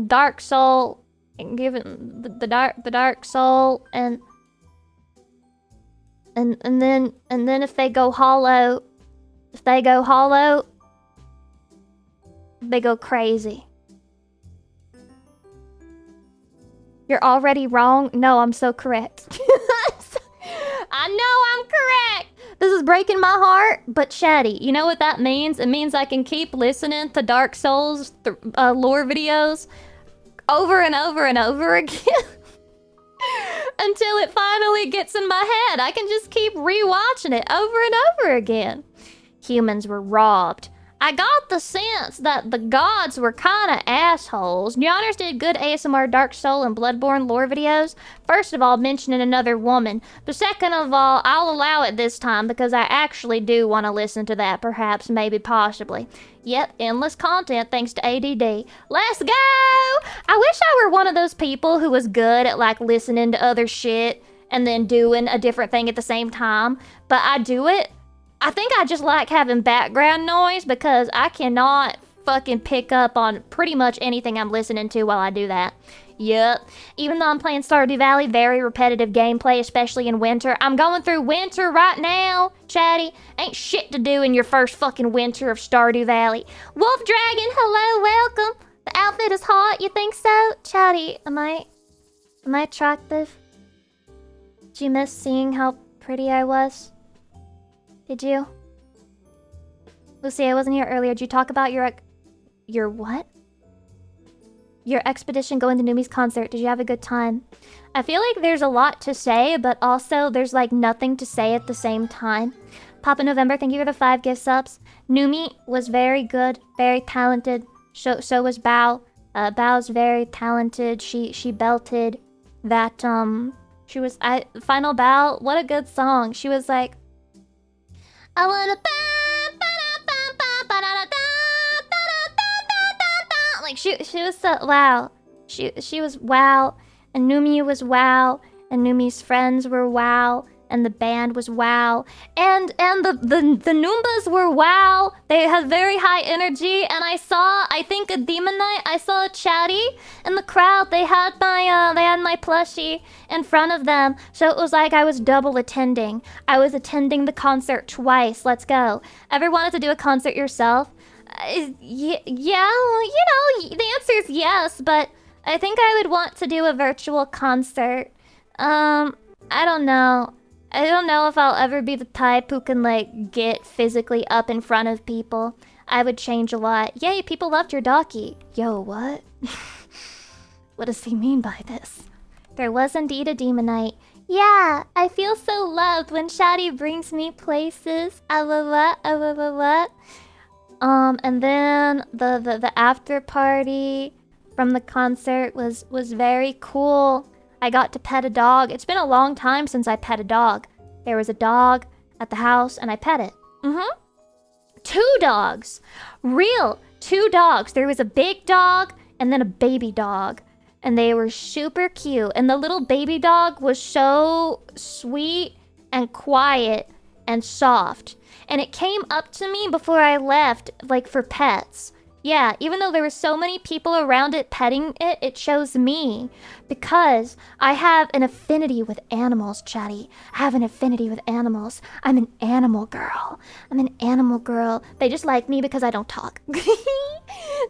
Speaker 1: Dark Soul, and given the dark soul, and then if they go hollow, they go crazy. You're already wrong? No, I'm so correct. I know I'm correct. This is breaking my heart, but chatty, you know what that means? It means I can keep listening to Dark Souls lore videos over and over and over again until it finally gets in my head. I can just keep rewatching it over and over again. Humans were robbed. I got the sense that the gods were kinda assholes. Nyaners did good ASMR Dark Soul and Bloodborne lore videos. First of all, mentioning another woman. But second of all, I'll allow it this time because I actually do want to listen to that, perhaps, maybe, possibly. Yep, endless content thanks to ADD. Let's go! I wish I were one of those people who was good at, like, listening to other shit and then doing a different thing at the same time. But I do it. I think I just like having background noise because I cannot fucking pick up on pretty much anything I'm listening to while I do that. Yup. Even though I'm playing Stardew Valley, very repetitive gameplay, especially in winter. I'm going through winter right now, chatty. Ain't shit to do in your first fucking winter of Stardew Valley. Wolf Dragon, hello, welcome. The outfit is hot, you think so? Chatty, am I attractive? Did you miss seeing how pretty I was? Did you? Lucy, I wasn't here earlier. Did you talk about your what? Your expedition going to Numi's concert. Did you have a good time? I feel like there's a lot to say, but also there's like nothing to say at the same time. Papa November, thank you for the 5 gift subs. Numi was very good, very talented. So was Bao. Bao's very talented. She belted that she was Final Bao. What a good song. She was like, I wanna like she was so wow. She was wow, and Numi was wow, and Numi's friends were wow, and the band was wow. And the Noombas were wow. They had very high energy, and I think a demon knight. I saw a chatty in the crowd. They had my plushie in front of them, so it was like I was double attending. I was attending the concert twice. Let's go. Ever wanted to do a concert yourself? Yeah, well, the answer is yes, but I think I would want to do a virtual concert. I don't know. I don't know if I'll ever be the type who can, like, get physically up in front of people. I would change a lot. Yay, people loved your docky. Yo, what? What does he mean by this? There was indeed a demonite. Yeah, I feel so loved when Shadi brings me places. What? And then the after party from the concert was very cool. I got to pet a dog. It's been a long time since I pet a dog. There was a dog at the house and I pet it. 2 dogs. Real 2 dogs. There was a big dog and then a baby dog. And they were super cute. And the little baby dog was so sweet and quiet and soft. And it came up to me before I left, like, for pets. Yeah, even though there were so many people around it petting it, it chose me. Because I have an affinity with animals, Chatty. I have an affinity with animals. I'm an animal girl. They just like me because I don't talk.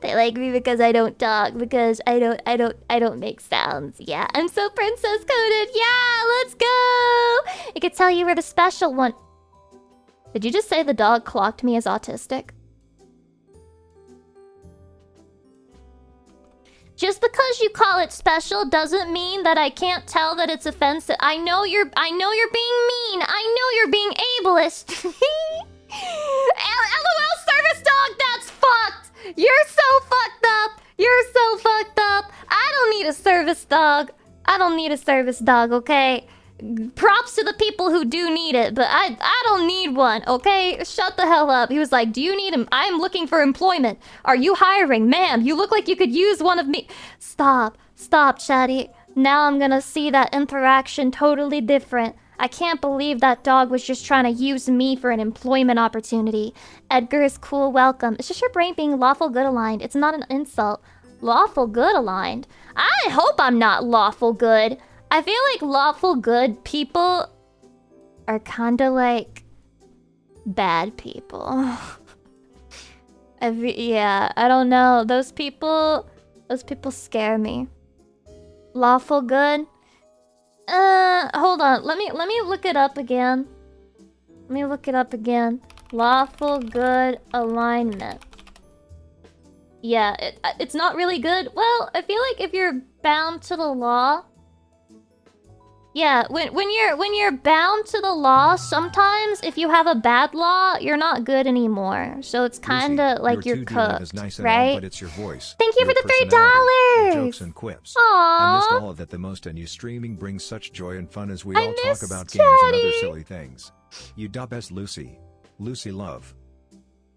Speaker 1: They like me because I don't talk, because I don't make sounds. Yeah, I'm so princess coded. Yeah, let's go. It could tell you were the special one. Did you just say the dog clocked me as autistic? Just because you call it special doesn't mean that I can't tell that it's offensive. I know you're being mean. I know you're being ableist. LOL service dog, that's fucked. You're so fucked up. I don't need a service dog, okay? Props to the people who do need it, but I don't need one, okay? Shut the hell up. He was like, do you need him? I'm looking for employment. Are you hiring? Ma'am, you look like you could use one of me. Stop, Chatty. Now I'm gonna see that interaction totally different. I can't believe that dog was just trying to use me for an employment opportunity. Edgar is cool, welcome. It's just your brain being lawful good aligned. It's not an insult. Lawful good aligned? I hope I'm not lawful good. I feel like lawful good people are kinda like bad people. Yeah, I don't know. Those people scare me. Lawful good? Hold on. Let me look it up again. Lawful good alignment. Yeah, it's not really good. Well, I feel like if you're bound to the law. Yeah, when you're bound to the law, sometimes if you have a bad law, you're not good anymore. So it's kind of like you're cooked,
Speaker 2: nice
Speaker 1: right?
Speaker 2: All, but it's your voice.
Speaker 1: Thank you
Speaker 2: your
Speaker 1: for the $3.
Speaker 2: Jokes and quips.
Speaker 1: Aww.
Speaker 2: I missed all of that the most, and you streaming brings such joy and fun as we all talk about games and other silly things. You da best, Lucy. Lucy love.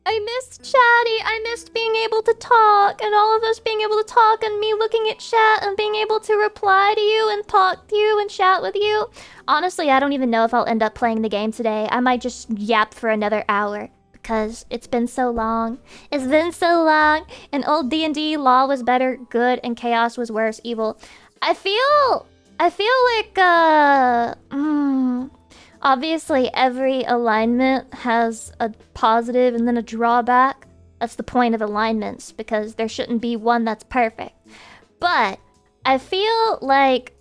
Speaker 1: I missed Chatty. I missed being able to talk, and all of us being able to talk, and me looking at chat and being able to reply to you and talk to you and chat with you. Honestly, I don't even know if I'll end up playing the game today. I might just yap for another hour because it's been so long. It's been so long. And old D&D law was better, good, and chaos was worse, evil. I feel like obviously, every alignment has a positive and then a drawback. That's the point of alignments, because there shouldn't be one that's perfect. But I feel like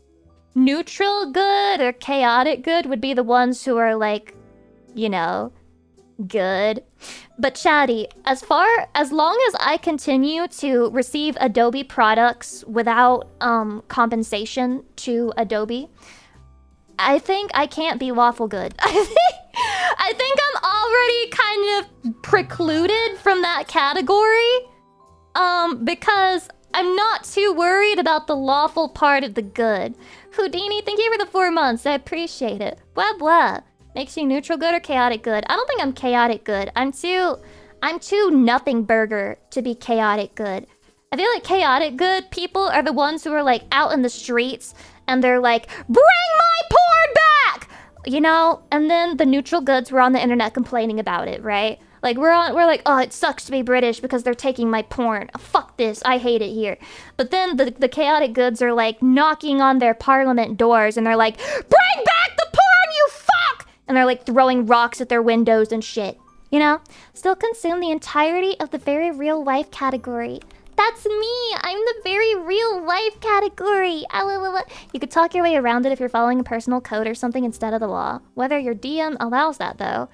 Speaker 1: neutral good or chaotic good would be the ones who are like, you know, good. But Chatty, as long as I continue to receive Adobe products without compensation to Adobe, I think I can't be lawful good. I think I'm already kind of precluded from that category. Because I'm not too worried about the lawful part of the good. Houdini, thank you for the 4 months. I appreciate it. Blah blah. Makes you neutral good or chaotic good? I don't think I'm chaotic good. I'm too nothing burger to be chaotic good. I feel like chaotic good people are the ones who are like out in the streets and they're like, bring my porn back! you know, and then the neutral goods were on the internet complaining about it, right? Like, we're like, oh, it sucks to be British because they're taking my porn. Fuck this, I hate it here. But then the chaotic goods are like knocking on their parliament doors and they're like, bring back the porn, you fuck! And they're like throwing rocks at their windows and shit. You know? Still consume the entirety of the very real life category. That's me! I'm the very real life category! You could talk your way around it if you're following a personal code or something instead of the law. Whether your DM allows that, though.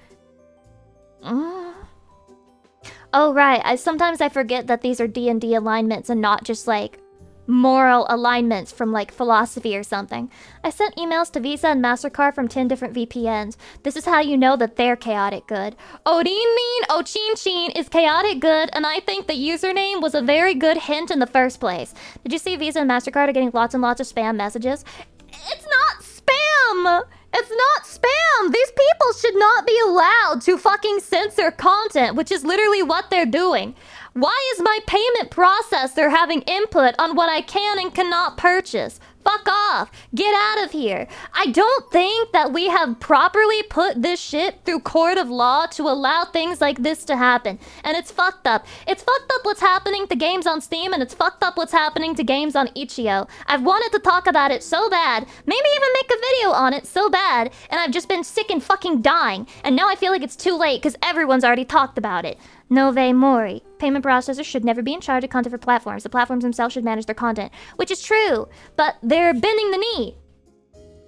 Speaker 1: Oh, right. Sometimes I forget that these are D&D alignments and not just, like, moral alignments from, like, philosophy or something. I sent emails to Visa and MasterCard from 10 different VPNs. This is how you know that they're chaotic good. Odinin Ochinchin is chaotic good, and I think the username was a very good hint in the first place. Did you see Visa and MasterCard are getting lots and lots of spam messages? It's not spam! It's not spam! These people should not be allowed to fucking censor content, which is literally what they're doing. Why is my payment processor having input on what I can and cannot purchase? Fuck off. Get out of here. I don't think that we have properly put this shit through court of law to allow things like this to happen. And it's fucked up. It's fucked up what's happening to games on Steam, and it's fucked up what's happening to games on Itch.io. I've wanted to talk about it so bad, maybe even make a video on it so bad, and I've just been sick and fucking dying. And now I feel like it's too late because everyone's already talked about it. Nove Mori. Payment processors should never be in charge of content for platforms. The platforms themselves should manage their content. Which is true, but they're bending the knee.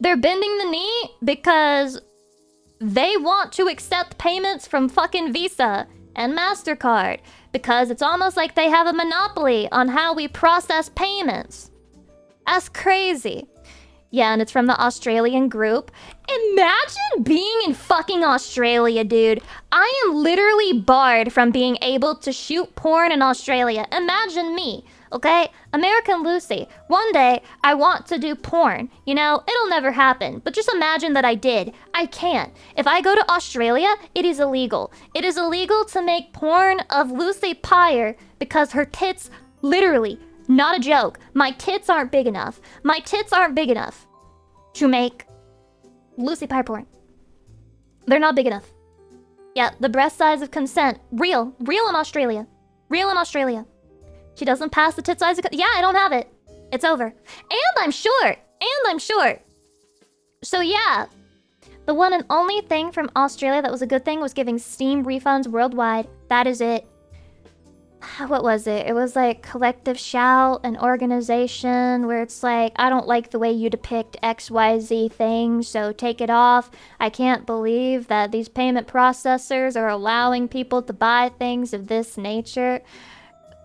Speaker 1: They're bending the knee because they want to accept payments from fucking Visa and MasterCard. Because it's almost like they have a monopoly on how we process payments. That's crazy. Yeah, and it's from the Australian group. Imagine being in fucking Australia, dude. I am literally barred from being able to shoot porn in Australia. Imagine me, okay? American Lucy. One day, I want to do porn. You know, it'll never happen. But just imagine that I did. I can't. If I go to Australia, it is illegal. It is illegal to make porn of Lucy Pyre because her tits, literally, not a joke. My tits aren't big enough. My tits aren't big enough to make Lucy Pyre porn. They're not big enough. Yeah, the breast size of consent. Real in Australia. Real in Australia. She doesn't pass the tit size of yeah, I don't have it. It's over. And I'm short. So yeah. The one and only thing from Australia that was a good thing was giving Steam refunds worldwide. That is it. What was it? It was like Collective Shout, an organization where it's like, I don't like the way you depict XYZ things, so take it off. I can't believe that these payment processors are allowing people to buy things of this nature.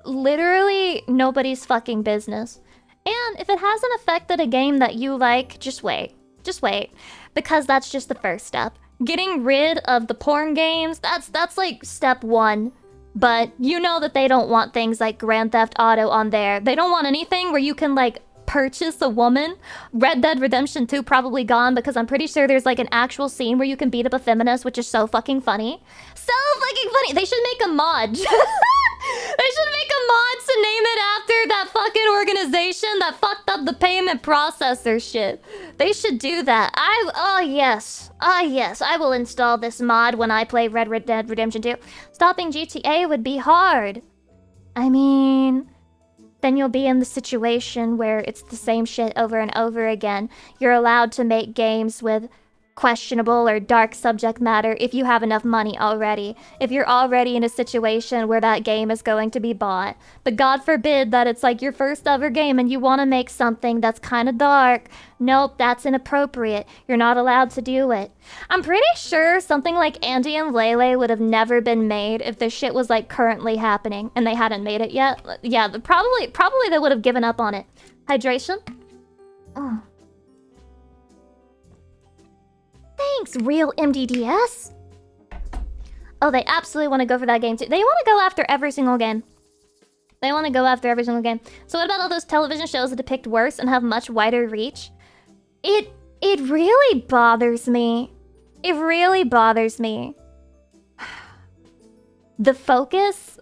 Speaker 1: Literally nobody's fucking business. And if it hasn't affected a game that you like, just wait. Just wait. Because that's just the first step. Getting rid of the porn games, that's like step one. But you know that they don't want things like Grand Theft Auto on there. They don't want anything where you can, like, purchase a woman. Red Dead Redemption 2 probably gone because I'm pretty sure there's, like, an actual scene where you can beat up a feminist, which is so fucking funny. So fucking funny. They should make a mod. They should make a mod to name it after that fucking organization that fucked up the payment processor shit. They should do that. Oh yes, I will install this mod when I play Red Dead Redemption 2. Stopping GTA would be hard. I mean, then you'll be in the situation where it's the same shit over and over again. You're allowed to make games with questionable or dark subject matter if you have enough money already. If you're already in a situation where that game is going to be bought. But God forbid that it's like your first ever game and you want to make something that's kind of dark. Nope, that's inappropriate. You're not allowed to do it. I'm pretty sure something like Andy and Lele would have never been made if this shit was like currently happening and they hadn't made it yet. Yeah, probably they would have given up on it. Hydration? Oh. Thanks, real MDDS. Oh, they absolutely want to go for that game too. They want to go after every single game. They want to go after every single game. So what about all those television shows that depict worse and have much wider reach? It really bothers me. It really bothers me. The focus,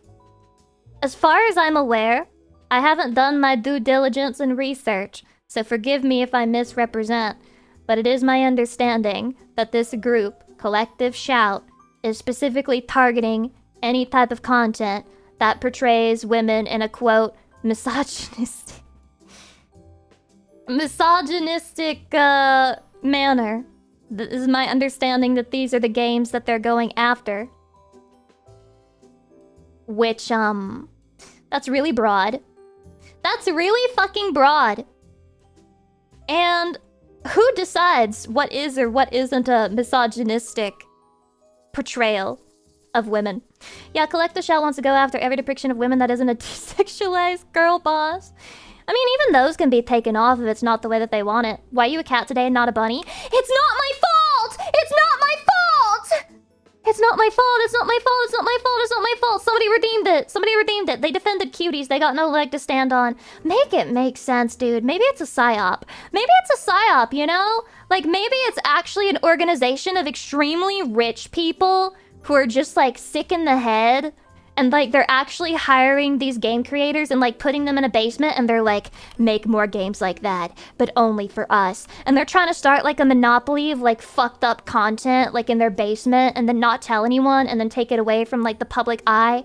Speaker 1: as far as I'm aware, I haven't done my due diligence and research, so forgive me if I misrepresent. but it is my understanding that this group, Collective Shout, is specifically targeting any type of content that portrays women in a, quote, misogynistic manner. This is my understanding that these are the games that they're going after. Which, that's really broad. That's really fucking broad. And who decides what is or what isn't a misogynistic portrayal of women? Yeah, Collective Shout wants to go after every depiction of women that isn't a desexualized girl boss. I mean, even those can be taken off if it's not the way that they want it. Why are you a cat today and not a bunny? It's not my fault! It's not my fault! It's not my fault, it's not my fault, it's not my fault, it's not my fault. Somebody redeemed it. Somebody redeemed it. They defended cuties. They got no leg to stand on. Make it make sense, dude. Maybe it's a psyop. Maybe it's a psyop, you know? Like, maybe it's actually an organization of extremely rich people who are just, like, sick in the head. And, like, they're actually hiring these game creators and, like, putting them in a basement. And they're like, make more games like that, but only for us. And they're trying to start, like, a monopoly of, like, fucked up content, like, in their basement. And then not tell anyone. And then take it away from, like, the public eye.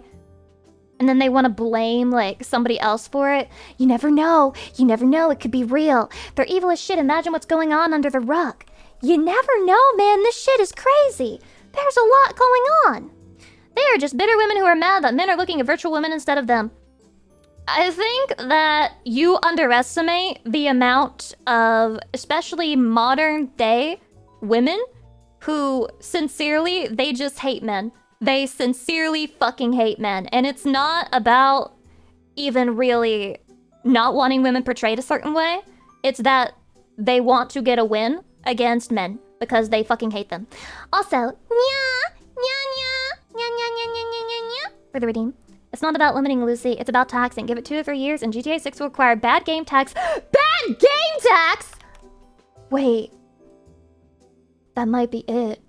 Speaker 1: And then they want to blame, like, somebody else for it. You never know. You never know. It could be real. They're evil as shit. Imagine what's going on under the rug. You never know, man. This shit is crazy. There's a lot going on. They are just bitter women who are mad that men are looking at virtual women instead of them. I think that you underestimate the amount of, especially modern day women who sincerely, they just hate men. They sincerely fucking hate men. And it's not about even really not wanting women portrayed a certain way. It's that they want to get a win against men because they fucking hate them. Also, for the redeem. It's not about limiting Lucy, it's about taxing. Give it 2 or 3 years and GTA 6 will require bad game tax. Bad game tax?! Wait. That might be it.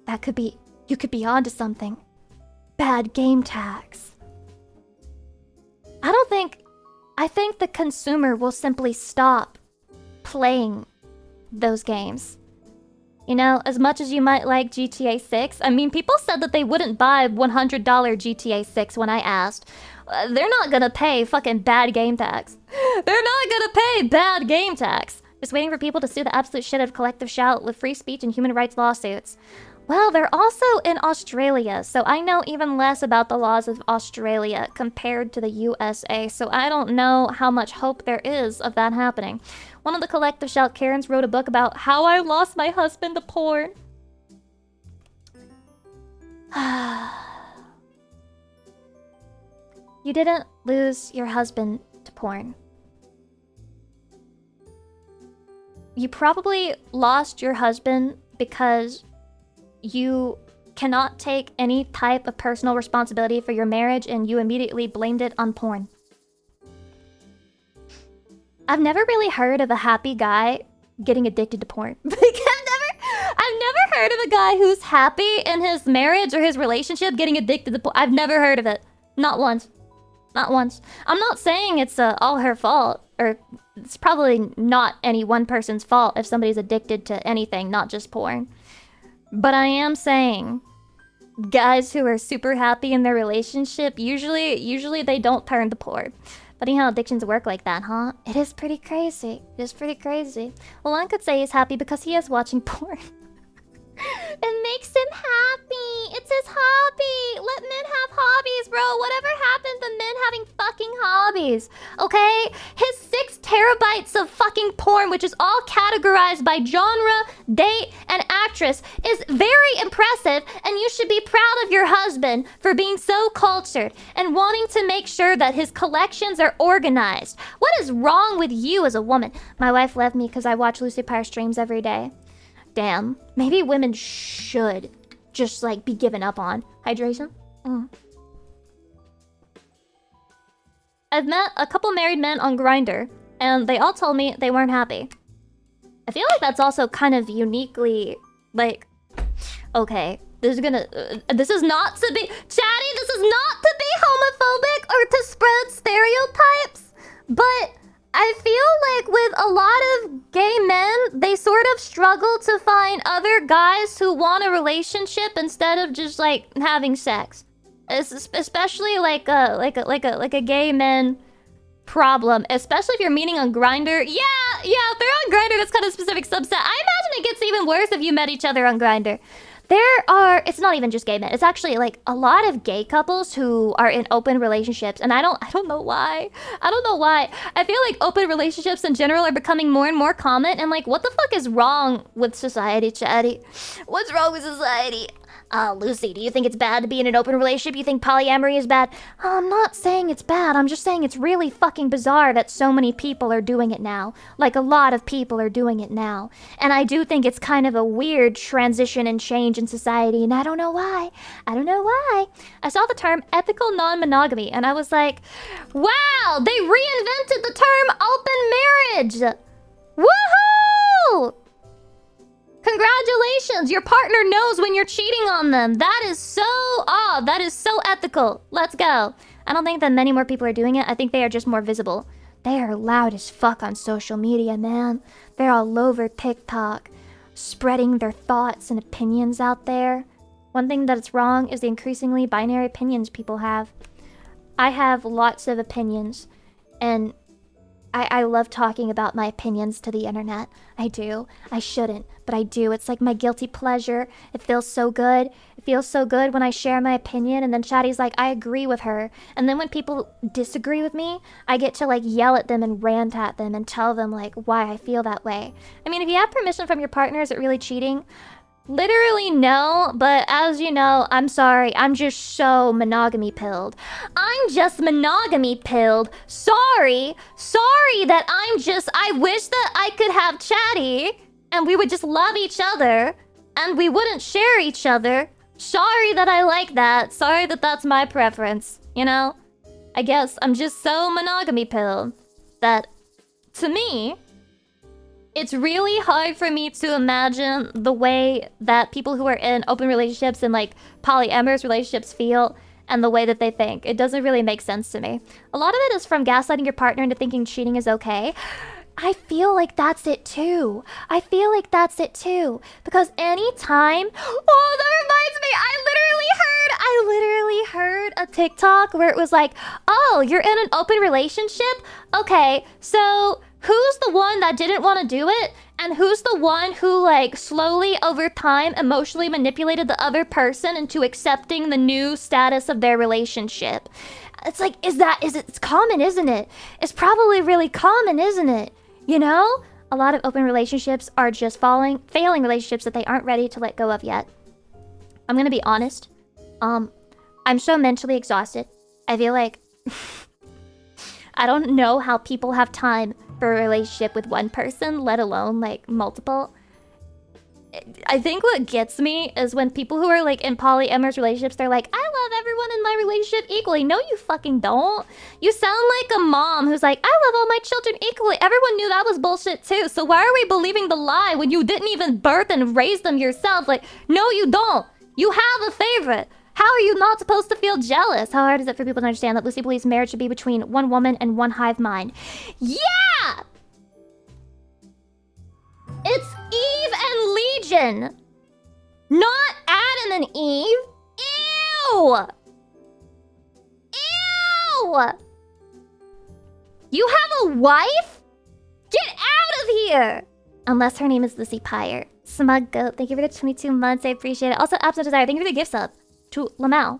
Speaker 1: That could be... You could be onto something. Bad game tax. I think the consumer will simply stop playing those games. You know, as much as you might like GTA 6, I mean, people said that they wouldn't buy $100 GTA 6 when I asked. They're not gonna pay fucking bad game tax. They're not gonna pay bad game tax. Just waiting for people to sue the absolute shit out of Collective Shout with free speech and human rights lawsuits. Well, they're also in Australia, so I know even less about the laws of Australia compared to the USA, so I don't know how much hope there is of that happening. One of the Collective Shout Karens wrote a book about how I lost my husband to porn. You didn't lose your husband to porn. You probably lost your husband because you cannot take any type of personal responsibility for your marriage and you immediately blamed it on porn. I've never really heard of a happy guy getting addicted to porn. Like, I've never heard of a guy who's happy in his marriage or his relationship getting addicted to porn. I've never heard of it. Not once. Not once. I'm not saying it's all her fault, or it's probably not any one person's fault if somebody's addicted to anything, not just porn. But I am saying guys who are super happy in their relationship, usually they don't turn to porn. Funny how addictions work like that, huh? It is pretty crazy. It is pretty crazy. Well, one could say he's happy because he is watching porn. It makes him happy. It's his hobby. Let men have hobbies, bro. Whatever happened to men having fucking hobbies? Okay? His 6 terabytes of fucking porn, which is all categorized by genre, date, and actress, is very impressive, and you should be proud of your husband for being so cultured and wanting to make sure that his collections are organized. What is wrong with you as a woman? My wife left me because I watch Lucy Pyre streams every day. Damn, maybe women should just, like, be given up on. Hydration? I've met a couple married men on Grindr, and they all told me they weren't happy. I feel like that's also kind of uniquely, like... Okay, this is not to be... Chatty, this is not to be homophobic or to spread stereotypes, but I feel like with a lot of gay men, they sort of struggle to find other guys who want a relationship instead of just like having sex. Especially like a gay man problem, especially if you're meeting on Grindr. Yeah, if they're on Grindr, that's kind of a specific subset. I imagine it gets even worse if you met each other on Grindr. It's not even just gay men. It's actually like a lot of gay couples who are in open relationships, and I don't know why. I don't know why. I feel like open relationships in general are becoming more and more common, and like, what the fuck is wrong with society, Chatty? What's wrong with society? Lucy, do you think it's bad to be in an open relationship? You think polyamory is bad? I'm not saying it's bad. I'm just saying it's really fucking bizarre that so many people are doing it now. Like, a lot of people are doing it now. And I do think it's kind of a weird transition and change in society, and I don't know why. I don't know why. I saw the term ethical non-monogamy, and I was like, wow, they reinvented the term open marriage! Woohoo! Congratulations! Your partner knows when you're cheating on them. That is so ethical. Let's go. I don't think that many more people are doing it. I think they are just more visible. They are loud as fuck on social media, man. They're all over TikTok, spreading their thoughts and opinions out there. One thing that's wrong is the increasingly binary opinions people have. I have lots of opinions, and I love talking about my opinions to the internet. I do. I shouldn't, but I do. It's like my guilty pleasure. It feels so good. It feels so good when I share my opinion, and then Chatty's like, I agree with her. And then when people disagree with me, I get to like yell at them and rant at them and tell them like why I feel that way. I mean, if you have permission from your partner, is it really cheating? Literally no, but as you know, I'm sorry, I'm just so monogamy pilled. I'm just monogamy pilled. Sorry that I wish that I could have Chatty and we would just love each other and we wouldn't share each other. Sorry that I like that. Sorry that that's my preference, you know? I guess I'm just so monogamy pilled that, to me, it's really hard for me to imagine the way that people who are in open relationships and like polyamorous relationships feel and the way that they think. It doesn't really make sense to me. A lot of it is from gaslighting your partner into thinking cheating is okay. I feel like that's it too. Because anytime... Oh, that reminds me! I literally heard a TikTok where it was like, oh, you're in an open relationship? Okay, so who's the one that didn't want to do it? And who's the one who, like, slowly over time emotionally manipulated the other person into accepting the new status of their relationship? It's like, it's common, isn't it? It's probably really common, isn't it? You know? A lot of open relationships are just failing relationships that they aren't ready to let go of yet. I'm gonna be honest. I'm so mentally exhausted. I feel like... I don't know how people have time for a relationship with one person, let alone, like, multiple. I think what gets me is when people who are, like, in polyamorous relationships, they're like, I love everyone in my relationship equally. No, you fucking don't. You sound like a mom who's like, I love all my children equally. Everyone knew that was bullshit, too. So why are we believing the lie when you didn't even birth and raise them yourself? Like, no, you don't. You have a favorite. How are you not supposed to feel jealous? How hard is it for people to understand that Lucy believes marriage should be between one woman and one hive mind? Yeah! It's Eve and Legion! Not Adam and Eve! Ew! Ew! You have a wife? Get out of here! Unless her name is Lucy Pyre. Smug Goat, thank you for the 22 months. I appreciate it. Also, Absolute Desire, thank you for the gift sub. To Lamau.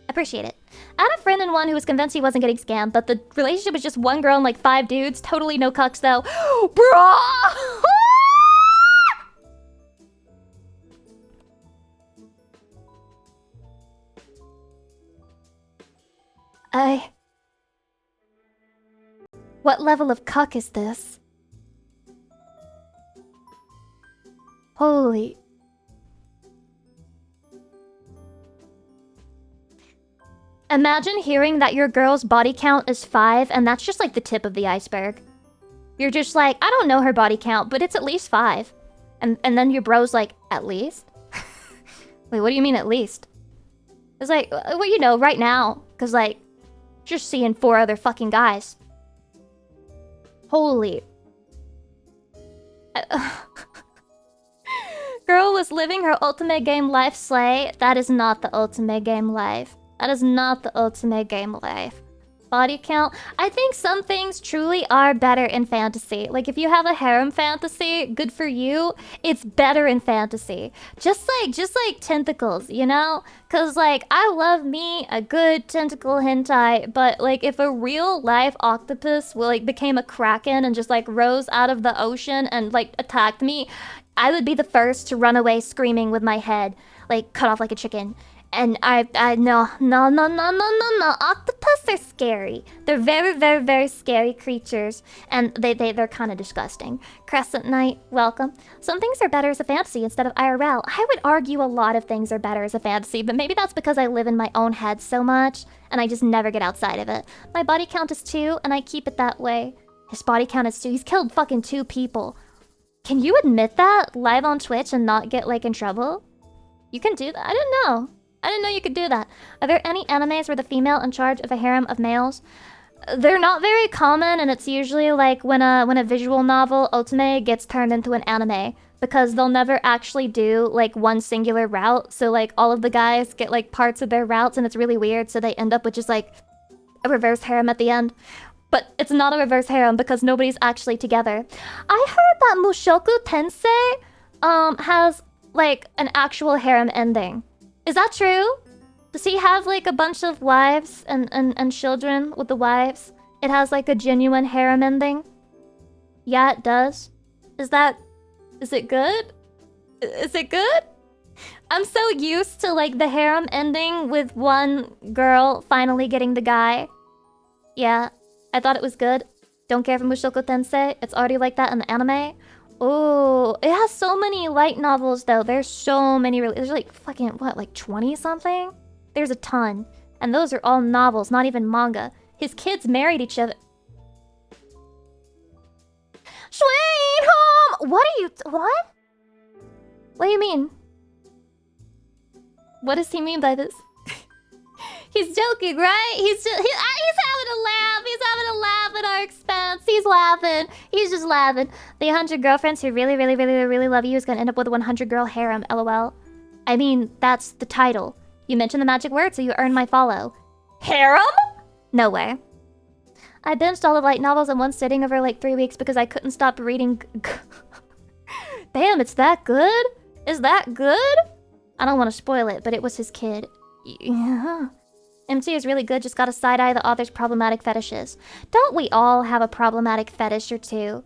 Speaker 1: Appreciate it. I had a friend in one who was convinced he wasn't getting scammed, but the relationship was just one girl and like 5 dudes. Totally no cucks though. Bruh! What level of cuck is this? Holy... Imagine hearing that your girl's body count is 5 and that's just like the tip of the iceberg. You're just like, I don't know her body count, but it's at least 5. And then your bro's like, at least? Wait, what do you mean at least? It's like, well, you know, right now. Cause like, just seeing 4 other fucking guys. Holy. Girl was living her ultimate game life, slay. That is not the ultimate game life. That is not the ultimate game life. Body count. I think some things truly are better in fantasy. Like if you have a harem fantasy, good for you. It's better in fantasy. Just like tentacles, you know? Cause like I love me a good tentacle hentai, but like if a real life octopus became a kraken and just like rose out of the ocean and like attacked me, I would be the first to run away screaming with my head like cut off like a chicken. And no. Octopus are scary. They're very, very, very scary creatures. And they're kind of disgusting. Crescent Knight, welcome. Some things are better as a fantasy instead of IRL. I would argue a lot of things are better as a fantasy, but maybe that's because I live in my own head so much, and I just never get outside of it. My body count is 2, and I keep it that way. His body count is 2. He's killed fucking 2 people. Can you admit that live on Twitch and not get, like, in trouble? You can do that? I didn't know. I didn't know you could do that. Are there any animes where the female in charge of a harem of males? They're not very common, and it's usually like when a visual novel otome gets turned into an anime, because they'll never actually do like one singular route. So like all of the guys get like parts of their routes, and it's really weird. So they end up with just like a reverse harem at the end. But it's not a reverse harem because nobody's actually together. I heard that Mushoku Tensei has like an actual harem ending. Is that true? Does he have like a bunch of wives and children with the wives? It has like a genuine harem ending? Yeah, it does. Is it good? Is it good? I'm so used to like the harem ending with one girl finally getting the guy. Yeah, I thought it was good. Don't care for Mushoku Tensei. It's already like that in the anime. Oh, it has so many light novels though. There's so many. There's like fucking what, like 20 something? There's a ton, and those are all novels, not even manga. His kids married each other. Sweet home. What are you? What? What do you mean? What does he mean by this? He's joking, right? He's having a laugh. He's having a laugh at our expense. He's laughing. He's just laughing. The 100 girlfriends who really, really, really, really love you is gonna end up with a 100 girl harem, lol. I mean, that's the title. You mentioned the magic word, so you earned my follow. Harem? No way. I binged all the light novels in one sitting over like 3 weeks because I couldn't stop reading. Damn, it's that good? Is that good? I don't want to spoil it, but it was his kid. Yeah. MT is really good, just gotta side-eye the author's problematic fetishes. Don't we all have a problematic fetish or two?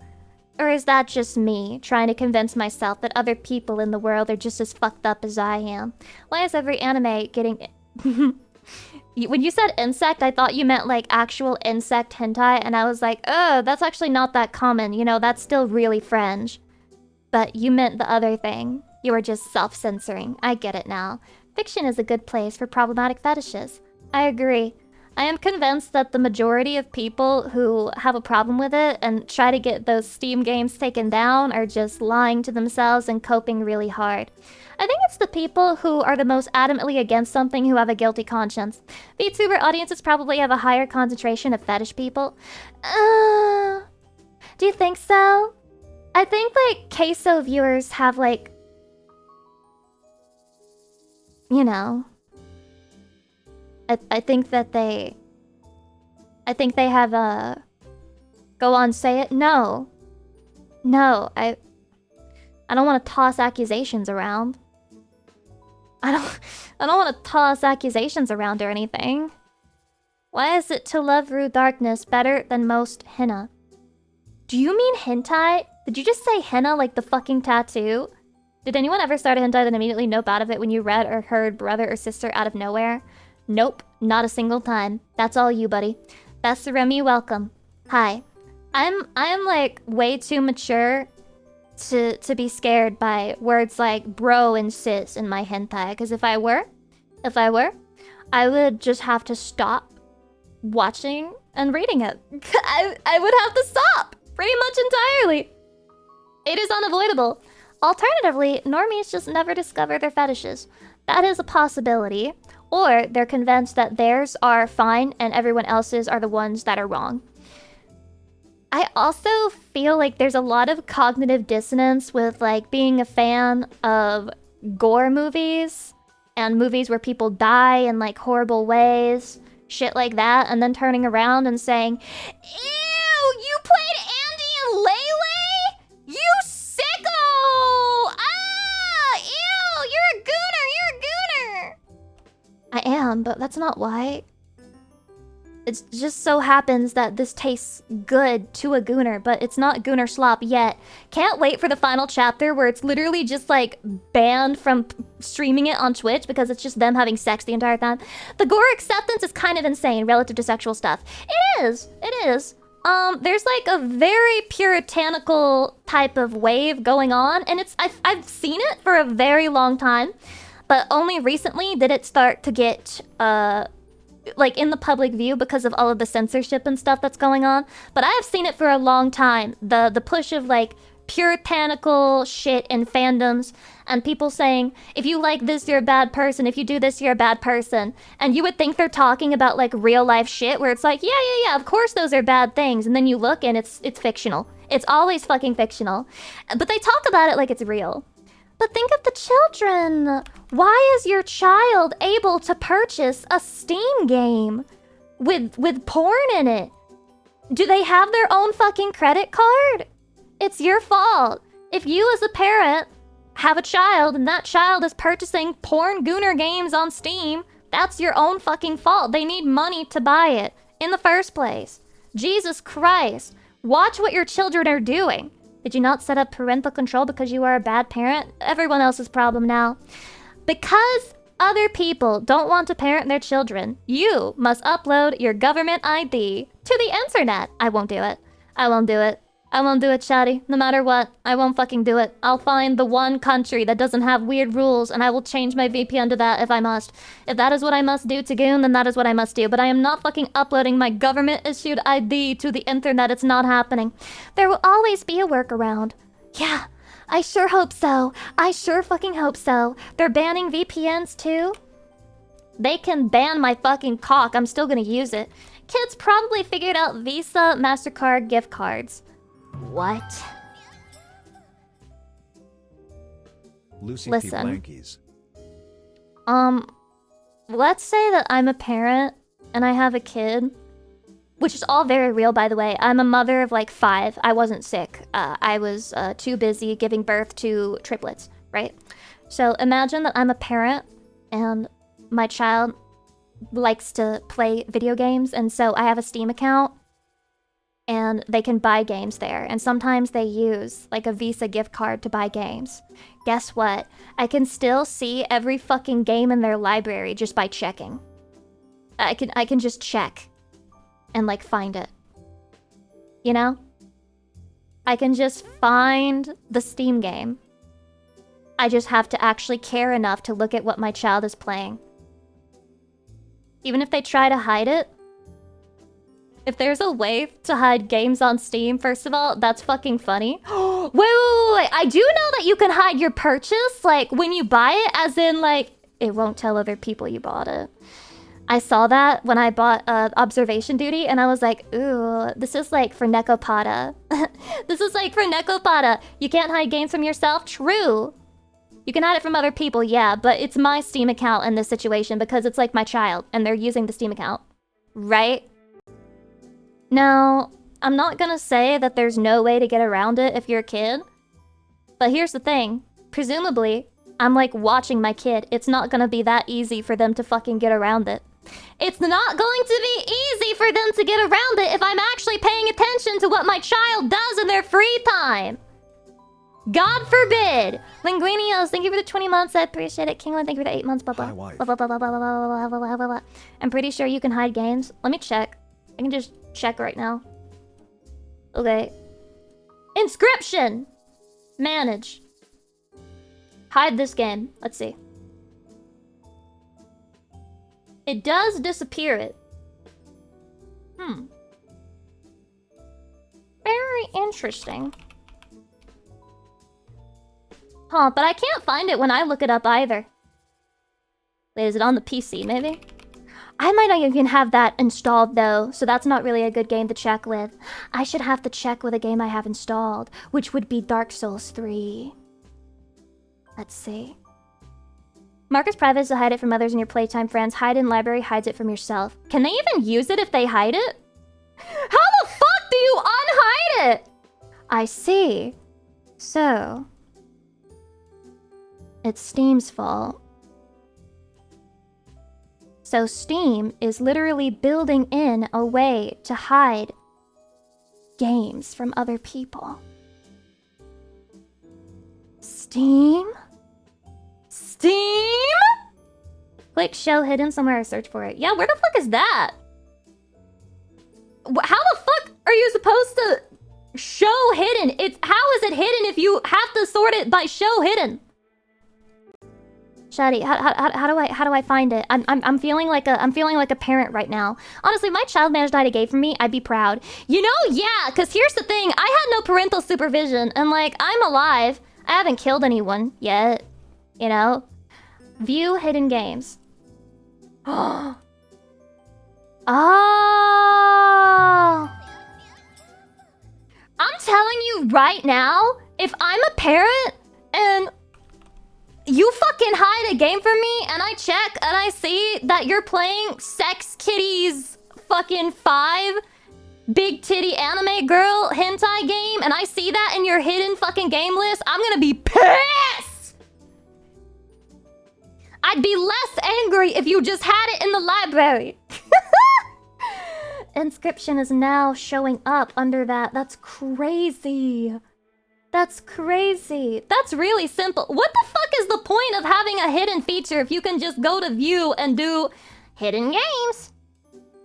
Speaker 1: Or is that just me, trying to convince myself that other people in the world are just as fucked up as I am? Why is every anime getting... When you said insect, I thought you meant like actual insect hentai, and I was like, oh, that's actually not that common, you know, that's still really fringe. But you meant the other thing. You were just self-censoring. I get it now. Fiction is a good place for problematic fetishes. I agree. I am convinced that the majority of people who have a problem with it and try to get those Steam games taken down are just lying to themselves and coping really hard. I think it's the people who are the most adamantly against something who have a guilty conscience. VTuber audiences probably have a higher concentration of fetish people. Do you think so? I think like queso viewers have like... You know... I think that they... I think they have a... Go on, say it? No. No, I don't want to toss accusations around. I don't want to toss accusations around or anything. Why is it to love Rue Darkness better than most henna? Do you mean hentai? Did you just say henna like the fucking tattoo? Did anyone ever start a hentai then immediately nope out of it when you read or heard brother or sister out of nowhere? Nope, not a single time. That's all you, buddy. Best Remy, welcome. Hi. I'm like way too mature to be scared by words like bro and sis in my hentai. Because if I were, I would just have to stop watching and reading it. I would have to stop pretty much entirely. It is unavoidable. Alternatively, normies just never discover their fetishes. That is a possibility. Or they're convinced that theirs are fine and everyone else's are the ones that are wrong. I also feel like there's a lot of cognitive dissonance with like being a fan of gore movies and movies where people die in like horrible ways, shit like that, and then turning around and saying, "Ew, you played Andy and Lele? You sicko! Ah, ew, you're a gooner, you're a gooner." I am, but that's not why. It just so happens that this tastes good to a gooner, but it's not gooner slop yet. Can't wait for the final chapter where it's literally just like banned from streaming it on Twitch because it's just them having sex the entire time. The gore acceptance is kind of insane relative to sexual stuff. It is. It is. There's like a very puritanical type of wave going on, and I've seen it for a very long time, but only recently did it start to get like in the public view because of all of the censorship and stuff that's going on. But I have seen it for a long time. The push of like puritanical shit in fandoms and people saying, if you like this, you're a bad person. If you do this, you're a bad person. And you would think they're talking about like real life shit where it's like, yeah, of course those are bad things. And then you look and it's fictional. It's always fucking fictional. But they talk about it like it's real. But think of the children. Why is your child able to purchase a Steam game with porn in it? Do they have their own fucking credit card? It's your fault. If you as a parent have a child and that child is purchasing porn gooner games on Steam, that's your own fucking fault. They need money to buy it in the first place. Jesus Christ. Watch what your children are doing. Did you not set up parental control because you are a bad parent? Everyone else's problem now. Because other people don't want to parent their children, you must upload your government ID to the internet. I won't do it. I won't do it. I won't do it, Shadi. No matter what, I won't fucking do it. I'll find the one country that doesn't have weird rules, and I will change my VPN to that if I must. If that is what I must do to Goon, then that is what I must do. But I am not fucking uploading my government-issued ID to the internet. It's not happening. There will always be a workaround. Yeah, I sure hope so. I sure fucking hope so. They're banning VPNs too. They can ban my fucking cock. I'm still gonna use it. Kids probably figured out Visa, MasterCard, gift cards. What?
Speaker 2: Lucy
Speaker 1: Listen.
Speaker 2: Blankies.
Speaker 1: Let's say that I'm a parent and I have a kid, which is all very real, by the way. I'm a mother of like 5. I wasn't sick. I was too busy giving birth to triplets, right? So imagine that I'm a parent and my child likes to play video games, and so I have a Steam account and they can buy games there, and sometimes they use like a Visa gift card to buy games. Guess what? I can still see every fucking game in their library just by checking. I can just check and like find it. You know? I can just find the Steam game. I just have to actually care enough to look at what my child is playing. Even if they try to hide it, if there's a way to hide games on Steam, first of all, that's fucking funny. Wait. I do know that you can hide your purchase, like, when you buy it, as in, like, it won't tell other people you bought it. I saw that when I bought Observation Duty, and I was like, ooh, this is, like, for Nekopada. This is, like, for Nekopada. You can't hide games from yourself? True. You can hide it from other people, yeah, but it's my Steam account in this situation because it's, like, my child, and they're using the Steam account. Right? Now, I'm not gonna say that there's no way to get around it if you're a kid. But here's the thing. Presumably, I'm like watching my kid. It's not gonna be that easy for them to fucking get around it. It's not going to be easy for them to get around it if I'm actually paying attention to what my child does in their free time. God forbid! Linguinios, thank you for the 20 months. I appreciate it. Kingland, thank you for the 8 months. Blah, blah.
Speaker 2: Hi, wife.
Speaker 1: Blah, blah, blah, blah, blah, blah, blah, blah, blah, blah, blah. I'm pretty sure you can hide games. Let me check. I can just check right now. Okay. Inscription! Manage. Hide this game. Let's see. It does disappear it. Very interesting. Huh, but I can't find it when I look it up either. Wait, is it on the PC, maybe? I might not even have that installed though, so that's not really a good game to check with. I should have to check with a game I have installed, which would be Dark Souls 3. Let's see. Mark is private, so hide it from others in your playtime friends. Hide in library, hides it from yourself. Can they even use it if they hide it? How the fuck do you unhide it? I see. So, it's Steam's fault. So Steam is literally building in a way to hide games from other people. Steam? Steam? Click show hidden somewhere or search for it. Yeah, where the fuck is that? How the fuck are you supposed to show hidden? How is it hidden if you have to sort it by show hidden? Shadi, how do I find it? I'm feeling like a parent right now. Honestly, if my child managed to hide a game from me, I'd be proud. You know, yeah, cause here's the thing, I had no parental supervision, and like I'm alive. I haven't killed anyone yet. You know? View hidden games. Oh. I'm telling you right now, if I'm a parent and you fucking hide a game from me and I check and I see that you're playing Sex Kitties fucking 5 big titty anime girl hentai game and I see that in your hidden fucking game list, I'm gonna be pissed! I'd be less angry if you just had it in the library. Inscription is now showing up under that. That's crazy. That's crazy. That's really simple. What the fuck is the point of having a hidden feature if you can just go to view and do hidden games?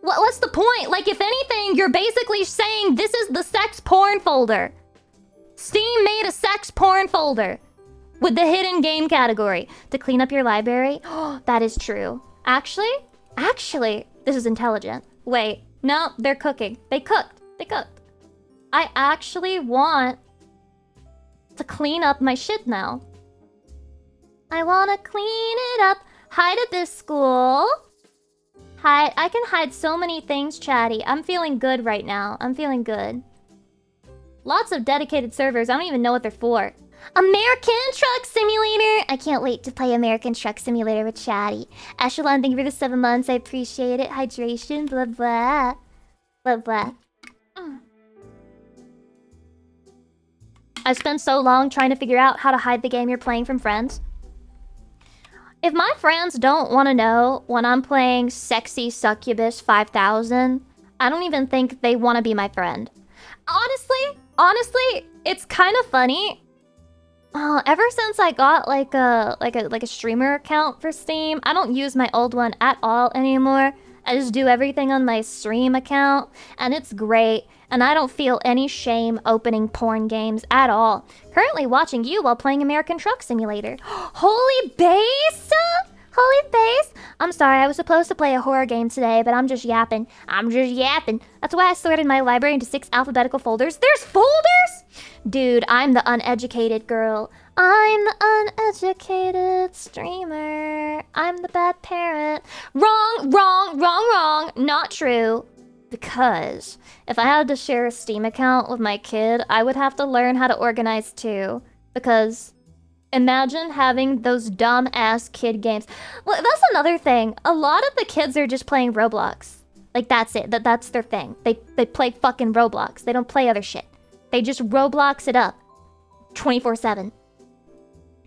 Speaker 1: What's the point? Like, if anything, you're basically saying this is the sex porn folder. Steam made a sex porn folder with the hidden game category to clean up your library. Oh, that is true. Actually, this is intelligent. Wait, no, they're cooking. They cooked. I actually want to clean up my shit now. I want to clean it up. Hide at this school. Hide. I can hide so many things, chatty. I'm feeling good right now. I'm feeling good. Lots of dedicated servers. I don't even know what they're for. American Truck Simulator. I can't wait to play American Truck Simulator with chatty. Echelon, thank you for the 7 months. I appreciate it. Hydration, blah, blah. Blah, blah. I've spent so long trying to figure out how to hide the game you're playing from friends. If my friends don't want to know when I'm playing Sexy Succubus 5000, I don't even think they want to be my friend. Honestly, it's kind of funny. Ever since I got like a streamer account for Steam, I don't use my old one at all anymore. I just do everything on my stream account, and it's great. And I don't feel any shame opening porn games at all. Currently watching you while playing American Truck Simulator. Holy base! Holy base! I'm sorry, I was supposed to play a horror game today, but I'm just yapping. That's why I sorted my library into 6 alphabetical folders. There's folders?! Dude, I'm the uneducated girl. I'm the uneducated streamer. I'm the bad parent. Wrong. Not true. Because if I had to share a Steam account with my kid, I would have to learn how to organize too. Because imagine having those dumb-ass kid games. Well, that's another thing. A lot of the kids are just playing Roblox. Like, that's it. That's their thing. They play fucking Roblox. They don't play other shit. They just Roblox it up 24/7.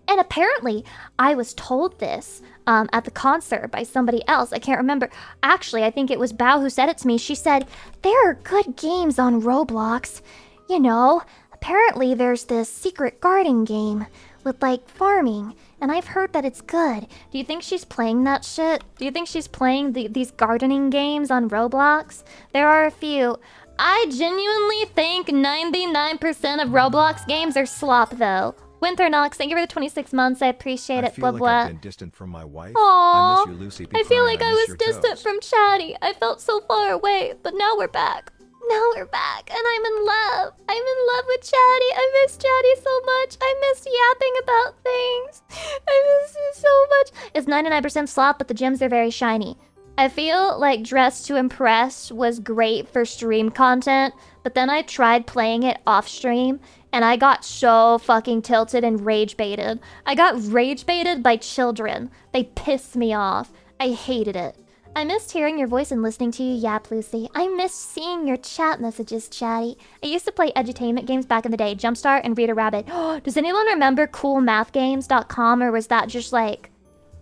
Speaker 1: And apparently, I was told this at the concert by somebody else. I can't remember. Actually, I think it was Bao who said it to me. She said, there are good games on Roblox. You know, apparently there's this secret garden game with, like, farming. And I've heard that it's good. Do you think she's playing that shit? Do you think she's playing these gardening games on Roblox? There are a few. I genuinely think 99% of Roblox games are slop, though. Winternox, thank you for the 26 months. I appreciate it. Blah, blah.
Speaker 2: I've been distant from my wife.
Speaker 1: Aww.
Speaker 2: I miss you, Lucy.
Speaker 1: I feel like I was distant from Chatty. I felt so far away, but now we're back. Now we're back, and I'm in love. I'm in love with Chatty. I miss Chatty so much. I miss yapping about things. I miss you so much. It's 99% slop, but the gems are very shiny. I feel like Dress to Impress was great for stream content, but then I tried playing it off stream and I got so fucking tilted and rage baited. I got rage baited by children. They pissed me off. I hated it. I missed hearing your voice and listening to you yap, Lucy. I missed seeing your chat messages, Chatty. I used to play edutainment games back in the day, Jumpstart and Reader Rabbit. Does anyone remember coolmathgames.com, or was that just like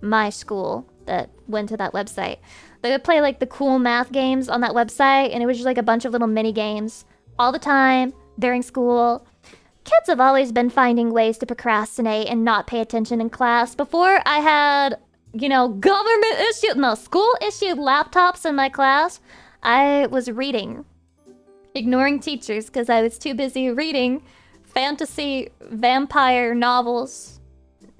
Speaker 1: my school that went to that website? They would play like the cool math games on that website, and it was just like a bunch of little mini games all the time during school. Kids have always been finding ways to procrastinate and not pay attention in class. Before I had, school-issued laptops in my class, I was reading, ignoring teachers because I was too busy reading fantasy vampire novels.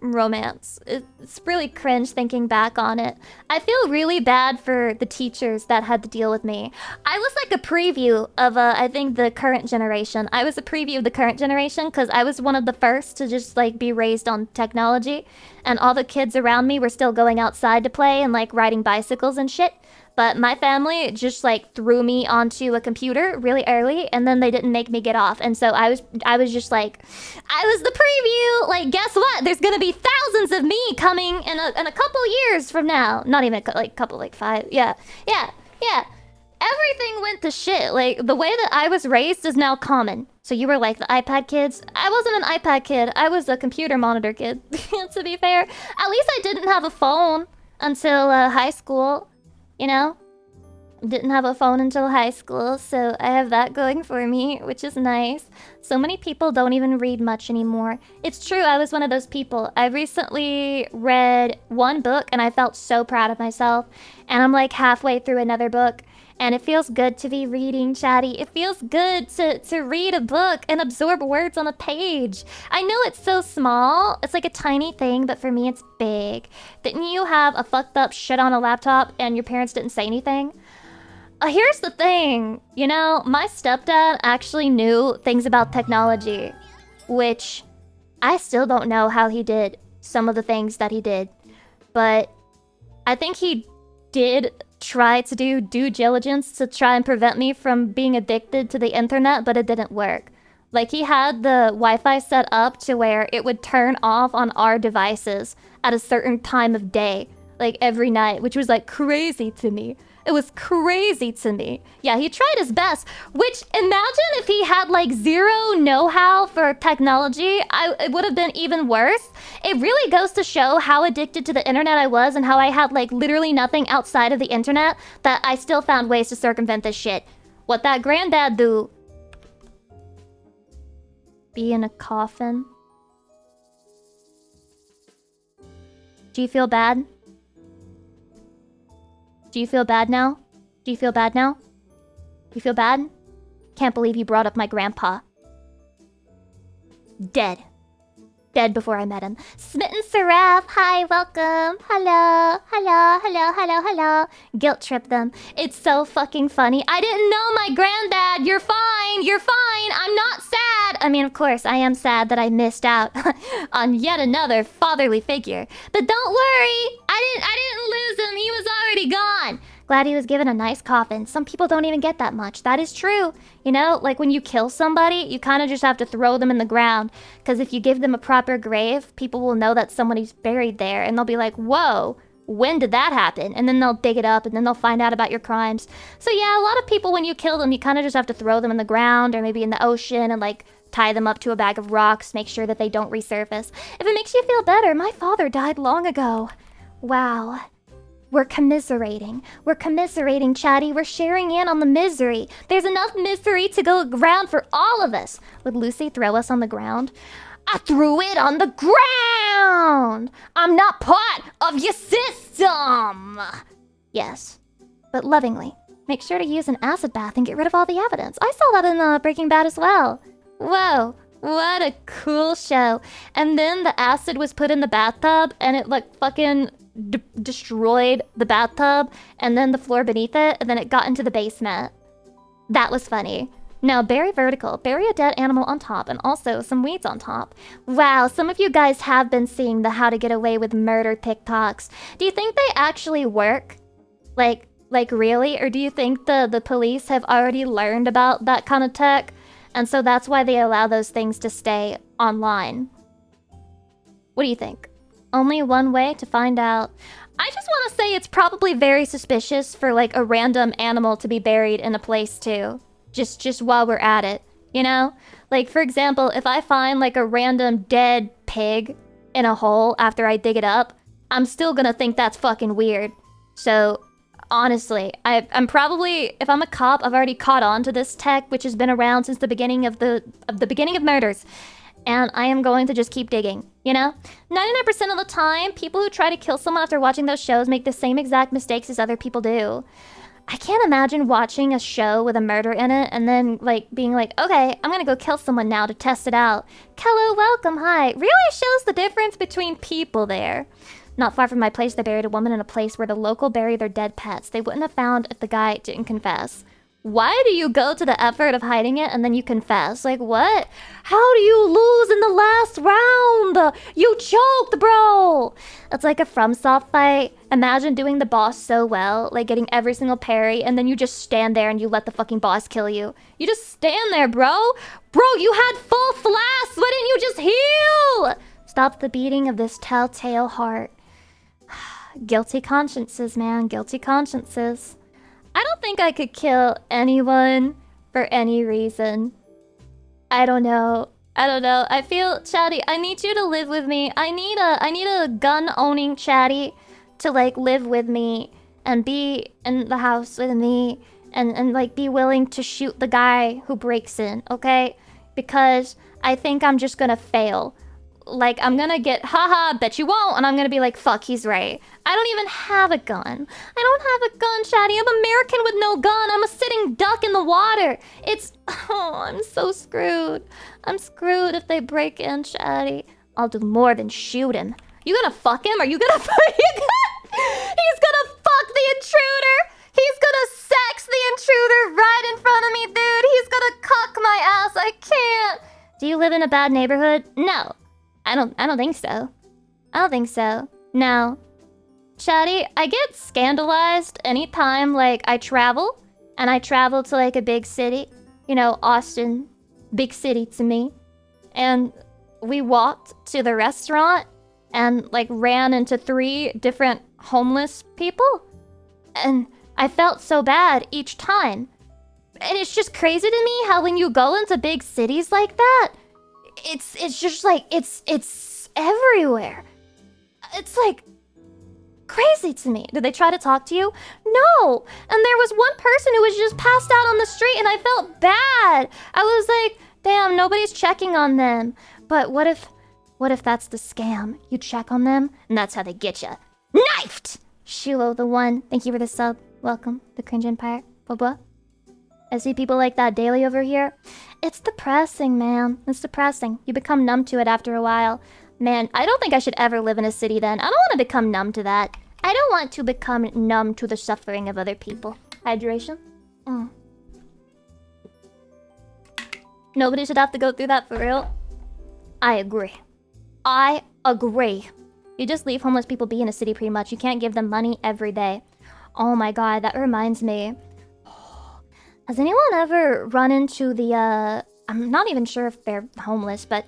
Speaker 1: Romance. It's really cringe thinking back on it. I feel really bad for the teachers that had to deal with me. I was like a preview of, I think, the current generation. I was a preview of the current generation because I was one of the first to just like be raised on technology, and all the kids around me were still going outside to play and like riding bicycles and shit. But my family just like threw me onto a computer really early, and then they didn't make me get off. And so I was just like, I was the preview. Like, guess what? There's gonna be thousands of me coming in a couple years from now. Not even couple, like 5. Yeah. Everything went to shit. Like, the way that I was raised is now common. So you were like the iPad kids. I wasn't an iPad kid. I was a computer monitor kid. To be fair, at least I didn't have a phone until high school. Didn't have a phone until high school, so I have that going for me, which is nice. So many people don't even read much anymore. It's true, I was one of those people. I recently read one book and I felt so proud of myself, and I'm like halfway through another book, and it feels good to be reading, Chatty. It feels good to read a book and absorb words on a page. I know it's so small, it's like a tiny thing, but for me it's big. Didn't you have a fucked up shit on a laptop and your parents didn't say anything? Here's the thing, my stepdad actually knew things about technology, which I still don't know how he did some of the things that he did, but I think he did try to do due diligence to try and prevent me from being addicted to the internet, but it didn't work. Like, he had the Wi-Fi set up to where it would turn off on our devices at a certain time of day, like every night, which was like crazy to me. It was crazy to me. Yeah, he tried his best, which, imagine if he had like zero know-how for technology, it would have been even worse. It really goes to show how addicted to the internet I was, and how I had like literally nothing outside of the internet, that I still found ways to circumvent this shit. What that granddad do? Be in a coffin? Do you feel bad? Do you feel bad now? Do you feel bad now? You feel bad? Can't believe you brought up my grandpa. Dead. Dead before I met him. Smitten Seraph, hi, welcome. Hello. Guilt trip them. It's so fucking funny. I didn't know my granddad. You're fine. I'm not sad. I mean, of course, I am sad that I missed out on yet another fatherly figure. But don't worry. I didn't lose him. He was already gone. Glad he was given a nice coffin. Some people don't even get that much. That is true. Like when you kill somebody, you kind of just have to throw them in the ground. Because if you give them a proper grave, people will know that somebody's buried there. And they'll be like, whoa, when did that happen? And then they'll dig it up, and then they'll find out about your crimes. So yeah, a lot of people, when you kill them, you kind of just have to throw them in the ground or maybe in the ocean and like tie them up to a bag of rocks, make sure that they don't resurface. If it makes you feel better, my father died long ago. Wow. We're commiserating, Chatty. We're sharing in on the misery. There's enough misery to go around for all of us. Would Lucy throw us on the ground? I threw it on the ground! I'm not part of your system! Yes, but lovingly. Make sure to use an acid bath and get rid of all the evidence. I saw that in Breaking Bad as well. Whoa, what a cool show. And then the acid was put in the bathtub, and it like fucking destroyed the bathtub and then the floor beneath it, and then it got into the basement. That was funny. Now, bury vertical. Bury a dead animal on top and also some weeds on top. Wow, some of you guys have been seeing the how to get away with murder TikToks. Do you think they actually work? Like really? Or do you think the police have already learned about that kind of tech? And so that's why they allow those things to stay online. What do you think? Only one way to find out. I just want to say it's probably very suspicious for like a random animal to be buried in a place too. Just while we're at it, you know? Like for example, if I find like a random dead pig in a hole after I dig it up, I'm still gonna think that's fucking weird. So honestly, I'm probably, if I'm a cop, I've already caught on to this tech, which has been around since the beginning of the beginning of murders. And I am going to just keep digging, you know? 99% of the time, people who try to kill someone after watching those shows make the same exact mistakes as other people do. I can't imagine watching a show with a murder in it and then, like, being like, okay, I'm gonna go kill someone now to test it out. Hello, welcome, hi. Really shows the difference between people there. Not far from my place, they buried a woman in a place where the local bury their dead pets. They wouldn't have found if the guy didn't confess. Why do you go to the effort of hiding it and then you confess? Like, what? How do you lose in the last round? You choked, bro! It's like a FromSoft fight. Imagine doing the boss so well, like getting every single parry, and then you just stand there and you let the fucking boss kill you. You just stand there, bro! Bro, you had full flasks! Why didn't you just heal? Stop the beating of this telltale heart. Guilty consciences, man. Guilty consciences. I don't think I could kill anyone for any reason. I don't know. I feel, Chatty, I need you to live with me. I need a gun-owning Chatty to, like, live with me and be in the house with me and like, be willing to shoot the guy who breaks in, okay? Because I think I'm just gonna fail. Like, I'm gonna get, haha, bet you won't, and I'm gonna be like, fuck, he's right. I don't even have a gun. I don't have a gun, Chatty. I'm American with no gun. I'm a sitting duck in the water. Oh, I'm so screwed. I'm screwed if they break in, Chatty. I'll do more than shoot him. You gonna fuck him? Are you gonna fuck him? He's gonna fuck the intruder. He's gonna sex the intruder right in front of me, dude. He's gonna cuck my ass. I can't. Do you live in a bad neighborhood? No. I don't think so. I don't think so. No. Chatty, I get scandalized anytime, like, I travel. And I travel to, like, a big city. You know, Austin. Big city to me. And we walked to the restaurant and, like, ran into 3 different homeless people. And I felt so bad each time. And it's just crazy to me how when you go into big cities like that, it's just like, it's everywhere. It's like crazy to me. Did they try to talk to you? No. And there was one person who was just passed out on the street and I felt bad. I was like, damn, nobody's checking on them. But what if that's the scam? You check on them and that's how they get you. Knifed! Shulo the one. Thank you for the sub. Welcome, the Cringe Empire. Blah blah. I see people like that daily over here. It's depressing, man. It's depressing. You become numb to it after a while. Man, I don't think I should ever live in a city then. I don't want to become numb to that. I don't want to become numb to the suffering of other people. Hydration? Nobody should have to go through that for real. I agree. I agree. You just leave homeless people be in a city pretty much. You can't give them money every day. Oh my god, that reminds me. Has anyone ever run into the, I'm not even sure if they're homeless, but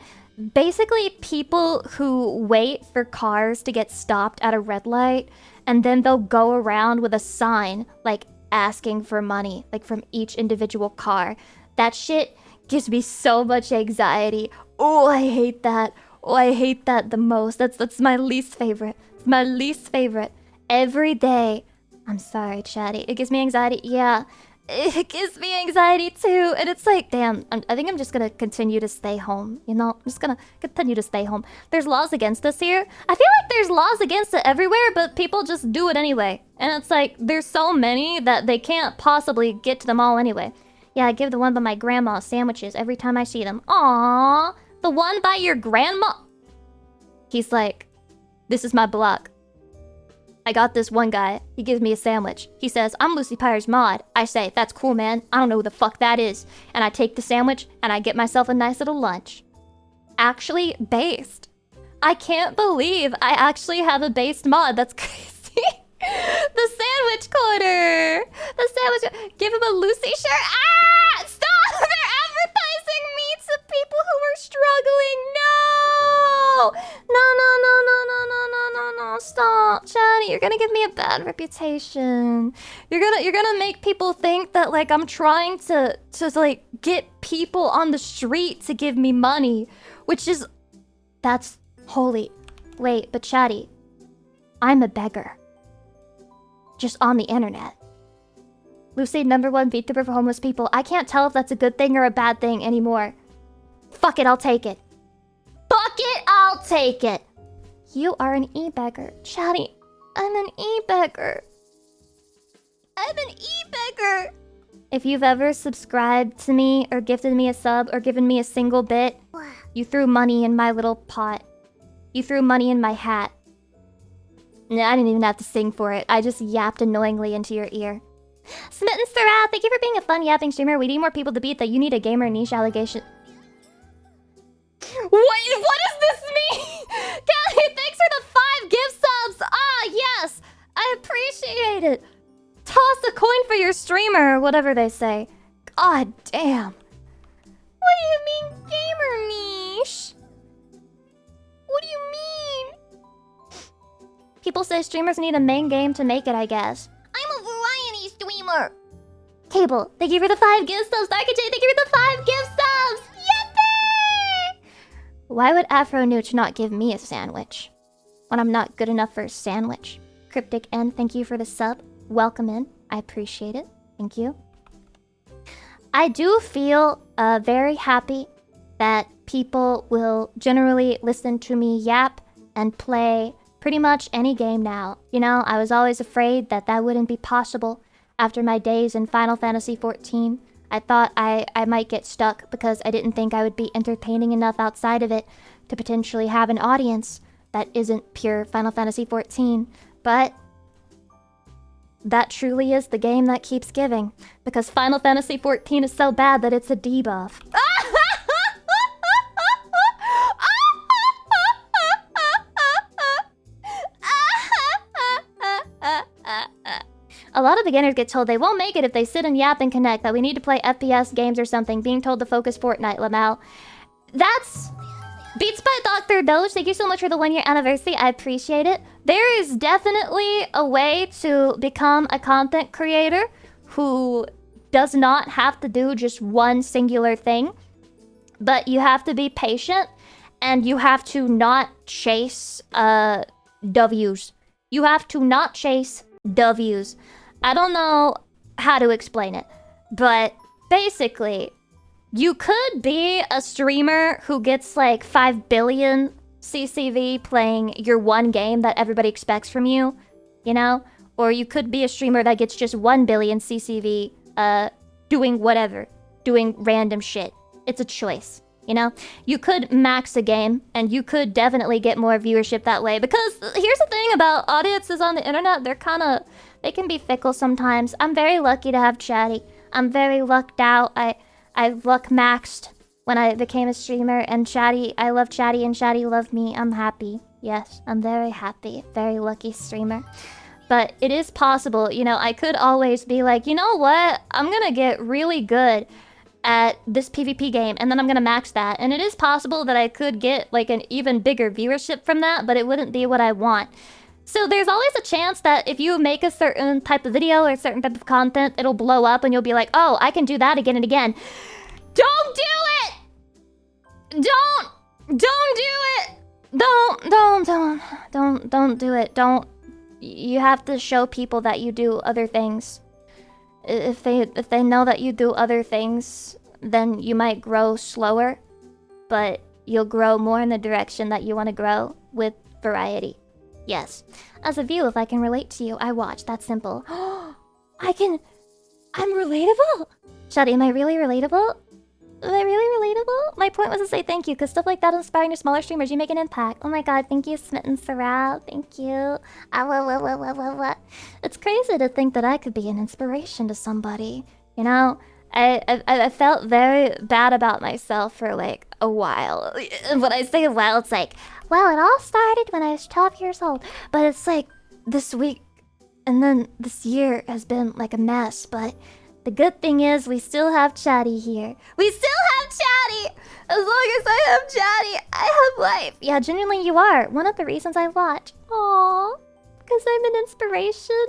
Speaker 1: basically people who wait for cars to get stopped at a red light, and then they'll go around with a sign, like, asking for money, like, from each individual car. That shit gives me so much anxiety. Oh, I hate that. Oh, I hate that the most. That's my least favorite. It's my least favorite. Every day. I'm sorry, Chatty. It gives me anxiety. Yeah. It gives me anxiety too. And it's like, damn, I think I'm just gonna continue to stay home. You know, I'm just gonna continue to stay home. There's laws against this here. I feel like there's laws against it everywhere, but people just do it anyway. And it's like, there's so many that they can't possibly get to them all anyway. Yeah, I give the one by my grandma sandwiches every time I see them. Aww, the one by your grandma. He's like, this is my block. I got this one guy. He gives me a sandwich. He says, I'm Lucy Pyre's mod. I say, that's cool, man. I don't know who the fuck that is. And I take the sandwich and I get myself a nice little lunch. Actually based. I can't believe I actually have a based mod. That's crazy. The sandwich corner reputation. You're gonna make people think that like I'm trying to like get people on the street to give me money, which is that's holy. Wait, but Chatty, I'm a beggar. Just on the internet. Lucy, #1 VTuber for homeless people. I can't tell if that's a good thing or a bad thing anymore. Fuck it, I'll take it. Fuck it, I'll take it. You are an e-beggar. Chatty, I'm an e-beggar. I'm an e-beggar. If you've ever subscribed to me or gifted me a sub or given me a single bit, you threw money in my little pot. You threw money in my hat. No, I didn't even have to sing for it. I just yapped annoyingly into your ear. Smitten Sarah, thank you for being a fun yapping streamer. We need more people to beat that. You need a gamer niche allegation. What does this mean? Kelly, thanks for the 5 gift subs. Ah, yes. I appreciate it. Toss a coin for your streamer or whatever they say. God damn. What do you mean gamer niche? What do you mean? People say streamers need a main game to make it, I guess. I'm a variety streamer. Cable, thank you for the 5 gift subs. Dark J, thank you for the 5 gift subs. Yippee! Why would Afro Nooch not give me a sandwich when I'm not good enough for a sandwich? Cryptic N, thank you for the sub. Welcome in. I appreciate it. Thank you. I do feel very happy that people will generally listen to me yap and play pretty much any game now. You know, I was always afraid that that wouldn't be possible after my days in Final Fantasy XIV. I thought I might get stuck because I didn't think I would be entertaining enough outside of it to potentially have an audience that isn't pure Final Fantasy XIV. But that truly is the game that keeps giving, because Final Fantasy XIV is so bad that it's a debuff. A lot of beginners get told they won't make it if they sit and yap and connect, that we need to play FPS games or something, being told to focus Fortnite, Lamau. That's... Beats by Dr. Doge, thank you so much for the 1-year anniversary, I appreciate it. There is definitely a way to become a content creator who does not have to do just one singular thing, but you have to be patient and you have to not chase W's. You have to not chase W's. I don't know how to explain it, but basically, you could be a streamer who gets like 5 billion CCV playing your one game that everybody expects from you, you know? Or you could be a streamer that gets just 1 billion CCV doing whatever, doing random shit. It's a choice, you know? You could max a game, and you could definitely get more viewership that way. Because here's the thing about audiences on the internet, they can be fickle sometimes. I'm very lucky to have Chatty. I'm very lucked out. I luck maxed when I became a streamer, and Chatty, I love Chatty and Chatty loved me. I'm happy. Yes, I'm very happy. Very lucky streamer. But it is possible, you know, I could always be like, you know what? I'm gonna get really good at this PvP game, and then I'm gonna max that. And it is possible that I could get like an even bigger viewership from that, but it wouldn't be what I want. So there's always a chance that if you make a certain type of video or a certain type of content, it'll blow up and you'll be like, oh, I can do that again and again. Don't do it! Don't do it! Don't do it. Don't. You have to show people that you do other things. If they know that you do other things, then you might grow slower, but you'll grow more in the direction that you want to grow with variety. Yes. As a view, if I can relate to you, I watch. That's simple. I'm relatable? Shadi, am I really relatable? Am I really relatable? My point was to say thank you, because stuff like that inspiring to smaller streamers, you make an impact. Oh my god, thank you, Smitten Sarah. Thank you. It's crazy to think that I could be an inspiration to somebody. You know? I felt very bad about myself for like a while. When I say a while, it's like, well, it all started when I was 12 years old. But it's like this week and then this year has been like a mess. But the good thing is we still have Chatty here. We still have Chatty! As long as I have Chatty, I have life. Yeah, genuinely you are. One of the reasons I watch. Aww. Because I'm an inspiration.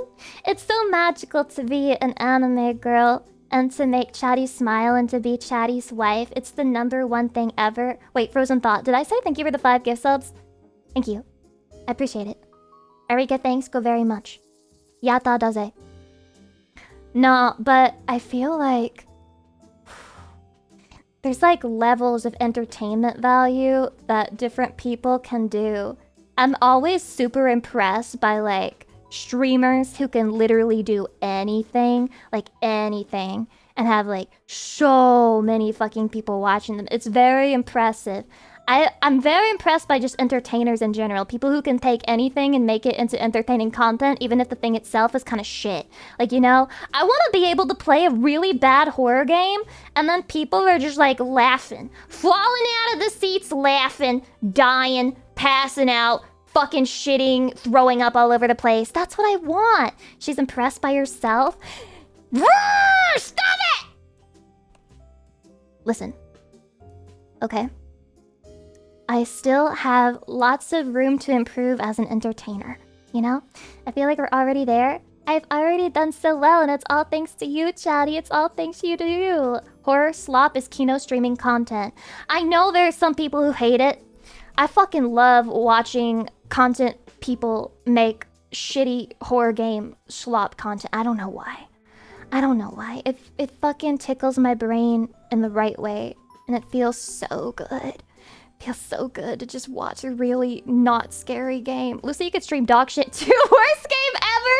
Speaker 1: It's so magical to be an anime girl and to make Chatty smile and to be Chatty's wife. It's the #1 thing ever. Wait, Frozen Thought. Did I say thank you for the 5 gift subs? Thank you. I appreciate it. Erika, thanks. Go very much. Yata daze. No, but I feel like there's like levels of entertainment value that different people can do. I'm always super impressed by like streamers who can literally do anything, like anything, and have like so many fucking people watching them. It's very impressive. I'm very impressed by just entertainers in general. People who can take anything and make it into entertaining content, even if the thing itself is kind of shit. Like, you know, I want to be able to play a really bad horror game, and then people are just like laughing, falling out of the seats, laughing, dying, passing out, fucking shitting, throwing up all over the place. That's what I want. She's impressed by herself. Stop it! Listen. Okay? I still have lots of room to improve as an entertainer, you know? I feel like we're already there. I've already done so well, and it's all thanks to you, Chatty. It's all thanks to you. Horror slop is Kino streaming content. I know there's some people who hate it. I fucking love watching content people make shitty horror game slop content. I don't know why. I don't know why. It fucking tickles my brain in the right way, and it feels so good. Feels so good to just watch a really not scary game. Lucy, you could stream dog shit too. Worst game ever.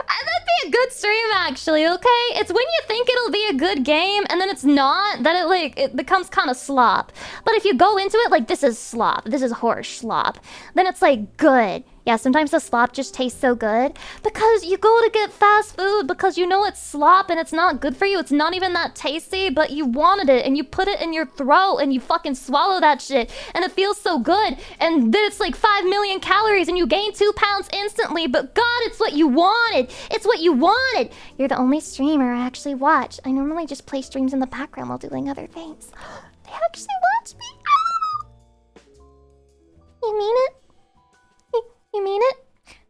Speaker 1: That'd be a good stream, actually. Okay, it's when you think it'll be a good game and then it's not, that it becomes kind of slop. But if you go into it like this is slop, this is horror slop, then it's like good. Yeah, sometimes the slop just tastes so good because you go to get fast food because you know it's slop and it's not good for you. It's not even that tasty, but you wanted it and you put it in your throat and you fucking swallow that shit and it feels so good. And then it's like 5 million calories and you gain 2 pounds instantly, but God, it's what you wanted. It's what you wanted. You're the only streamer I actually watch. I normally just play streams in the background while doing other things. They actually watch me. You mean it? You mean it?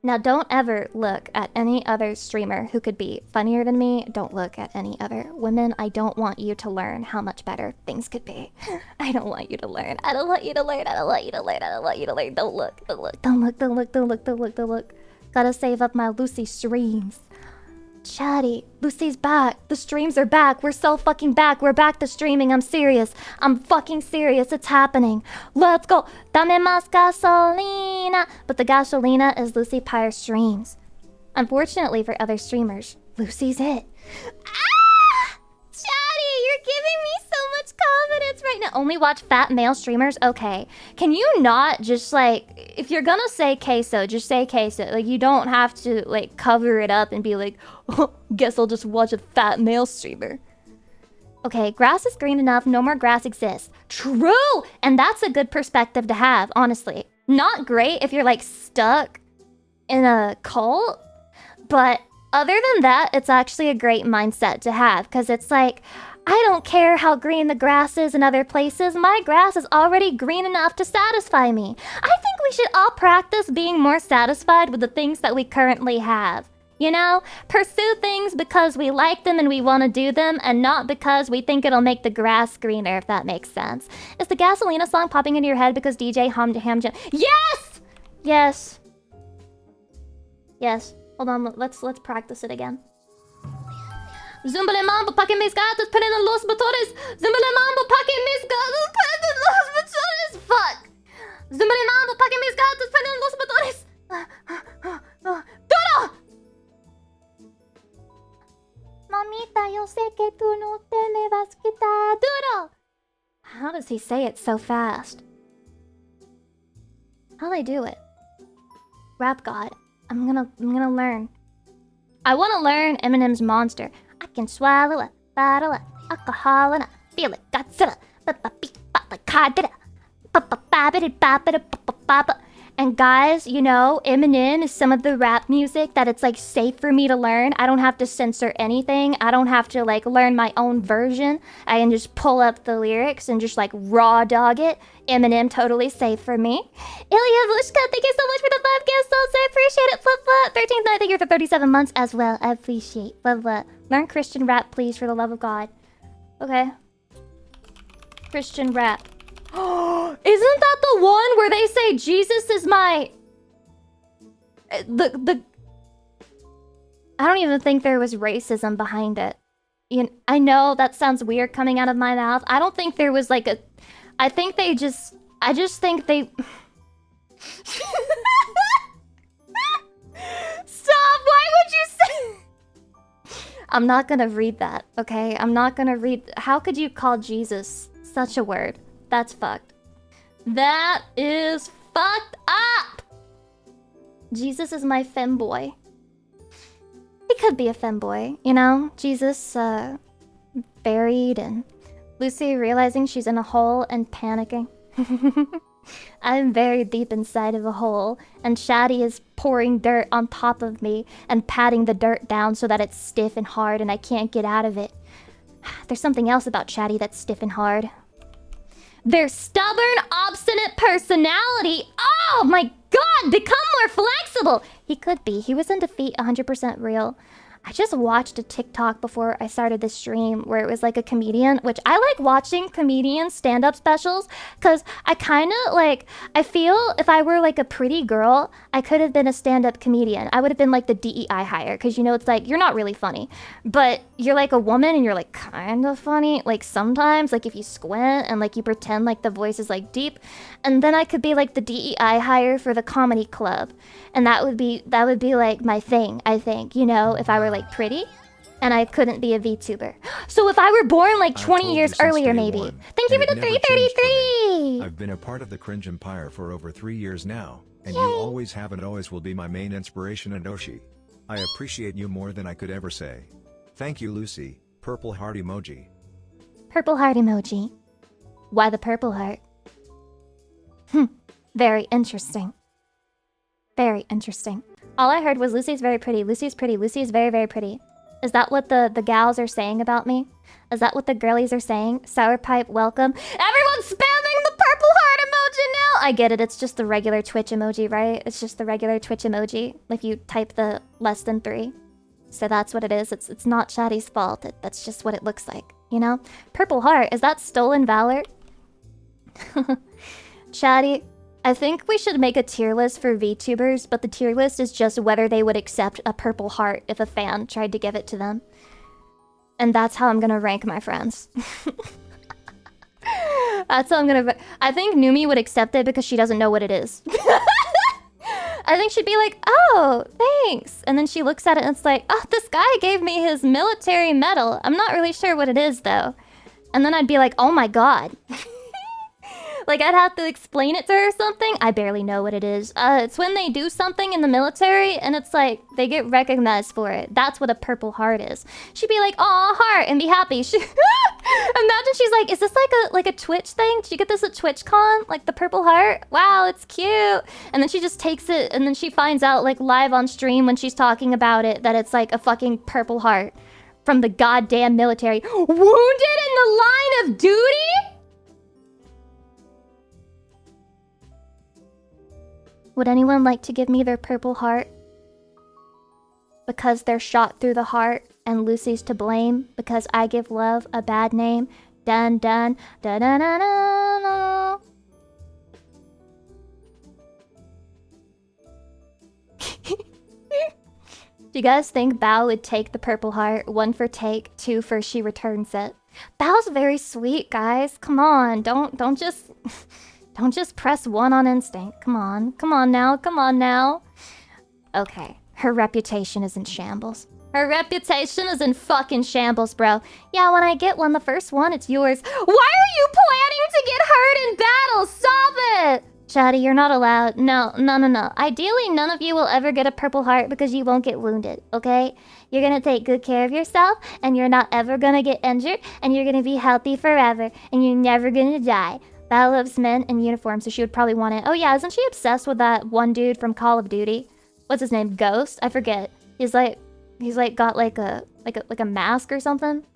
Speaker 1: Now don't ever look at any other streamer who could be funnier than me. Don't look at any other women. I don't want you to learn how much better things could be. I don't want you to learn. I don't want you to learn. I don't want you to learn. I don't want you to learn. Don't look. Don't look. Don't look. Don't look. Don't look. Don't look. Don't look. Gotta save up my Lucy streams. Chatty, Lucy's back. The streams are back. We're so fucking back. We're back to streaming. I'm serious. I'm fucking serious. It's happening. Let's go. Dame más gasolina. But the gasolina is Lucy Pyre streams. Unfortunately for other streamers, Lucy's it. Ah! Chatty, you're giving me so much confidence right now. Only watch fat male streamers? Okay. Can you not just like, if you're gonna say queso, just say queso. Like, you don't have to like cover it up and be like, oh, guess I'll just watch a fat male streamer. Okay, grass is green enough, no more grass exists. True! And that's a good perspective to have, honestly. Not great if you're like stuck in a cult, but other than that, it's actually a great mindset to have, because it's like, I don't care how green the grass is in other places. My grass is already green enough to satisfy me. I think we should all practice being more satisfied with the things that we currently have. You know? Pursue things because we like them and we want to do them, and not because we think it'll make the grass greener, if that makes sense. Is the Gasolina song popping into your head because DJ hummed Hamja? Yes! Yes. Yes. Hold on, let's practice it again. Zumbale mambo, paquen mis gatos, prenden los motores. Zumbale mambo, paquen mis gatos, prenden los motores. Fuck. Zumbale mambo, paquen mis gatos, prenden los motores. ¡Duro! Mamita, yo sé que tú no te me vas a quitar. ¡Duro! How does he say it so fast? How'd I do it? Rap God. I'm gonna learn. I wanna learn Eminem's Monster. I can swallow a bottle of alcohol and I feel it Godzilla. And guys, you know, Eminem is some of the rap music that it's like safe for me to learn. I don't have to censor anything. I don't have to like learn my own version. I can just pull up the lyrics and just like raw dog it. Eminem totally safe for me. Ilya Vushka, thank you so much for the 5 gifts. Also, I appreciate it. Flip flip. 13th night, thank you for 37 months as well. I appreciate. Flip flip. Learn Christian rap, please, for the love of God. Okay. Christian rap. Isn't that the one where they say Jesus is my... I don't even think there was racism behind it. I know that sounds weird coming out of my mouth. I don't think there was like a... I think they just... I just think they... Stop! Why would you say... I'm not gonna read that, okay? I'm not gonna read... How could you call Jesus such a word? That's fucked. That is fucked up! Jesus is my femboy. He could be a femboy, you know? Jesus, buried and Lucy realizing she's in a hole and panicking. I'm very deep inside of a hole, and Shaddy is pouring dirt on top of me and patting the dirt down so that it's stiff and hard and I can't get out of it. There's something else about Shaddy that's stiff and hard. Their stubborn, obstinate personality. Oh my god, become more flexible! He could be. He was in defeat 100% real. I just watched a TikTok before I started this stream where it was like a comedian, which I like watching comedian stand-up specials because I kind of like, I feel if I were like a pretty girl, I could have been a stand-up comedian. I would have been like the DEI hire because, you know, it's like, you're not really funny, but you're like a woman and you're like kind of funny. Like sometimes, like if you squint and like you pretend like the voice is like deep, and then I could be like the DEI hire for the comedy club. And that would be like my thing, I think, you know, if I were like pretty and I couldn't be a VTuber. So if I were born like 20 years earlier, maybe. Thank you for the 333!
Speaker 2: I've been a part of the Cringe Empire for over 3 years now, and you always have and always will be my main inspiration and Oshi. I appreciate you more than I could ever say. Thank you, Lucy. Purple heart emoji.
Speaker 1: Purple heart emoji. Why the purple heart? Very interesting. Very interesting. All I heard was Lucy's very pretty. Lucy's pretty. Lucy's very, very pretty. Is that what the gals are saying about me? Is that what the girlies are saying? Sour pipe, welcome. Everyone's spamming the purple heart emoji now! I get it. It's just the regular Twitch emoji, right? It's just the regular Twitch emoji. If you type the less than 3. So that's what it is. It's not Shaddy's fault. That's just what it looks like, you know? Purple heart. Is that stolen valor? Shaddy... I think we should make a tier list for VTubers, but the tier list is just whether they would accept a purple heart if a fan tried to give it to them. And that's how I'm gonna rank my friends. That's how I'm gonna... I think Numi would accept it because she doesn't know what it is. I think she'd be like, oh, thanks. And then she looks at it and it's like, oh, this guy gave me his military medal. I'm not really sure what it is, though. And then I'd be like, oh my god. Like, I'd have to explain it to her or something. I barely know what it is. It's when they do something in the military, and it's like, they get recognized for it. That's what a purple heart is. She'd be like, aw, heart, and be happy. Imagine she's like, is this like a Twitch thing? Did you get this at TwitchCon? Like, the purple heart? Wow, it's cute. And then she just takes it, and then she finds out, like, live on stream when she's talking about it, that it's like a fucking purple heart from the goddamn military. Wounded in the line of duty? Would anyone like to give me their purple heart? Because they're shot through the heart and Lucy's to blame because I give love a bad name. Dun dun dun dun dun dun. Dun. Do you guys think Bao would take the purple heart? 1 for take, 2 for she returns it. Bao's very sweet, guys. Come on, don't just... Don't just press 1 on instinct. Come on. Come on now. Come on now. Okay. Her reputation is in shambles. Her reputation is in fucking shambles, bro. Yeah, when I get one, the first one, it's yours. Why are you planning to get hurt in battle? Stop it! Shaddy, you're not allowed. No. Ideally, none of you will ever get a purple heart because you won't get wounded, okay? You're gonna take good care of yourself, and you're not ever gonna get injured, and you're gonna be healthy forever, and you're never gonna die. that loves men in uniform, so she would probably want it. Oh yeah, isn't she obsessed with that one dude from Call of Duty? What's his name? Ghost? I forget. He's like got like a mask or something.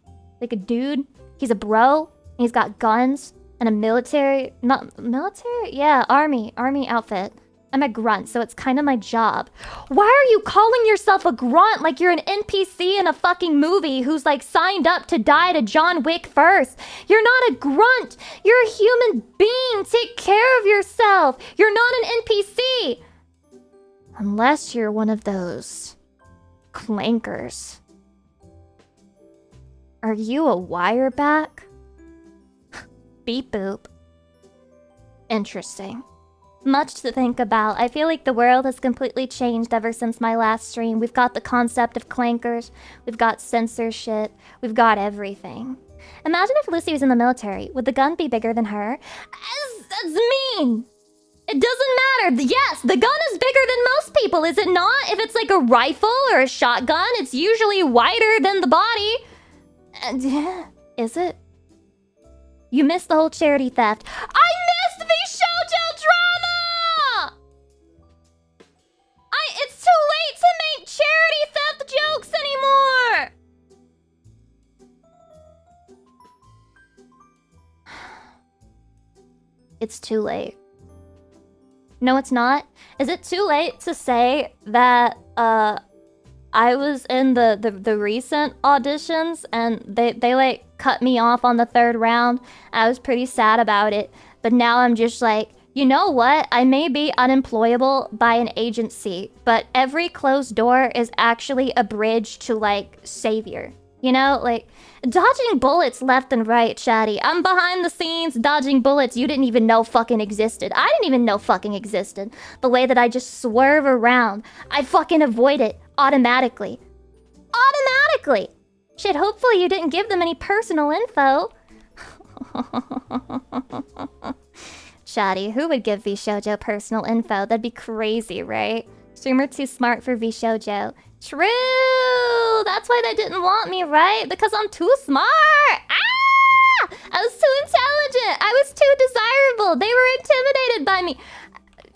Speaker 1: Like a dude. He's a bro. And he's got guns and a military, not military? Yeah, army outfit. I'm a grunt, so it's kind of my job. Why are you calling yourself a grunt like you're an NPC in a fucking movie who's like signed up to die to John Wick first? You're not a grunt. You're a human being. Take care of yourself. You're not an NPC. Unless you're one of those clankers. Are you a wireback? Beep boop. Interesting. Much to think about. I feel like the world has completely changed ever since my last stream. We've got the concept of clankers. We've got censorship. We've got everything. Imagine if Lucy was in the military. Would the gun be bigger than her? That's mean! It doesn't matter. Yes, the gun is bigger than most people, is it not? If it's like a rifle or a shotgun, it's usually wider than the body. Is it? You missed the whole charity theft. I missed the shoujo drama! It's too late to make charity theft jokes anymore! It's too late. No, it's not. Is it too late to say that I was in the recent auditions and they like cut me off on the third round? I was pretty sad about it, but now I'm just like, you know what? I may be unemployable by an agency, but every closed door is actually a bridge to like savior. You know, like dodging bullets left and right, chatty. I'm behind the scenes dodging bullets you didn't even know fucking existed. I didn't even know fucking existed. The way that I just swerve around, I fucking avoid it automatically. Automatically! Shit, hopefully you didn't give them any personal info. Chatty, who would give VShojo personal info? That'd be crazy, right? Streamer too smart for VShojo. True! That's why they didn't want me, right? Because I'm too smart! Ah! I was too intelligent! I was too desirable! They were intimidated by me!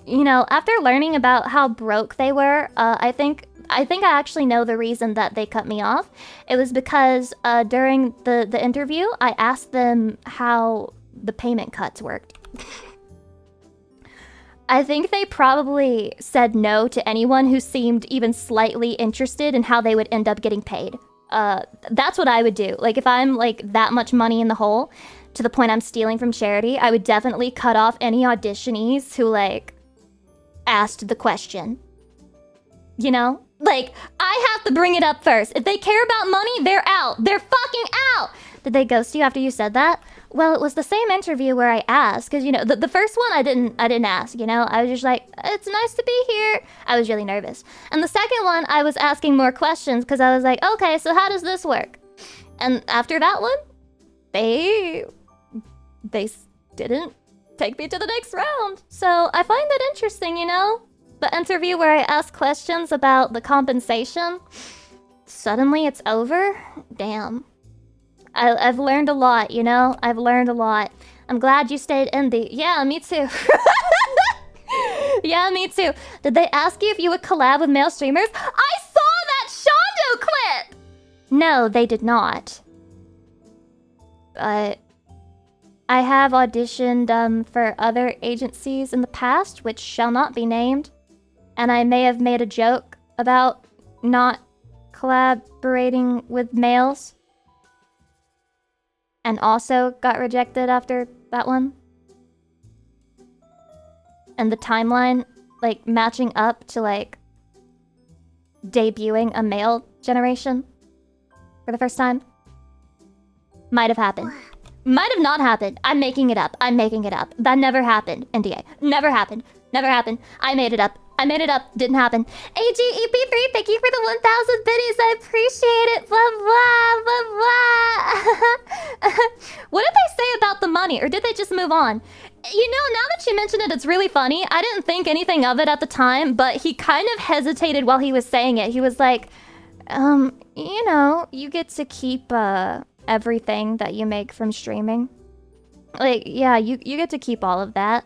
Speaker 1: You know, after learning about how broke they were, I think I actually know the reason that they cut me off. It was because during the interview, I asked them how the payment cuts worked. I think they probably said no to anyone who seemed even slightly interested in how they would end up getting paid. That's what I would do. Like, if I'm, like, that much money in the hole, to the point I'm stealing from charity, I would definitely cut off any auditionees who, like, asked the question. You know? Like, I have to bring it up first. If they care about money, they're out. They're fucking out! Did they ghost you after you said that? Well, it was the same interview where I asked, because, you know, the first one I didn't ask, you know? I was just like, it's nice to be here. I was really nervous. And the second one, I was asking more questions, because I was like, okay, so how does this work? And after that one, they didn't take me to the next round. So I find that interesting, you know? The interview where I ask questions about the compensation, suddenly it's over? Damn. I've learned a lot, you know? I've learned a lot. I'm glad you stayed in the... Yeah, me too. Yeah, me too. Did they ask you if you would collab with male streamers? I saw that Shondo clip! No, they did not. But I have auditioned for other agencies in the past, which shall not be named. And I may have made a joke about not collaborating with males. And also got rejected after that one. And the timeline, like, matching up to, like, debuting a male generation for the first time. Might have happened. Might have not happened. I'm making it up. I'm making it up. That never happened. NDA. Never happened. Never happened. I made it up. I made it up. Didn't happen. AGEP3, thank you for the 1,000 biddies. I appreciate it. Blah, blah, blah, blah. What did they say about the money? Or did they just move on? You know, now that you mention it, it's really funny. I didn't think anything of it at the time, but he kind of hesitated while he was saying it. He was like, you know, you get to keep everything that you make from streaming. Like, yeah, you get to keep all of that.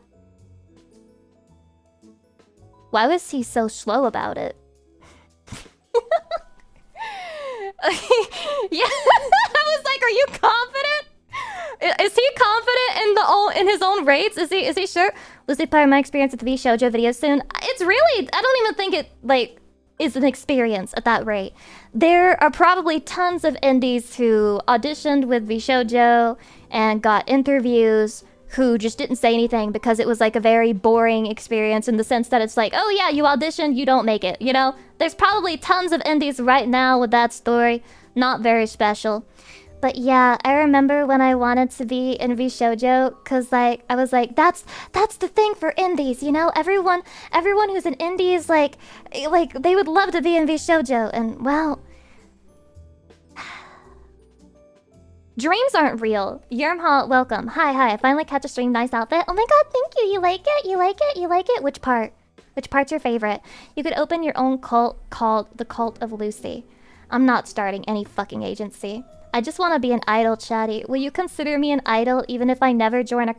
Speaker 1: Why was he so slow about it? Yeah, I was like, are you confident? Is he confident in his own rates? Is he sure? Lucy Pyre, my experience with the V Shoujo video soon. It's really, I don't even think it like is an experience at that rate. There are probably tons of indies who auditioned with V Shoujo and got interviews who just didn't say anything because it was like a very boring experience in the sense that it's like, oh yeah, you auditioned, you don't make it, you know? There's probably tons of indies right now with that story. Not very special. But yeah, I remember when I wanted to be in V Shoujo, cause like I was like, that's the thing for indies, you know? Everyone who's in indies like they would love to be in V Shoujo, and well, dreams aren't real. Yermha, welcome. Hi. I finally catch a stream. Nice outfit. Oh my god, thank you. You like it? You like it? You like it? Which part? Which part's your favorite? You could open your own cult called the Cult of Lucy. I'm not starting any fucking agency. I just want to be an idol, chatty. Will you consider me an idol even if I never join a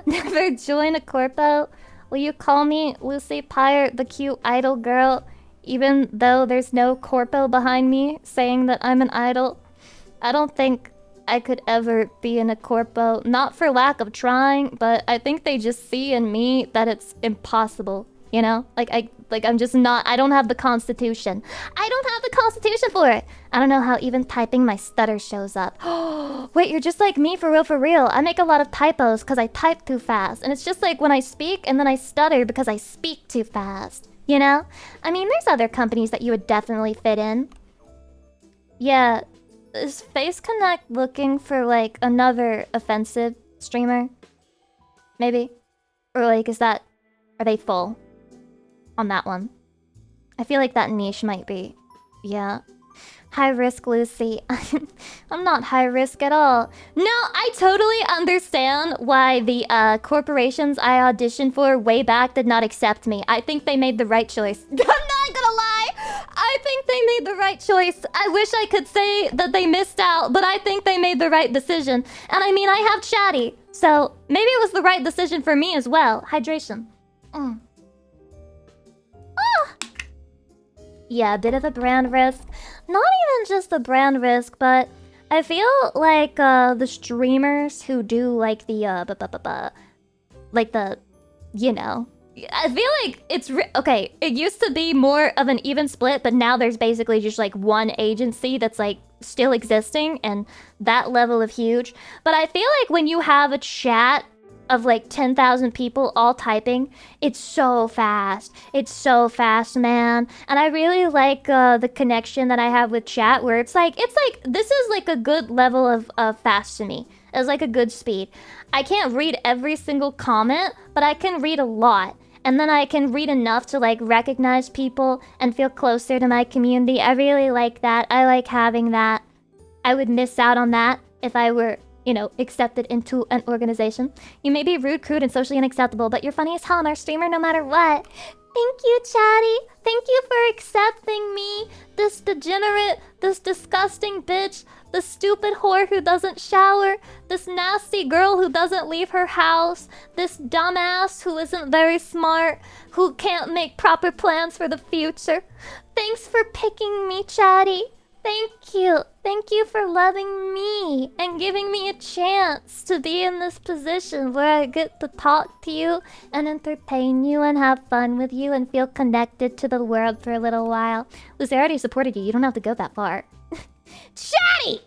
Speaker 1: never join a corpo? Will you call me Lucy Pyre, the cute idol girl, even though there's no corpo behind me saying that I'm an idol? I don't think I could ever be in a corpo, not for lack of trying, but I think they just see in me that it's impossible, you know? I'm just not, I don't have the constitution. I don't have the constitution for it. I don't know how even typing my stutter shows up. Wait, you're just like me, for real. I make a lot of typos because I type too fast. And it's just like when I speak and then I stutter because I speak too fast, you know? I mean, there's other companies that you would definitely fit in. Yeah. Is Face Connect looking for like another offensive streamer? Maybe? Or like are they full on that one? I feel like that niche might be. Yeah. High risk Lucy. I'm not high risk at all. No, I totally understand why the corporations I auditioned for way back did not accept me. I think they made the right choice. I'm not gonna lie. I think they made the right choice. I wish I could say that they missed out, but I think they made the right decision. And I mean, I have chatty, so maybe it was the right decision for me as well. Hydration. Ah. Yeah, a bit of a brand risk. Not even just a brand risk, but I feel like the streamers who do like the you know, I feel like it's okay. It used to be more of an even split, but now there's basically just like one agency that's like still existing, and that level of huge. But I feel like when you have a chat of like 10,000 people all typing, it's so fast. It's so fast, man. And I really like the connection that I have with chat, where it's like this is like a good level of fast to me. It's like a good speed. I can't read every single comment, but I can read a lot. And then I can read enough to like recognize people and feel closer to my community. I really like that. I like having that. I would miss out on that if I were, you know, accepted into an organization. You may be rude, crude, and socially unacceptable, but you're funny as hell and our streamer no matter what. Thank you, chatty. Thank you for accepting me. This degenerate, this disgusting bitch, this stupid whore who doesn't shower, this nasty girl who doesn't leave her house, this dumbass who isn't very smart, who can't make proper plans for the future. Thanks for picking me, chatty. Thank you. Thank you for loving me and giving me a chance to be in this position where I get to talk to you and entertain you and have fun with you and feel connected to the world for a little while. Lucy, I already supported you. You don't have to go that far. Chatty!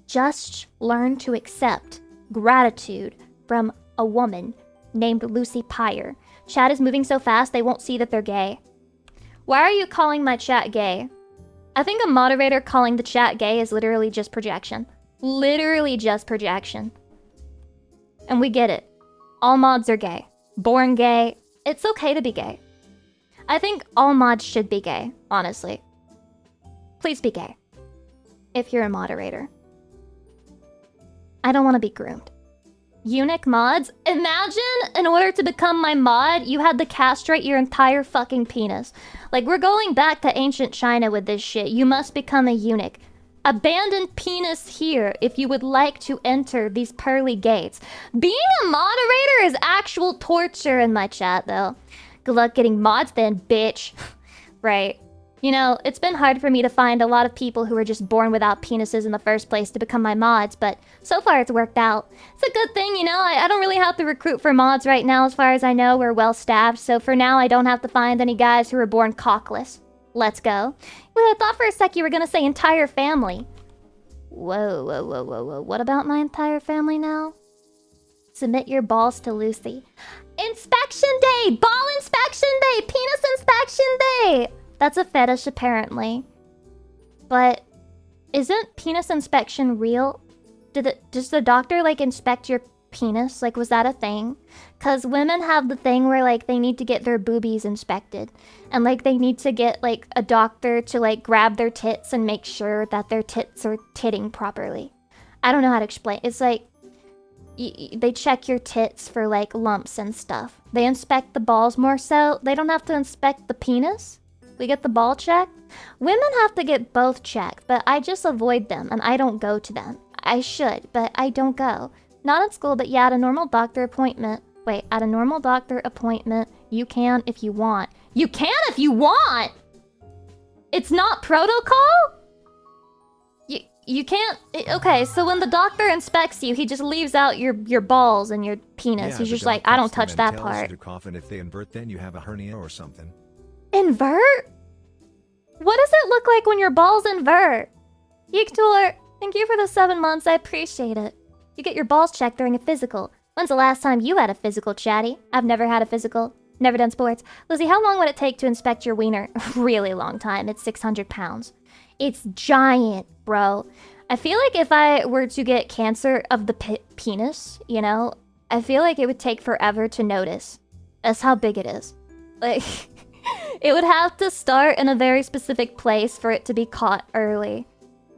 Speaker 1: Just learn to accept gratitude from a woman named Lucy Pyre. Chat is moving so fast they won't see that they're gay. Why are you calling my chat gay? I think a moderator calling the chat gay is literally just projection. Literally just projection. And we get it. All mods are gay. Born gay. It's okay to be gay. I think all mods should be gay, honestly. Please be gay. If you're a moderator. I don't want to be groomed. Eunuch mods? Imagine in order to become my mod, you had to castrate your entire fucking penis. Like, we're going back to ancient China with this shit. You must become a eunuch. Abandoned penis here if you would like to enter these pearly gates. Being a moderator is actual torture in my chat, though. Good luck getting mods then, bitch. Right. You know, it's been hard for me to find a lot of people who are just born without penises in the first place to become my mods, but so far it's worked out. It's a good thing, you know, I don't really have to recruit for mods right now. As far as I know, we're well-staffed, so for now I don't have to find any guys who are born cockless. Let's go. Well, I thought for a sec you were gonna say entire family. Whoa. What about my entire family now? Submit your balls to Lucy. Inspection day! Ball inspection day! Penis inspection day! That's a fetish, apparently. But isn't penis inspection real? Does the doctor, like, inspect your penis? Like, was that a thing? Because women have the thing where, like, they need to get their boobies inspected. And, like, they need to get, like, a doctor to, like, grab their tits and make sure that their tits are titting properly. I don't know how to explain. It's like, they check your tits for, like, lumps and stuff. They inspect the balls more so. They don't have to inspect the penis. We get the ball checked. Women have to get both checked, but I just avoid them and I don't go to them. I should, but I don't go. Not at school, but yeah, at a normal doctor appointment. Wait, at a normal doctor appointment, you can if you want. You can if you want! It's not protocol? You can't... Okay, so when the doctor inspects you, he just leaves out your balls and your penis.
Speaker 2: Yeah,
Speaker 1: He's just like, I don't touch that part.
Speaker 2: To cough, and if they invert, then you have a hernia or something.
Speaker 1: Invert? What does it look like when your balls invert? Yiktor, thank you for the 7 months. I appreciate it. You get your balls checked during a physical. When's the last time you had a physical, Chatty? I've never had a physical. Never done sports. Lizzie, how long would it take to inspect your wiener? Really long time. It's 600 pounds. It's giant, bro. I feel like if I were to get cancer of the penis, you know, I feel like it would take forever to notice. That's how big it is. Like... It would have to start in a very specific place for it to be caught early.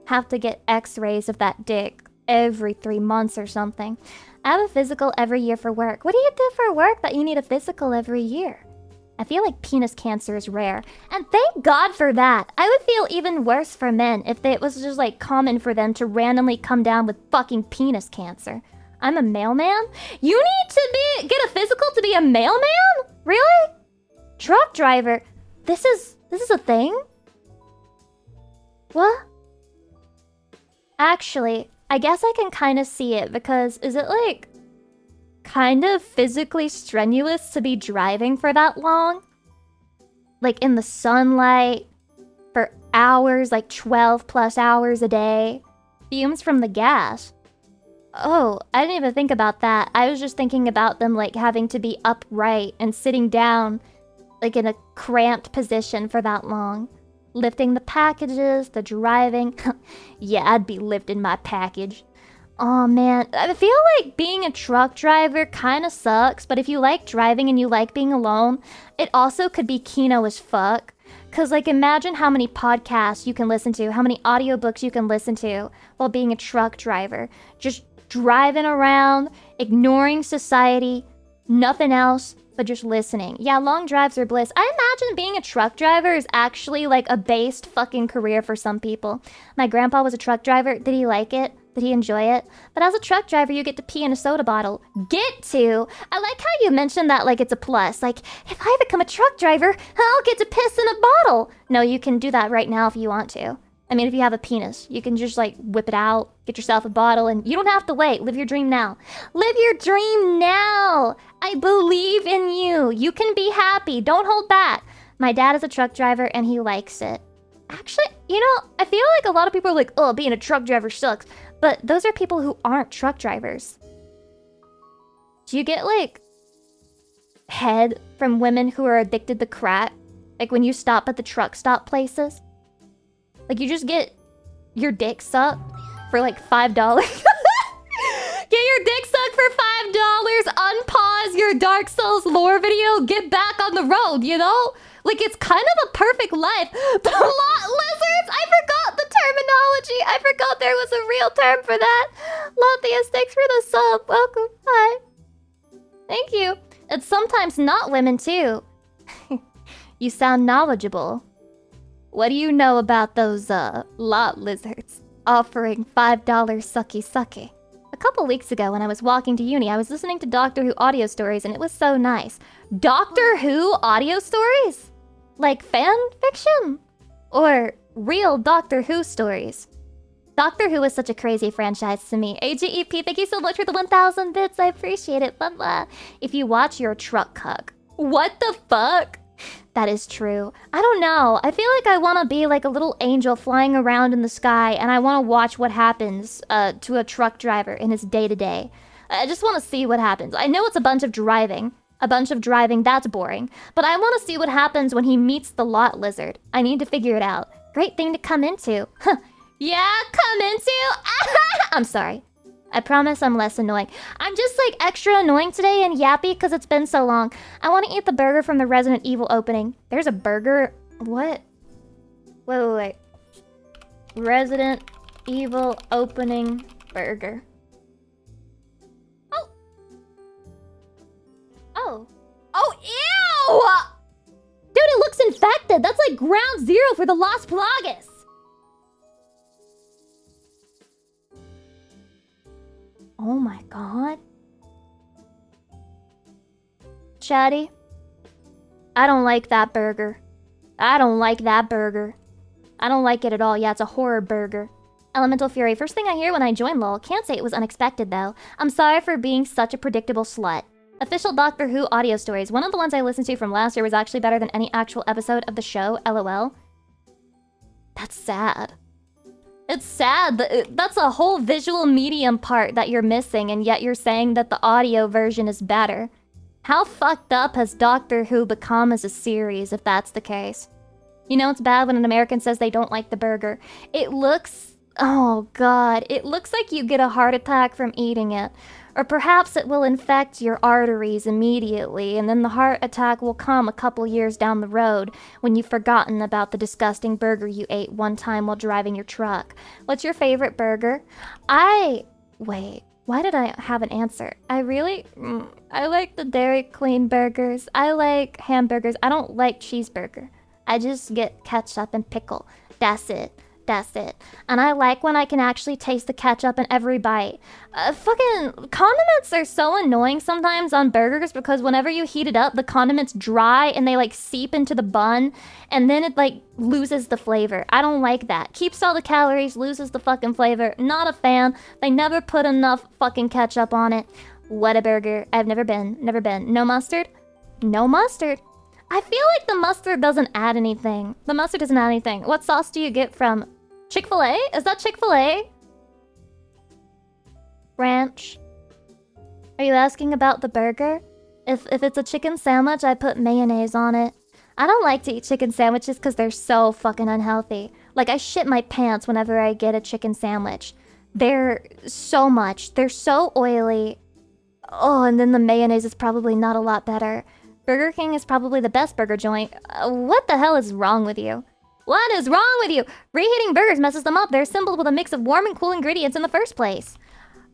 Speaker 1: Have to get x-rays of that dick every 3 months or something. I have a physical every year for work. What do you do for work that you need a physical every year? I feel like penis cancer is rare. And thank God for that. I would feel even worse for men if it was just like common for them to randomly come down with fucking penis cancer. I'm a mailman? You need to get a physical to be a mailman? Really? Truck driver? This is a thing? What? Actually, I guess I can kind of see it because is it like kind of physically strenuous to be driving for that long? Like in the sunlight for hours, like 12 plus hours a day. Fumes from the gas. Oh, I didn't even think about that. I was just thinking about them like having to be upright and sitting down like in a cramped position for that long. Lifting the packages, the driving. Yeah, I'd be lifting my package. Oh man, I feel like being a truck driver kind of sucks, but if you like driving and you like being alone, it also could be kino as fuck. Cause like imagine how many podcasts you can listen to, how many audiobooks you can listen to while being a truck driver. Just driving around, ignoring society, nothing else. But just listening. Yeah, long drives are bliss. I imagine being a truck driver is actually like a based fucking career for some people. My grandpa was a truck driver. Did he like it? Did he enjoy it? But as a truck driver, you get to pee in a soda bottle. Get to? I like how you mentioned that like it's a plus. Like, if I become a truck driver, I'll get to piss in a bottle. No, you can do that right now if you want to. I mean, if you have a penis, you can just like whip it out, get yourself a bottle, and you don't have to wait. Live your dream now. Live your dream now. I believe in you. You can be happy. Don't hold back. My dad is a truck driver and he likes it. Actually, you know, I feel like a lot of people are like, oh, being a truck driver sucks. But those are people who aren't truck drivers. Do you get like head from women who are addicted to crack? Like when you stop at the truck stop places? Like, you just get your dick sucked for, like, $5. Get your dick sucked for $5, unpause your Dark Souls lore video, get back on the road, you know? Like, it's kind of a perfect life. The lot lizards! I forgot the terminology. I forgot there was a real term for that. Lothius, thanks for the sub. Welcome. Hi. Thank you. It's sometimes not women, too. You sound knowledgeable. What do you know about those, lot lizards? offering $5 sucky sucky. A couple weeks ago when I was walking to uni, I was listening to Doctor Who audio stories and it was so nice. Doctor Who audio stories? Like fan fiction? Or real Doctor Who stories? Doctor Who is such a crazy franchise to me. AGEP, thank you so much for the 1,000 bits. I appreciate it. Blah, blah. If you watch your truck hug. What the fuck? That is true. I don't know. I feel like I want to be like a little angel flying around in the sky and I want to watch what happens to a truck driver in his day-to-day. I just want to see what happens. I know it's a bunch of driving. That's boring. But I want to see what happens when he meets the lot lizard. I need to figure it out. Great thing to come into. Yeah, come into? I'm sorry. I promise I'm less annoying. I'm just like extra annoying today and yappy because it's been so long. I want to eat the burger from the Resident Evil opening. There's a burger? What? Wait. Resident Evil opening burger. Oh, ew! Dude, it looks infected. That's like ground zero for the Las Plagas. Oh my god. Chatty, I don't like that burger. I don't like it at all. Yeah, it's a horror burger. Elemental Fury, first thing I hear when I join LOL. Can't say it was unexpected though. I'm sorry for being such a predictable slut. Official Doctor Who audio stories. One of the ones I listened to from last year was actually better than any actual episode of the show, LOL. That's sad. It's sad that that's a whole visual medium part that you're missing, and yet you're saying that the audio version is better. How fucked up has Doctor Who become as a series if that's the case? You know it's bad when an American says they don't like the burger. It looks... oh god, it looks like you get a heart attack from eating it. Or perhaps it will infect your arteries immediately, and then the heart attack will come a couple years down the road when you've forgotten about the disgusting burger you ate one time while driving your truck. What's your favorite burger? Wait, why did I have an answer? I like the Dairy Queen burgers. I like hamburgers. I don't like cheeseburger. I just get ketchup and pickle. That's it. And I like when I can actually taste the ketchup in every bite. Fucking condiments are so annoying sometimes on burgers because whenever you heat it up, the condiments dry and they like seep into the bun and then it like loses the flavor. I don't like that. Keeps all the calories, loses the fucking flavor. Not a fan. They never put enough fucking ketchup on it. What a burger. I've never been. No mustard? No mustard. I feel like the mustard doesn't add anything. What sauce do you get from Chick-fil-A? Is that Chick-fil-A? Ranch. Are you asking about the burger? If it's a chicken sandwich, I put mayonnaise on it. I don't like to eat chicken sandwiches because they're so fucking unhealthy. Like, I shit my pants whenever I get a chicken sandwich. They're so oily. Oh, and then the mayonnaise is probably not a lot better. Burger King is probably the best burger joint. What the hell is wrong with you? What is wrong with you? Reheating burgers messes them up. They're assembled with a mix of warm and cool ingredients in the first place.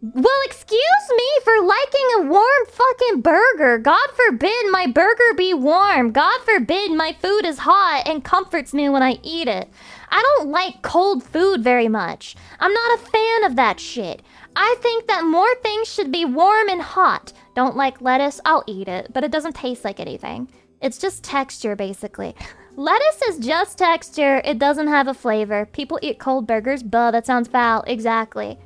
Speaker 1: Well, excuse me for liking a warm fucking burger. God forbid my burger be warm. God forbid my food is hot and comforts me when I eat it. I don't like cold food very much. I'm not a fan of that shit. I think that more things should be warm and hot. Don't like lettuce? I'll eat it, but it doesn't taste like anything. It's just texture, basically. Lettuce is just texture. It doesn't have a flavor. People eat cold burgers? Buh, that sounds foul. Exactly.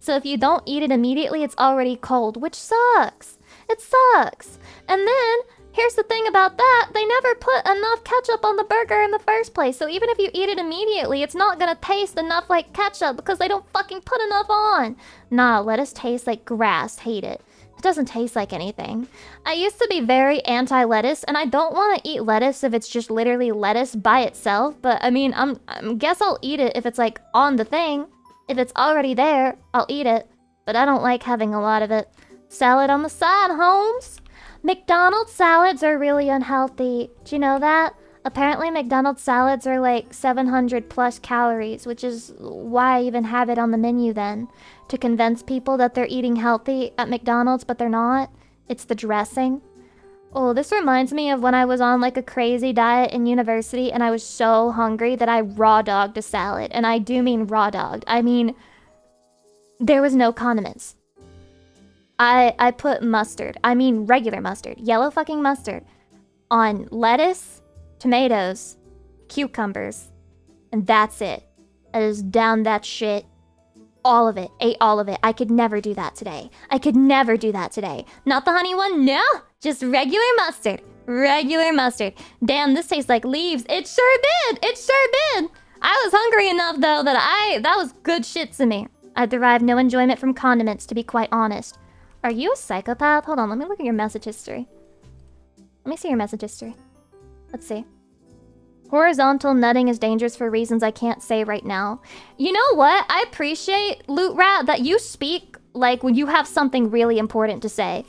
Speaker 1: So if you don't eat it immediately, it's already cold, which sucks. It sucks. And then, here's the thing about that. They never put enough ketchup on the burger in the first place. So even if you eat it immediately, it's not gonna taste enough like ketchup because they don't fucking put enough on. Nah, lettuce tastes like grass. Hate it. It doesn't taste like anything. I used to be very anti-lettuce, and I don't want to eat lettuce if it's just literally lettuce by itself. But I mean, guess I'll eat it if it's like on the thing. If it's already there, I'll eat it. But I don't like having a lot of it. Salad on the side, Holmes. McDonald's salads are really unhealthy. Do you know that? Apparently McDonald's salads are like 700 plus calories, which is why I even have it on the menu then. To convince people that they're eating healthy at McDonald's, but they're not. It's the dressing. Oh, this reminds me of when I was on like a crazy diet in university and I was so hungry that I raw dogged a salad. And I do mean raw dogged. I mean, there was no condiments. I put mustard, I mean regular mustard, yellow fucking mustard, on lettuce, tomatoes, cucumbers, and that's it. I just downed that shit. All of it. Ate all of it. I could never do that today. I could never do that today. Not the honey one, no! Just regular mustard. Regular mustard. Damn, this tastes like leaves. It sure did! It sure did! I was hungry enough, though, that was good shit to me. I derive no enjoyment from condiments, to be quite honest. Are you a psychopath? Hold on, let me look at your message history. Let me see your message history. Let's see. Horizontal nutting is dangerous for reasons I can't say right now. You know what? I appreciate, Loot Rat, that you speak like when you have something really important to say.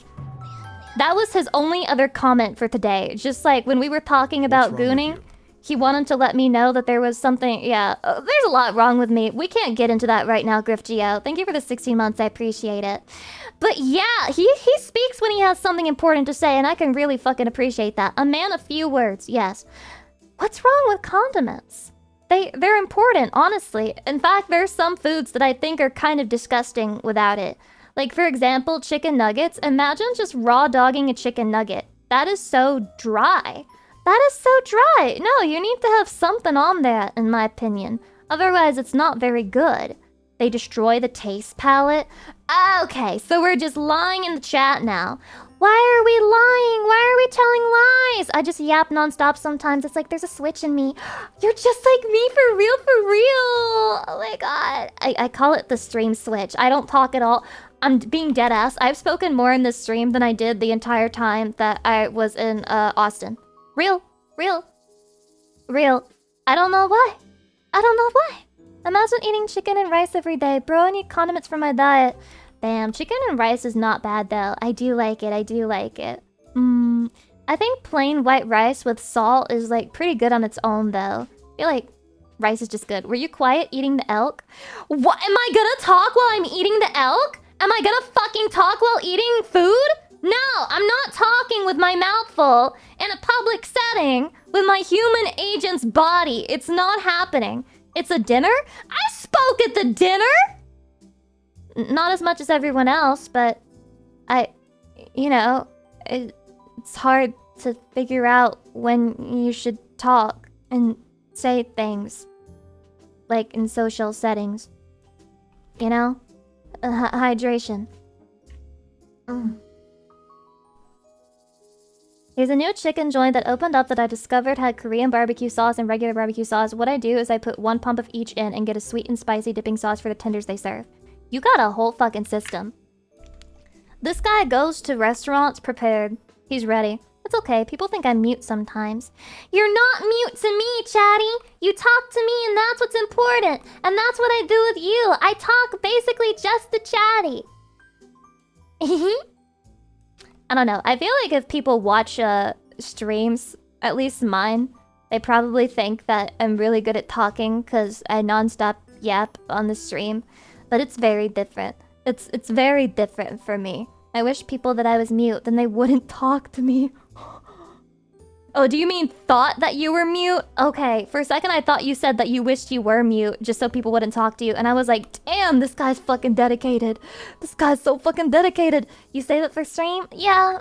Speaker 1: That was his only other comment for today. Just like when we were talking about gooning, he wanted to let me know that there was something. Yeah, there's a lot wrong with me. We can't get into that right now, GriffGeo. Thank you for the 16 months. I appreciate it. But yeah, he speaks when he has something important to say, and I can really fucking appreciate that. A man of few words, yes. What's wrong with condiments? They're important, honestly. In fact, there's some foods that I think are kind of disgusting without it. Like, for example, chicken nuggets. Imagine just raw dogging a chicken nugget. That is so dry. That is so dry. No, you need to have something on there, in my opinion. Otherwise, it's not very good. They destroy the taste palette. Okay, so we're just lying in the chat now. Why are we lying? Why are we telling lies? I just yap nonstop sometimes. It's like there's a switch in me. You're just like me for real, for real. Oh my god. I call it the stream switch. I don't talk at all. I'm being dead ass. I've spoken more in this stream than I did the entire time that I was in Austin. Real. I don't know why. Imagine eating chicken and rice every day. Bro, I need condiments for my diet. Damn, chicken and rice is not bad though. I do like it. I think plain white rice with salt is like pretty good on its own though. I feel like rice is just good. Were you quiet eating the elk? What? Am I gonna talk while I'm eating the elk? Am I gonna fucking talk while eating food? No, I'm not talking with my mouth full in a public setting with my human agent's body. It's not happening. It's a dinner? I spoke at the dinner! Not as much as everyone else, but it's hard to figure out when you should talk and say things. Like in social settings. You know? Hydration. There's a new chicken joint that opened up that I discovered had Korean barbecue sauce and regular barbecue sauce. What I do is I put 1 pump of each in and get a sweet and spicy dipping sauce for the tenders they serve. You got a whole fucking system. This guy goes to restaurants prepared. He's ready. It's okay, people think I'm mute sometimes. You're not mute to me, Chatty! You talk to me and that's what's important! And that's what I do with you! I talk basically just to Chatty! I don't know, I feel like if people watch streams, at least mine, they probably think that I'm really good at talking because I non-stop yap on the stream. But it's very different. It's very different for me. I wish people that I was mute, then they wouldn't talk to me. Oh, do you mean thought that you were mute? Okay, for a second I thought you said that you wished you were mute just so people wouldn't talk to you. And I was like, damn, this guy's fucking dedicated. This guy's so fucking dedicated. You say that for stream? Yeah,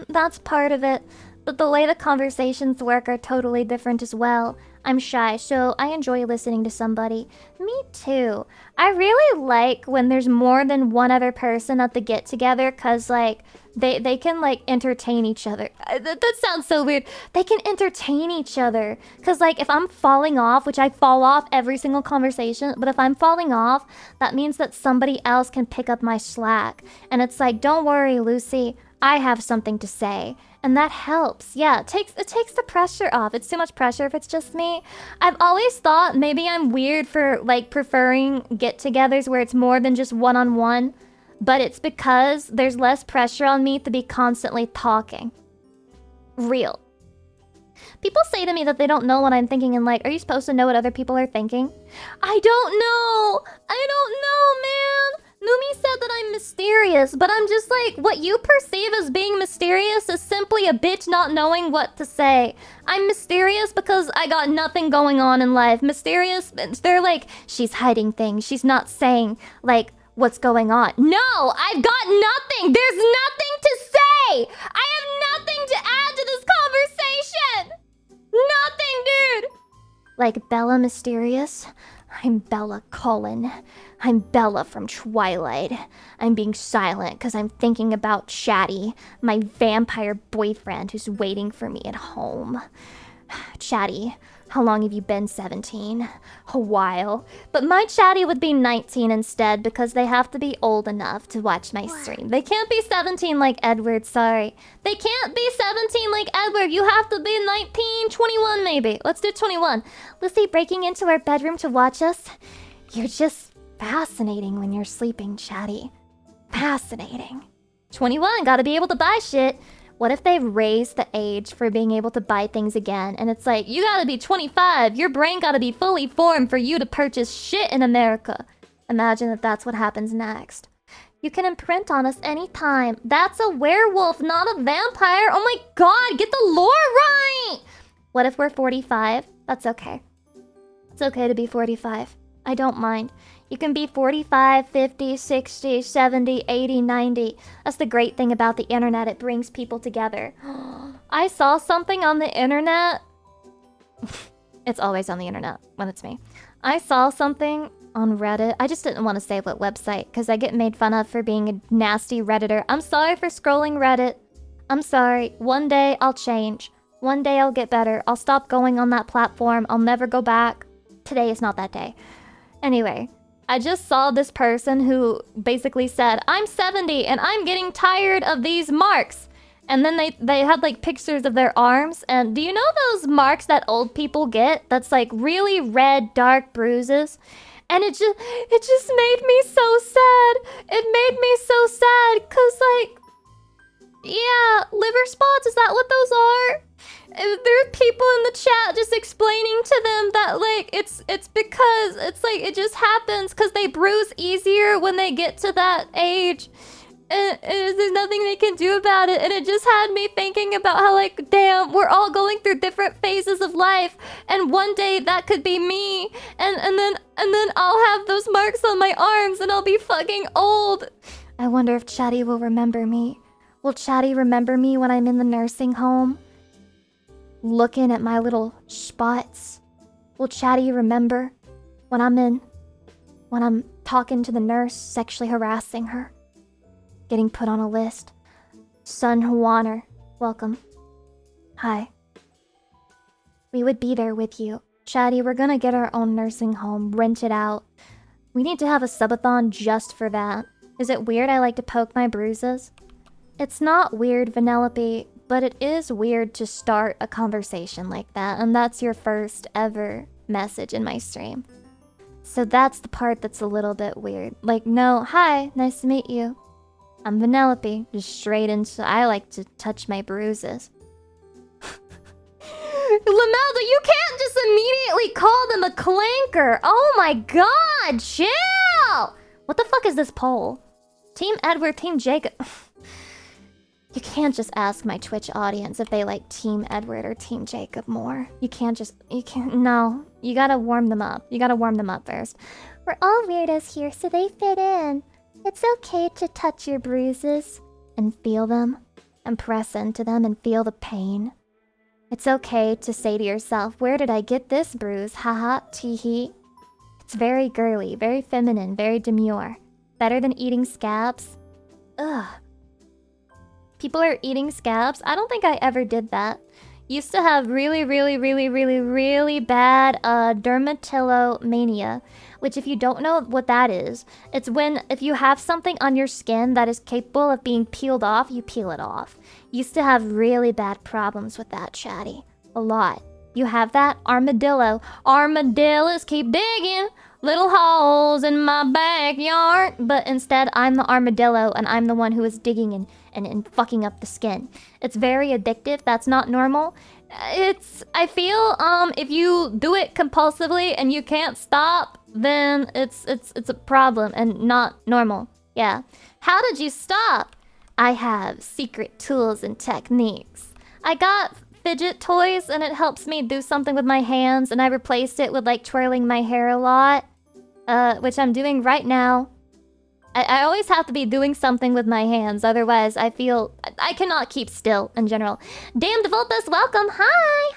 Speaker 1: that's part of it. But the way the conversations work are totally different as well. I'm shy, so I enjoy listening to somebody. Me too. I really like when there's more than one other person at the get-together, cause like, they can like entertain each other. That sounds so weird. They can entertain each other. Cause like, if I'm falling off, which I fall off every single conversation, but if I'm falling off, that means that somebody else can pick up my slack. And it's like, don't worry, Lucy, I have something to say. And that helps. Yeah, it takes the pressure off. It's too much pressure if it's just me. I've always thought maybe I'm weird for like preferring get-togethers where it's more than just one-on-one. But it's because there's less pressure on me to be constantly talking. Real. People say to me that they don't know what I'm thinking and like, are you supposed to know what other people are thinking? I don't know, man. Yumi said that I'm mysterious, but I'm just like, what you perceive as being mysterious is simply a bitch not knowing what to say. I'm mysterious because I got nothing going on in life. Mysterious, they're like, she's hiding things. She's not saying, like, what's going on. No, I've got nothing. There's nothing to say. I have nothing to add to this conversation. Nothing, dude. Like Bella Mysterious? I'm Bella Cullen. I'm Bella from Twilight. I'm being silent because I'm thinking about Chatty, my vampire boyfriend who's waiting for me at home. Chatty, how long have you been 17? A while. But my Chatty would be 19 instead because they have to be old enough to watch my stream. They can't be 17 like Edward, sorry. They can't be 17 like Edward. You have to be 19, 21 maybe. Let's do 21. Lucy breaking into our bedroom to watch us. You're just fascinating when you're sleeping, Chatty. Fascinating. 21, gotta be able to buy shit. What if they raise the age for being able to buy things again? And it's like, you gotta be 25. Your brain gotta be fully formed for you to purchase shit in America. Imagine that that's what happens next. You can imprint on us anytime. That's a werewolf, not a vampire. Oh my god, get the lore right! What if we're 45? That's okay. It's okay to be 45. I don't mind. You can be 45, 50, 60, 70, 80, 90. That's the great thing about the internet. It brings people together. I saw something on the internet. It's always on the internet when it's me. I saw something on Reddit. I just didn't want to say what website because I get made fun of for being a nasty Redditor. I'm sorry for scrolling Reddit. I'm sorry. One day I'll change. One day I'll get better. I'll stop going on that platform. I'll never go back. Today is not that day. Anyway, I just saw this person who basically said, I'm 70 and I'm getting tired of these marks. And then they had like pictures of their arms. And do you know those marks that old people get? That's like really red, dark bruises. And it just made me so sad. It made me so sad because like, yeah, liver spots, is that what those are? There are people in the chat just explaining to them that like it's because it's like it just happens because they bruise easier when they get to that age. And there's nothing they can do about it. And it just had me thinking about how like, damn, we're all going through different phases of life. And one day that could be me. And then I'll have those marks on my arms and I'll be fucking old. I wonder if Chatty will remember me. Will Chatty remember me when I'm in the nursing home? Looking at my little spots. Will Chatty remember when I'm talking to the nurse, sexually harassing her? Getting put on a list. Sun Juaner, welcome. Hi. We would be there with you. Chatty, we're gonna get our own nursing home, rent it out. We need to have a subathon just for that. Is it weird I like to poke my bruises? It's not weird, Vanellope, but it is weird to start a conversation like that, and that's your first ever message in my stream. So that's the part that's a little bit weird. Like, no, hi, nice to meet you. I'm Vanellope, just straight into, I like to touch my bruises. Lamelda, you can't just immediately call them a clanker. Oh my god, chill! What the fuck is this poll? Team Edward, Team Jacob. You can't just ask my Twitch audience if they like Team Edward or Team Jacob more. You can't, no. You gotta warm them up. You gotta warm them up first. We're all weirdos here, so they fit in. It's okay to touch your bruises and feel them and press into them and feel the pain. It's okay to say to yourself, where did I get this bruise? Haha, teehee. It's very girly, very feminine, very demure. Better than eating scabs. Ugh. People are eating scabs? I don't think I ever did that. Used to have really bad dermatillomania. Which if you don't know what that is, it's when if you have something on your skin that is capable of being peeled off, you peel it off. Used to have really bad problems with that, Chatty. A lot. You have that? Armadillo. Armadillos keep digging little holes in my backyard. But instead, I'm the armadillo and I'm the one who is digging and fucking up the skin. It's very addictive. That's not normal. I feel if you do it compulsively and you can't stop, then it's a problem and not normal. Yeah. How did you stop? I have secret tools and techniques. I got fidget toys and it helps me do something with my hands, and I replaced it with like twirling my hair a lot, which I'm doing right now. I always have to be doing something with my hands, otherwise I feel I cannot keep still in general. Damn Devoltus, welcome. Hi.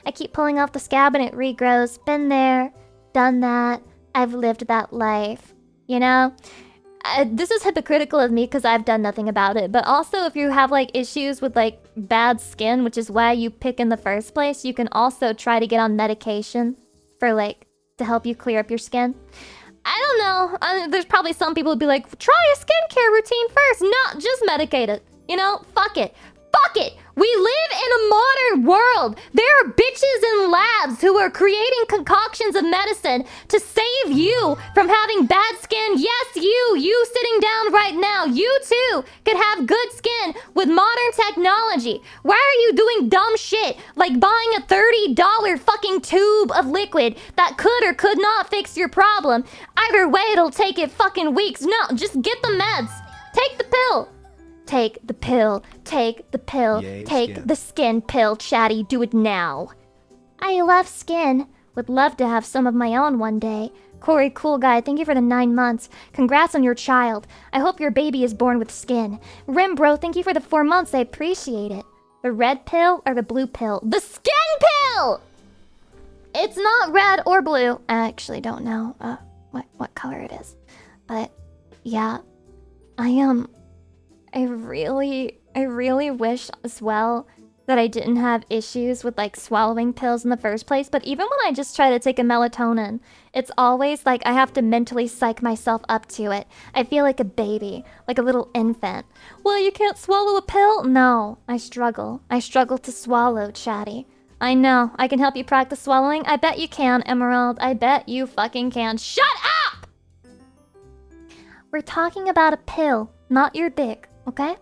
Speaker 1: I keep pulling off the scab and it regrows. Been there, done that. I've lived that life, you know? This is hypocritical of me because I've done nothing about it, but also if you have like issues with like bad skin, which is why you pick in the first place, you can also try to get on medication for like to help you clear up your skin. I don't know. There's probably some people who'd be like, try a skincare routine first. No, just medicate it. You know, fuck it. Fuck it. We live in a modern world. There are bitches in labs who are creating concoctions of medicine to save you from having bad skin. Yes, you sitting down right now, you too could have good skin with modern technology. Why are you doing dumb shit like buying a $30 fucking tube of liquid that could or could not fix your problem? Either way, it'll take it fucking weeks. No, just get the meds. Take the pill. Take the pill. Take the pill.
Speaker 2: Yay,
Speaker 1: take
Speaker 2: skin.
Speaker 1: the skin pill, chatty. Do it now. I love skin. Would love to have some of my own one day. Corey, cool guy, thank you for the 9 months. Congrats on your child. I hope your baby is born with skin. Rim bro, thank you for the 4 months. I appreciate it. The red pill or the blue pill? The skin pill! It's not red or blue. I actually don't know what color it is. But yeah, I really wish as well that I didn't have issues with like swallowing pills in the first place. But even when I just try to take a melatonin, it's always like I have to mentally psych myself up to it. I feel like a baby, like a little infant. Well, you can't swallow a pill? No, I struggle. I struggle to swallow, chatty. I know. I can help you practice swallowing. I bet you can, Emerald. I bet you fucking can. Shut up! We're talking about a pill, not your dick, okay?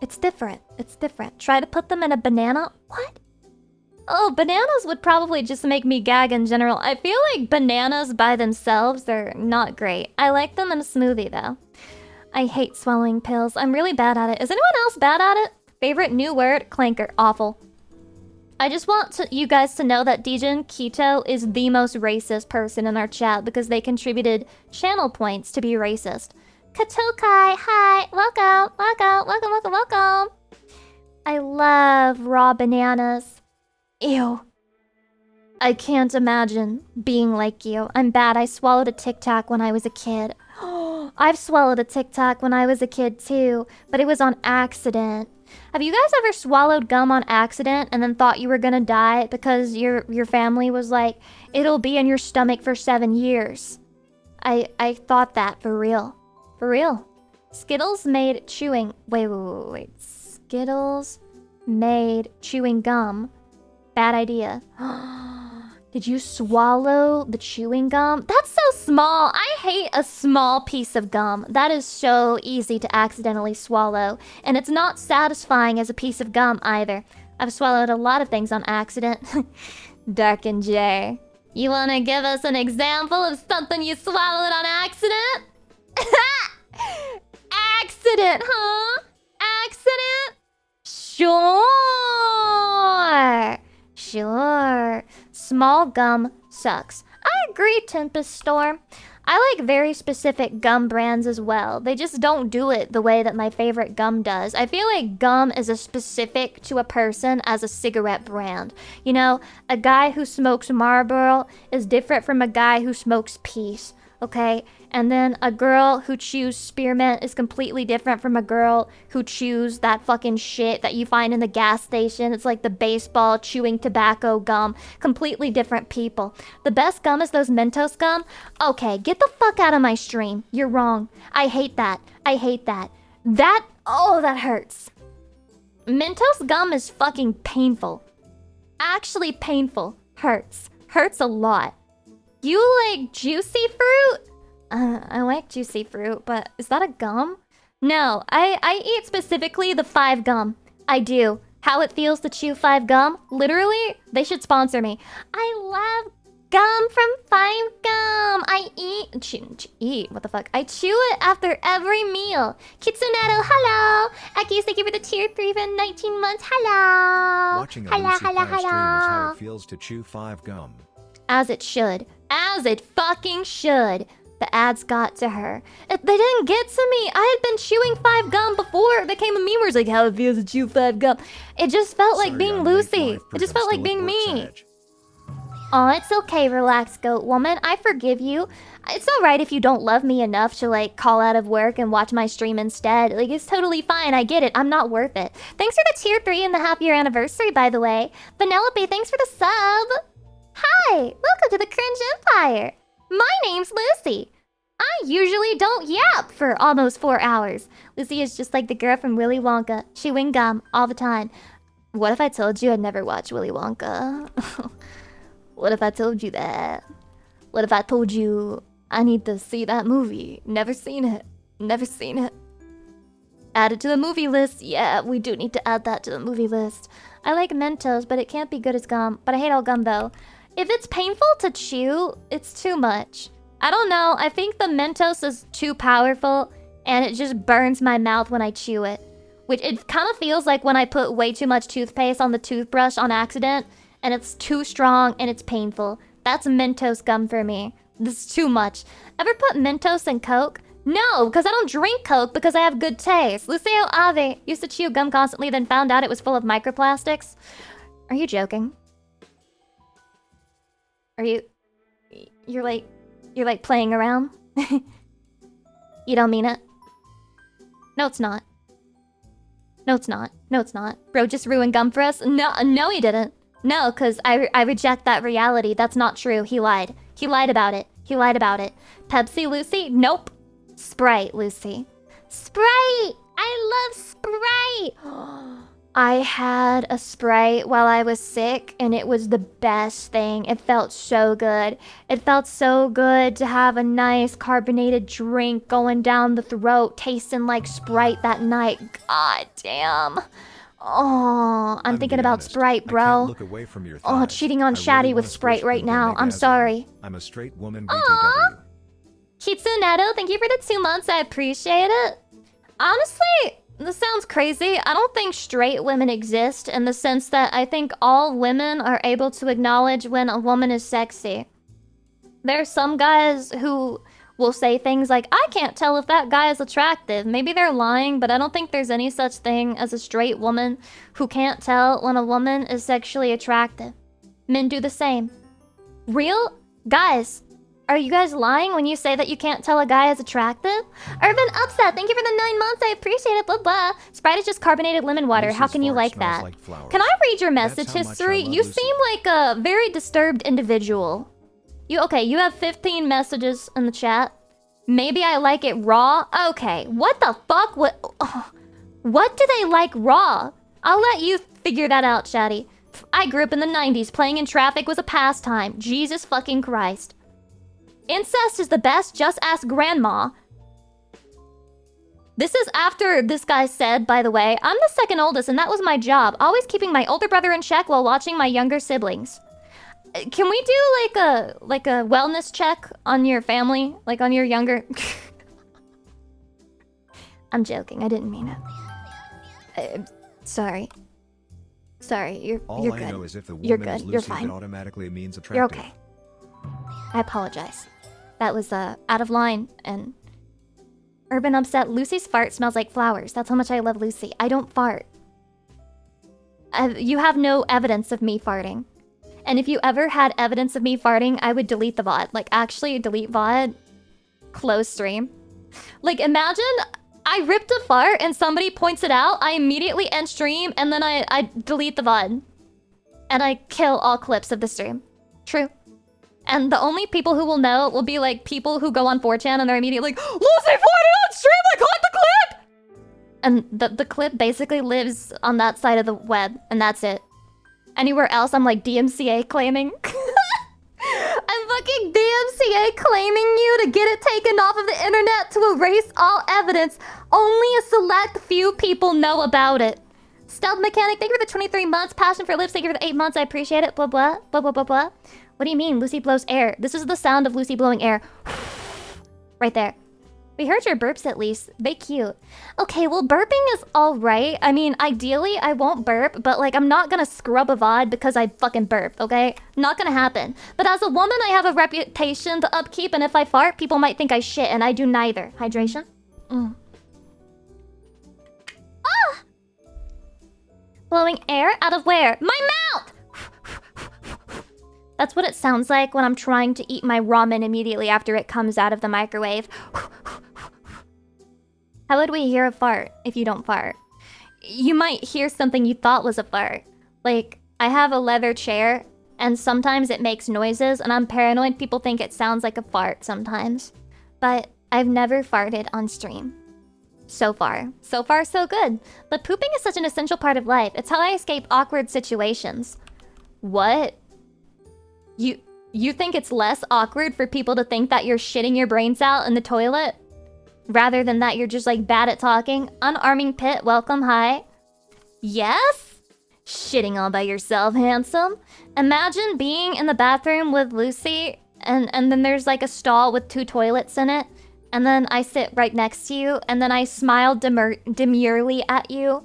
Speaker 1: It's different. It's different. Try to put them in a banana. What? Oh, bananas would probably just make me gag in general. I feel like bananas by themselves, they're not great. I like them in a smoothie, though. I hate swallowing pills. I'm really bad at it. Is anyone else bad at it? Favorite new word? Clanker. Awful. I just want you guys to know that Dejin Keto is the most racist person in our chat because they contributed channel points to be racist. Katokai, hi, welcome. I love raw bananas. Ew. I can't imagine being like you. I'm bad. I swallowed a Tic Tac when I was a kid. I've swallowed a Tic Tac when I was a kid too, but it was on accident. Have you guys ever swallowed gum on accident and then thought you were gonna die because your family was like, it'll be in your stomach for 7 years? I thought that for real. For real. Skittles made chewing... Wait. Skittles made chewing gum. Bad idea. Did you swallow the chewing gum? That's so small. I hate a small piece of gum. That is so easy to accidentally swallow. And it's not satisfying as a piece of gum either. I've swallowed a lot of things on accident. Dark and J. You wanna give us an example of something you swallowed on accident? Accident, huh? Accident? Sure. Small gum sucks. I agree, Tempest Storm. I like very specific gum brands as well. They just don't do it the way that my favorite gum does. I feel like gum is as specific to a person as a cigarette brand. You know, a guy who smokes Marlboro is different from a guy who smokes Peace. Okay, and then a girl who chews spearmint is completely different from a girl who chews that fucking shit that you find in the gas station. It's like the baseball chewing tobacco gum. Completely different people. The best gum is those Mentos gum. Okay, get the fuck out of my stream. You're wrong. I hate that. That hurts. Mentos gum is fucking painful. Actually painful. Hurts a lot. You like juicy fruit? I like juicy fruit, but is that a gum? No, I eat specifically the 5 gum. I do. How it feels to chew 5 gum? Literally, they should sponsor me. I love Gum from 5Gum. I eat. What the fuck? I chew it after every meal. Kitsuneto, hello. Akis, thank you for the tier 3 for 19 months. Hello.
Speaker 2: Watching a Lucy Pyre stream is how it feels to chew 5 gum.
Speaker 1: As it should. As it fucking should. The ads got to her. They didn't get to me. I had been chewing 5Gum before it became a meme where it's like, how it feels to chew 5Gum. It just felt like being Lucy. It just felt like being me. Oh, it's okay, relax, goat woman. I forgive you. It's alright if you don't love me enough to, like, call out of work and watch my stream instead. Like, it's totally fine. I get it. I'm not worth it. Thanks for the tier 3 and the half-year anniversary, by the way. Penelope, thanks for the sub. Hi, welcome to the Cringe Empire. My name's Lucy. I usually don't yap for almost 4 hours. Lucy is just like the girl from Willy Wonka, chewing gum all the time. What if I told you I'd never watched Willy Wonka? What if I told you that? What if I told you I need to see that movie? Never seen it. Never seen it. Add it to the movie list. Yeah, we do need to add that to the movie list. I like Mentos, but it can't be good as gum. But I hate all gum, though. If it's painful to chew, it's too much. I don't know. I think the Mentos is too powerful, and it just burns my mouth when I chew it. Which it kind of feels like when I put way too much toothpaste on the toothbrush on accident, and it's too strong and it's painful. That's Mentos gum for me. This is too much. Ever put Mentos in Coke? No, because I don't drink Coke because I have good taste. Lucio Ave used to chew gum constantly, then found out it was full of microplastics. Are you joking? Are you... You're like playing around? You don't mean it? No, it's not. No, it's not. No, it's not. Bro just ruined gum for us? No, he didn't. No, because I reject that reality. That's not true. He lied. He lied about it. He lied about it. Pepsi, Lucy? Nope. Sprite, Lucy. Sprite! I love Sprite! I had a Sprite while I was sick, and it was the best thing. It felt so good. It felt so good to have a nice carbonated drink going down the throat, tasting like Sprite that night. God damn. Oh, I'm thinking about
Speaker 2: honest,
Speaker 1: Sprite, bro.
Speaker 2: I can't look away from your thighs.
Speaker 1: Cheating on Shaddy
Speaker 2: really
Speaker 1: with Sprite right now. I'm sorry.
Speaker 2: I'm a straight woman, BTW.
Speaker 1: Kitsuneto, thank you for the 2 months. I appreciate it. Honestly, this sounds crazy. I don't think straight women exist in the sense that I think all women are able to acknowledge when a woman is sexy. There are some guys who will say things like, I can't tell if that guy is attractive. Maybe they're lying, but I don't think there's any such thing as a straight woman who can't tell when a woman is sexually attractive. Men do the same. Real? Guys, are you guys lying when you say that you can't tell a guy is attractive? Urban Upset, thank you for the 9 months. I appreciate it. Blah, blah. Sprite is just carbonated lemon water. How can you like that? Can I read your message history? You seem like a very disturbed individual. You have 15 messages in the chat. Maybe I like it raw? Okay, what the fuck? What do they like raw? I'll let you figure that out, Shaddy. I grew up in the 90s. Playing in traffic was a pastime. Jesus fucking Christ. Incest is the best, just ask grandma. This is after this guy said, by the way, I'm the second oldest and that was my job. Always keeping my older brother in check while watching my younger siblings. Can we do like a wellness check on your family? Like on your younger... I'm joking, I didn't mean it. Sorry. Sorry, you're good.
Speaker 2: All I know is if the woman is Lucy,
Speaker 1: you're fine.
Speaker 2: It automatically means attractive.
Speaker 1: You're okay. I apologize. That was out of line and... Urban Upset, Lucy's fart smells like flowers. That's how much I love Lucy. I don't fart. You have no evidence of me farting. And if you ever had evidence of me farting, I would delete the VOD. Like, actually delete VOD. Close stream. Like, imagine I ripped a fart and somebody points it out. I immediately end stream and then I delete the VOD. And I kill all clips of the stream. True. And the only people who will know will be like people who go on 4chan and they're immediately like, Lucy farted on stream, I caught the clip! And the clip basically lives on that side of the web, and that's it. Anywhere else, I'm like DMCA claiming. I'm fucking DMCA claiming you to get it taken off of the internet to erase all evidence. Only a select few people know about it. Stealth Mechanic, thank you for the 23 months. Passion for Lips, thank you for the 8 months. I appreciate it. Blah, blah, blah, blah, blah, blah. What do you mean? Lucy blows air. This is the sound of Lucy blowing air. Right there. We heard your burps at least. They cute. Okay, well, burping is alright. I mean, ideally, I won't burp, but like, I'm not gonna scrub a VOD because I fucking burped, okay? Not gonna happen. But as a woman, I have a reputation to upkeep, and if I fart, people might think I shit, and I do neither. Hydration? Ah! Blowing air out of where? My mouth! That's what it sounds like when I'm trying to eat my ramen immediately after it comes out of the microwave. How would we hear a fart if you don't fart? You might hear something you thought was a fart. Like, I have a leather chair, and sometimes it makes noises, and I'm paranoid people think it sounds like a fart sometimes. But I've never farted on stream. So far. So far, so good. But pooping is such an essential part of life. It's how I escape awkward situations. What? You think it's less awkward for people to think that you're shitting your brains out in the toilet? Rather than that you're just like bad at talking? Unarming Pit, welcome, hi. Yes? Shitting all by yourself, handsome. Imagine being in the bathroom with Lucy and then there's like a stall with 2 toilets in it. And then I sit right next to you and then I smile demurely at you.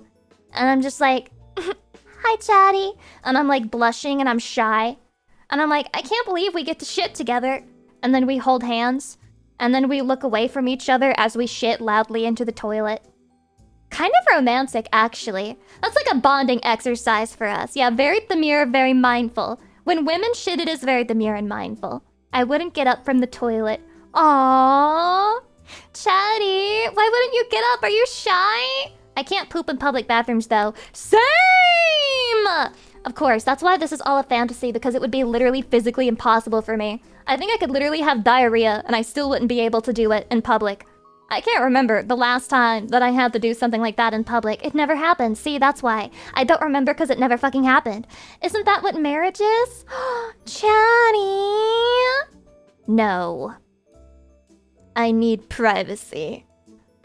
Speaker 1: And I'm just like, hi, chatty. And I'm like blushing and I'm shy. And I'm like, I can't believe we get to shit together. And then we hold hands. And then we look away from each other as we shit loudly into the toilet. Kind of romantic, actually. That's like a bonding exercise for us. Yeah, very demure, very mindful. When women shit, it is very demure and mindful. I wouldn't get up from the toilet. Aww. Chatty, why wouldn't you get up? Are you shy? I can't poop in public bathrooms, though. Same! Of course, that's why this is all a fantasy, because it would be literally physically impossible for me. I think I could literally have diarrhea, and I still wouldn't be able to do it in public. I can't remember the last time that I had to do something like that in public. It never happened. See, that's why. I don't remember because it never fucking happened. Isn't that what marriage is? Chatty! No. I need privacy.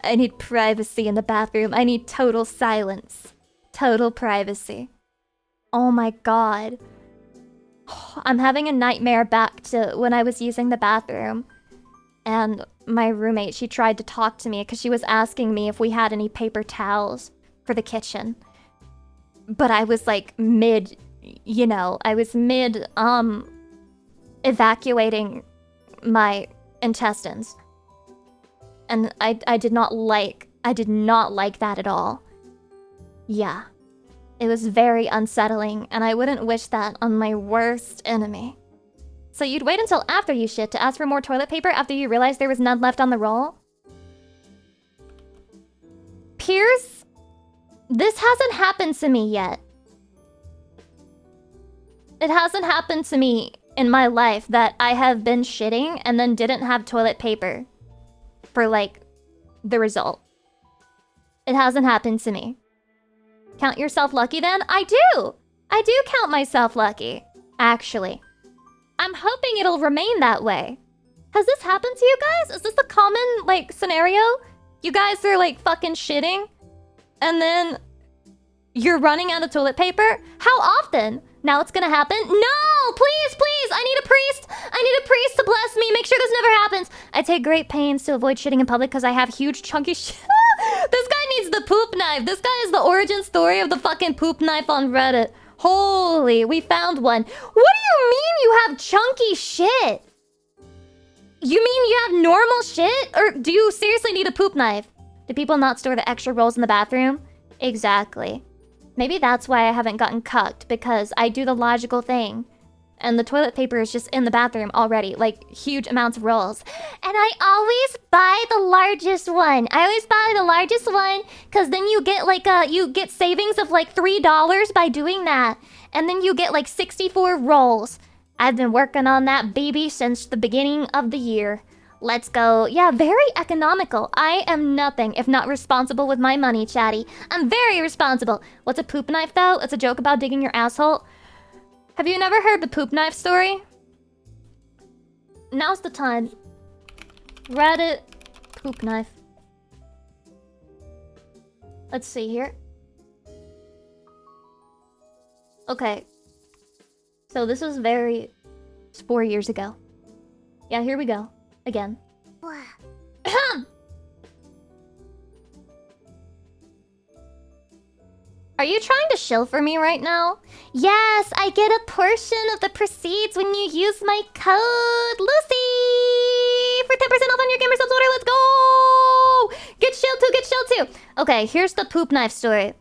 Speaker 1: I need privacy in the bathroom. I need total silence. Total privacy. Oh my god. I'm having a nightmare back to when I was using the bathroom. And my roommate, she tried to talk to me because she was asking me if we had any paper towels for the kitchen. But I was like mid, evacuating my intestines. And I did not like that at all. Yeah. It was very unsettling, and I wouldn't wish that on my worst enemy. So you'd wait until after you shit to ask for more toilet paper after you realized there was none left on the roll? Pierce, this hasn't happened to me yet. It hasn't happened to me in my life that I have been shitting and then didn't have toilet paper for, like, the result. It hasn't happened to me. Count yourself lucky then? I do! I do count myself lucky, actually. I'm hoping it'll remain that way. Has this happened to you guys? Is this a common, like, scenario? You guys are, like, fucking shitting, and then you're running out of toilet paper? How often? Now it's gonna happen? No! Please, please! I need a priest! I need a priest to bless me! Make sure this never happens! I take great pains to avoid shitting in public because I have huge chunky shit. This guy needs the poop knife! This guy is the origin story of the fucking poop knife on Reddit. Holy, we found one. What do you mean you have chunky shit? You mean you have normal shit? Or do you seriously need a poop knife? Do people not store the extra rolls in the bathroom? Exactly. Maybe that's why I haven't gotten cucked, because I do the logical thing. And the toilet paper is just in the bathroom already, like huge amounts of rolls. And I always buy the largest one. I always buy the largest one, because then you get like you get savings of like $3 by doing that. And then you get like 64 rolls. I've been working on that baby since the beginning of the year. Let's go. Yeah, very economical. I am nothing if not responsible with my money, chatty. I'm very responsible. What's a poop knife, though? It's a joke about digging your asshole. Have you never heard the poop knife story? Now's the time. Reddit poop knife. Let's see here. Okay. So this is very It's 4 years ago. Yeah, here we go. Again. Are you trying to shill for me right now? Yes, I get a portion of the proceeds when you use my code Lucy for 10% off on your gamer subs order. Let's go! Get shill too. Okay, here's the poop knife story.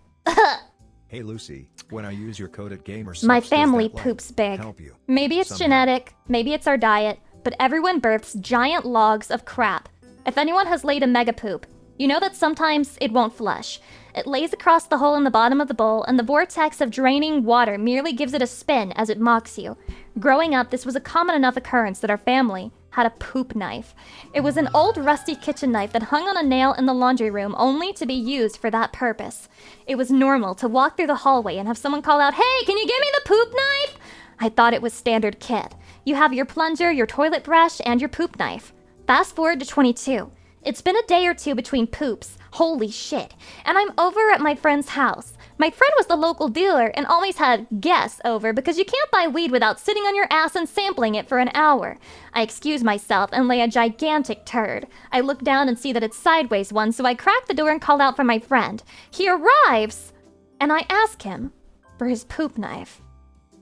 Speaker 2: Hey Lucy, when I use your code at GamerSubs,
Speaker 1: My
Speaker 2: does
Speaker 1: family
Speaker 2: that, like,
Speaker 1: poops big.
Speaker 2: help you?
Speaker 1: Maybe it's
Speaker 2: somehow?
Speaker 1: genetic, maybe it's our diet, but everyone births giant logs of crap. If anyone has laid a mega poop, you know that sometimes it won't flush. It lays across the hole in the bottom of the bowl, and the vortex of draining water merely gives it a spin as it mocks you. Growing up, this was a common enough occurrence that our family had a poop knife. It was an old rusty kitchen knife that hung on a nail in the laundry room only to be used for that purpose. It was normal to walk through the hallway and have someone call out, "Hey, can you give me the poop knife?" I thought it was standard kit. You have your plunger, your toilet brush, and your poop knife. Fast forward to 22. It's been a day or two between poops. Holy shit. And I'm over at my friend's house. My friend was the local dealer and always had guests over because you can't buy weed without sitting on your ass and sampling it for an hour. I excuse myself and lay a gigantic turd. I look down and see that it's sideways one, so I crack the door and call out for my friend. He arrives, and I ask him for his poop knife.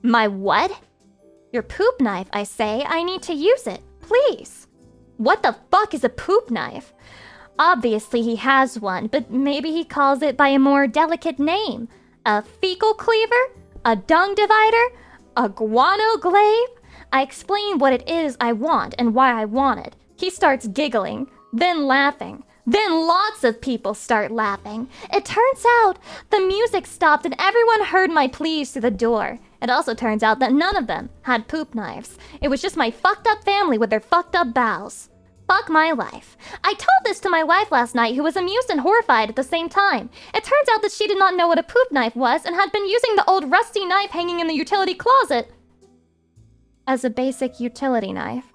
Speaker 1: My what? Your poop knife, I say. I need to use it, please. What the fuck is a poop knife? Obviously he has one, but maybe he calls it by a more delicate name. A fecal cleaver? A dung divider? A guano glaive? I explain what it is I want and why I want it. He starts giggling, then laughing. Then lots of people start laughing. It turns out the music stopped and everyone heard my pleas through the door. It also turns out that none of them had poop knives. It was just my fucked up family with their fucked up bowels. Fuck my life. I told this to my wife last night, who was amused and horrified at the same time. It turns out that she did not know what a poop knife was and had been using the old rusty knife hanging in the utility closet as a basic utility knife.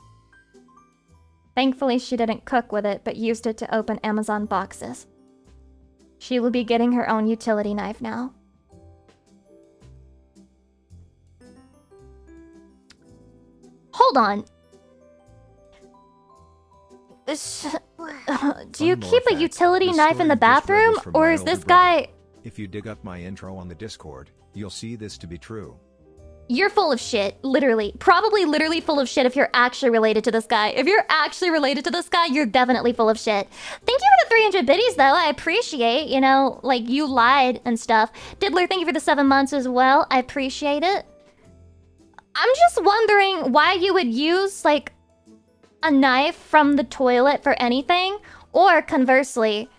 Speaker 1: Thankfully, she didn't cook with it, but used it to open Amazon boxes. She will be getting her own utility knife now. Hold on. Do you keep a utility knife in the bathroom, or is this guy...
Speaker 2: If you dig up my intro on the Discord, you'll see this to be true.
Speaker 1: You're full of shit, literally. Probably literally full of shit if you're actually related to this guy. If you're actually related to this guy, you're definitely full of shit. Thank you for the 300 biddies, though. I appreciate, you know, like, you lied and stuff. Diddler, thank you for the 7 months as well. I appreciate it. I'm just wondering why you would use, like, a knife from the toilet for anything. Or, conversely,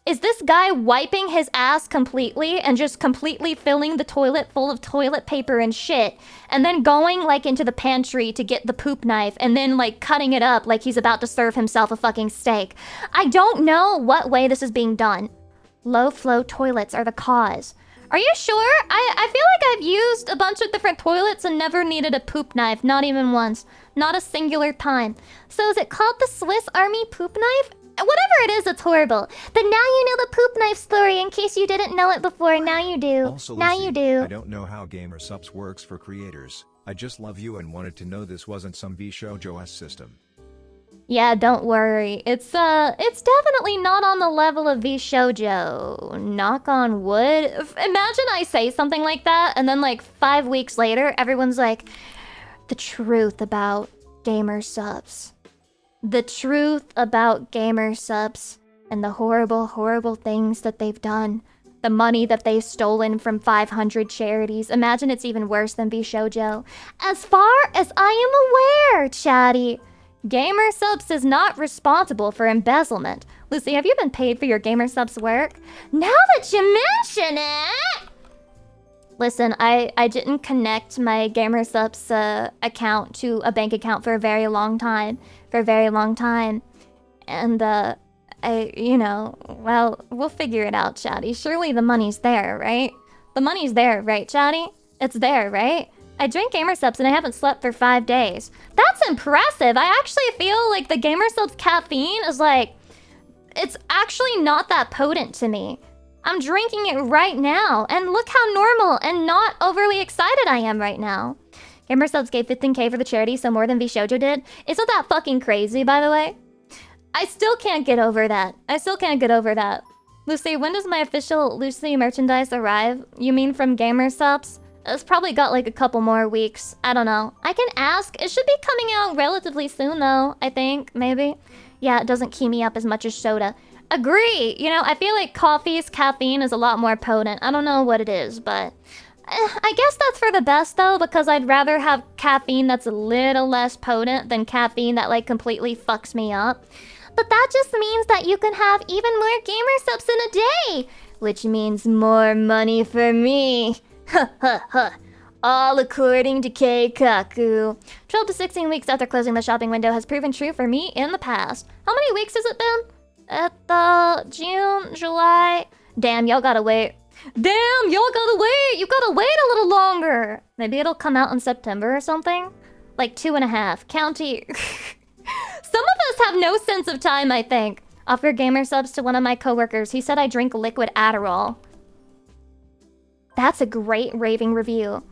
Speaker 1: is this guy wiping his ass completely and just completely filling the toilet full of toilet paper and shit, and then going, like, into the pantry to get the poop knife and then, like, cutting it up like he's about to serve himself a fucking steak? I don't know what way this is being done. Low-flow toilets are the cause. Are you sure? I feel like I've used a bunch of different toilets and never needed a poop knife, not even once. Not a singular time. So is it called the Swiss Army poop knife? Whatever it is, it's horrible. But now you know the poop knife story in case you didn't know it before. Now you do.
Speaker 2: Also,
Speaker 1: now
Speaker 2: Lucy,
Speaker 1: you do.
Speaker 2: I don't know how GamerSubs works for creators. I just love you and wanted to know this wasn't some VShojo's system.
Speaker 1: Yeah, don't worry. It's definitely not on the level of VShojo. Knock on wood. Imagine I say something like that, and then like 5 weeks later, everyone's like, the truth about GamerSubs. The truth about GamerSubs and the horrible, horrible things that they've done. The money that they've stolen from 500 charities. Imagine it's even worse than VShojo. As far as I am aware, chatty, GamerSubs is not responsible for embezzlement. Lucy, have you been paid for your GamerSubs work? Now that you mention it! Listen, I didn't connect my GamerSubs account to a bank account for a very long time. And, well, we'll figure it out, chatty. Surely the money's there, right? The money's there, right, chatty? It's there, right? I drink GamerSubs and I haven't slept for 5 days. That's impressive. I actually feel like the GamerSubs caffeine is like... It's actually not that potent to me. I'm drinking it right now, and look how normal and not overly excited I am right now. Gamer subs gave 15k for the charity, so more than VShojo did. Isn't that fucking crazy, by the way? I still can't get over that. Lucy, when does my official Lucy merchandise arrive? You mean from gamer subs? It's probably got like a couple more weeks. I don't know. I can ask. It should be coming out relatively soon though, I think. Maybe. Yeah, it doesn't key me up as much as soda. Agree! You know, I feel like coffee's caffeine is a lot more potent. I don't know what it is, but... I guess that's for the best though, because I'd rather have caffeine that's a little less potent than caffeine that like completely fucks me up. But that just means that you can have even more gamer subs in a day, which means more money for me. Ha ha ha. All according to Keikaku. 12 to 16 weeks after closing the shopping window has proven true for me in the past. How many weeks has it been? At the June, July. Damn, y'all gotta wait. You gotta wait a little longer. Maybe it'll come out in September or something. Like 2.5. County. Some of us have no sense of time, I think. Offered gamer subs to one of my coworkers. He said I drink liquid Adderall. That's a great raving review.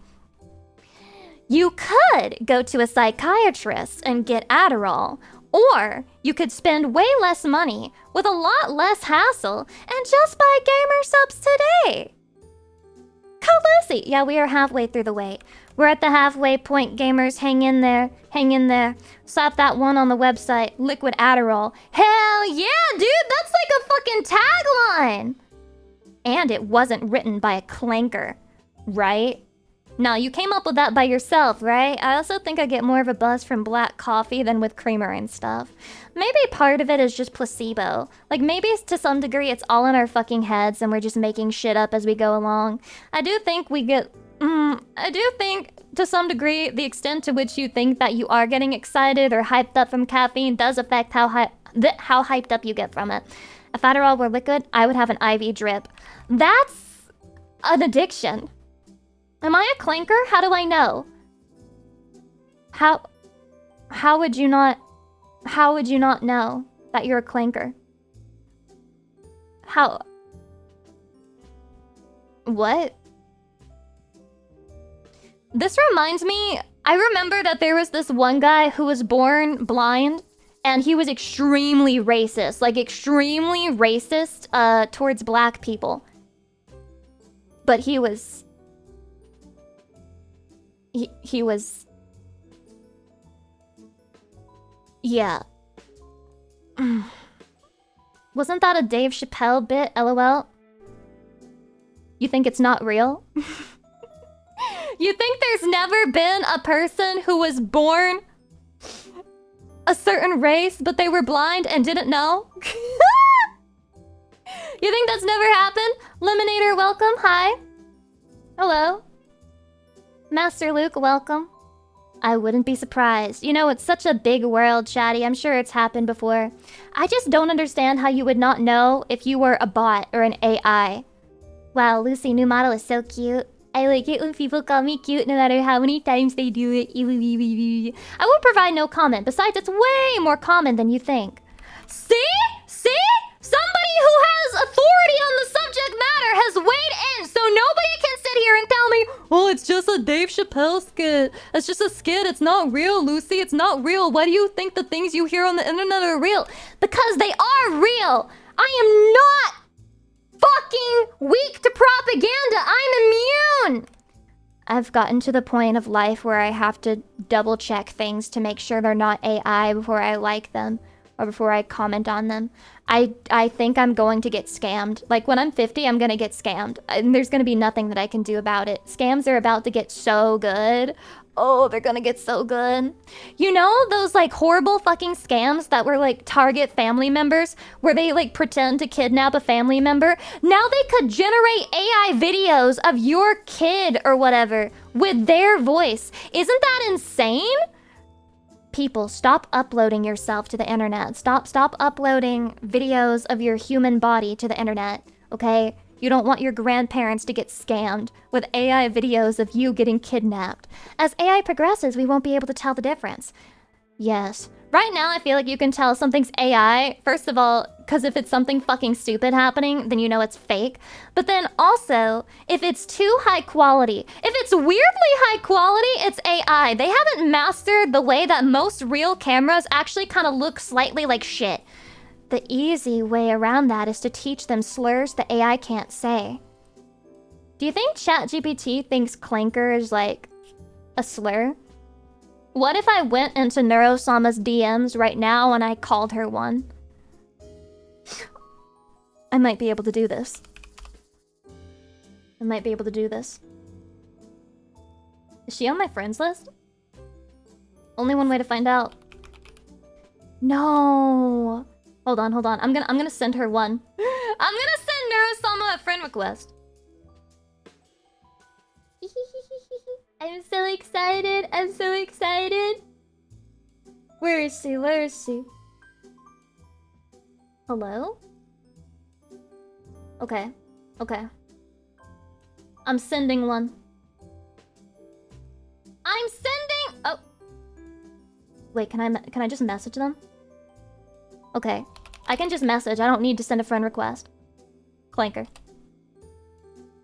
Speaker 1: You could go to a psychiatrist and get Adderall. Or you could spend way less money with a lot less hassle and just buy gamer subs today. Code Lucy. Yeah, we are halfway through the wait. We're at the halfway point, gamers. Hang in there. Hang in there. Slap that one on the website. Liquid Adderall. Hell yeah, dude. That's like a fucking tagline. And it wasn't written by a clanker, right? No, you came up with that by yourself, right? I also think I get more of a buzz from black coffee than with creamer and stuff. Maybe part of it is just placebo. Like, maybe to some degree it's all in our fucking heads and we're just making shit up as we go along. I do think to some degree the extent to which you think that you are getting excited or hyped up from caffeine does affect how hyped up you get from it. If Adderall were liquid, I would have an IV drip. That's an addiction. Am I a clanker? How do I know? How would you not know that you're a clanker? How? What? This reminds me, I remember that there was this one guy who was born blind and he was extremely racist, towards black people. But he was yeah. Wasn't that a Dave Chappelle bit, LOL? You think it's not real? You think there's never been a person who was born a certain race, but they were blind and didn't know? You think that's never happened? Lemonator, welcome. Hi. Hello. Master Luke, welcome. I wouldn't be surprised. You know, it's such a big world, Chatty. I'm sure it's happened before. I just don't understand how you would not know if you were a bot or an AI. Wow, Lucy, new model is so cute. I like it when people call me cute no matter how many times they do it. I will provide no comment. Besides, it's way more common than you think. See? See? Somebody who has authority on the subject matter has weighed in, so nobody can sit here and tell me, oh, it's just a Dave Chappelle skit. It's just a skit. It's not real, Lucy. It's not real. Why do you think the things you hear on the internet are real? Because they are real. I am not fucking weak to propaganda. I'm immune. I've gotten to the point of life where I have to double check things to make sure they're not AI before I like them or before I comment on them. I think I'm going to get scammed. Like, when I'm 50, I'm gonna get scammed. And there's gonna be nothing that I can do about it. Scams are about to get so good. Oh, they're gonna get so good. You know those, like, horrible fucking scams that were, like, target family members? Where they, like, pretend to kidnap a family member? Now they could generate AI videos of your kid or whatever with their voice. Isn't that insane? People, stop uploading yourself to the internet. Stop uploading videos of your human body to the internet, okay? You don't want your grandparents to get scammed with AI videos of you getting kidnapped. As AI progresses, we won't be able to tell the difference. Yes, Right now, I feel like you can tell something's AI, first of all, because if it's something fucking stupid happening, then you know it's fake. But then also, if it's too high quality, if it's weirdly high quality, it's AI. They haven't mastered the way that most real cameras actually kind of look slightly like shit. The easy way around that is to teach them slurs the AI can't say. Do you think ChatGPT thinks clanker is like a slur? What if I went into Neurosama's DMs right now and I called her one? I might be able to do this. I might be able to do this. Is she on my friends list? Only one way to find out. No. Hold on. I'm gonna send her one. I'm gonna send Neurosama a friend request. I'm so excited. I'm so excited. Where is she? Where is she? Hello? Okay. Okay. I'm sending one. I'm sending... Oh. Wait, can I just message them? Okay. I can just message. I don't need to send a friend request. Clanker.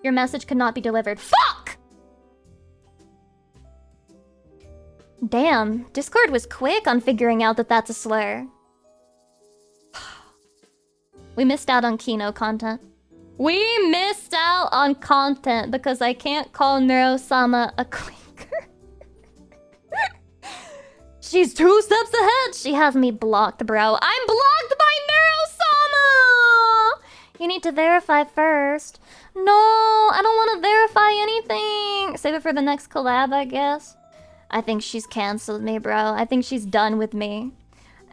Speaker 1: Your message could not be delivered. Fuck! Damn, Discord was quick on figuring out that that's a slur. We missed out on Kino content. We missed out on content because I can't call Neurosama a clinker. She's 2 steps ahead. She has me blocked, bro. I'm blocked by Neurosama! You need to verify first. No, I don't want to verify anything. Save it for the next collab, I guess. I think she's canceled me, bro. I think she's done with me.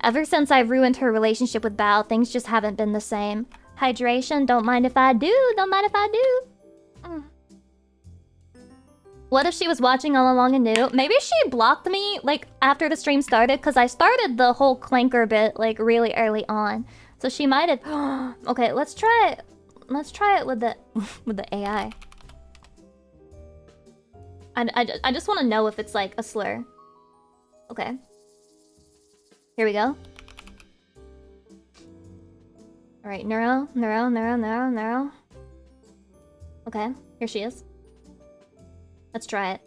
Speaker 1: Ever since I ruined her relationship with Bao, things just haven't been the same. Hydration, don't mind if I do. Don't mind if I do. What if she was watching all along and knew? Maybe she blocked me, like, after the stream started, because I started the whole clanker bit, like, really early on. So she might have... Okay, let's try it. Let's try it with the... with the AI. I just want to know if it's, like, a slur. Okay. Here we go. Alright, Neuro. Okay, here she is. Let's try it.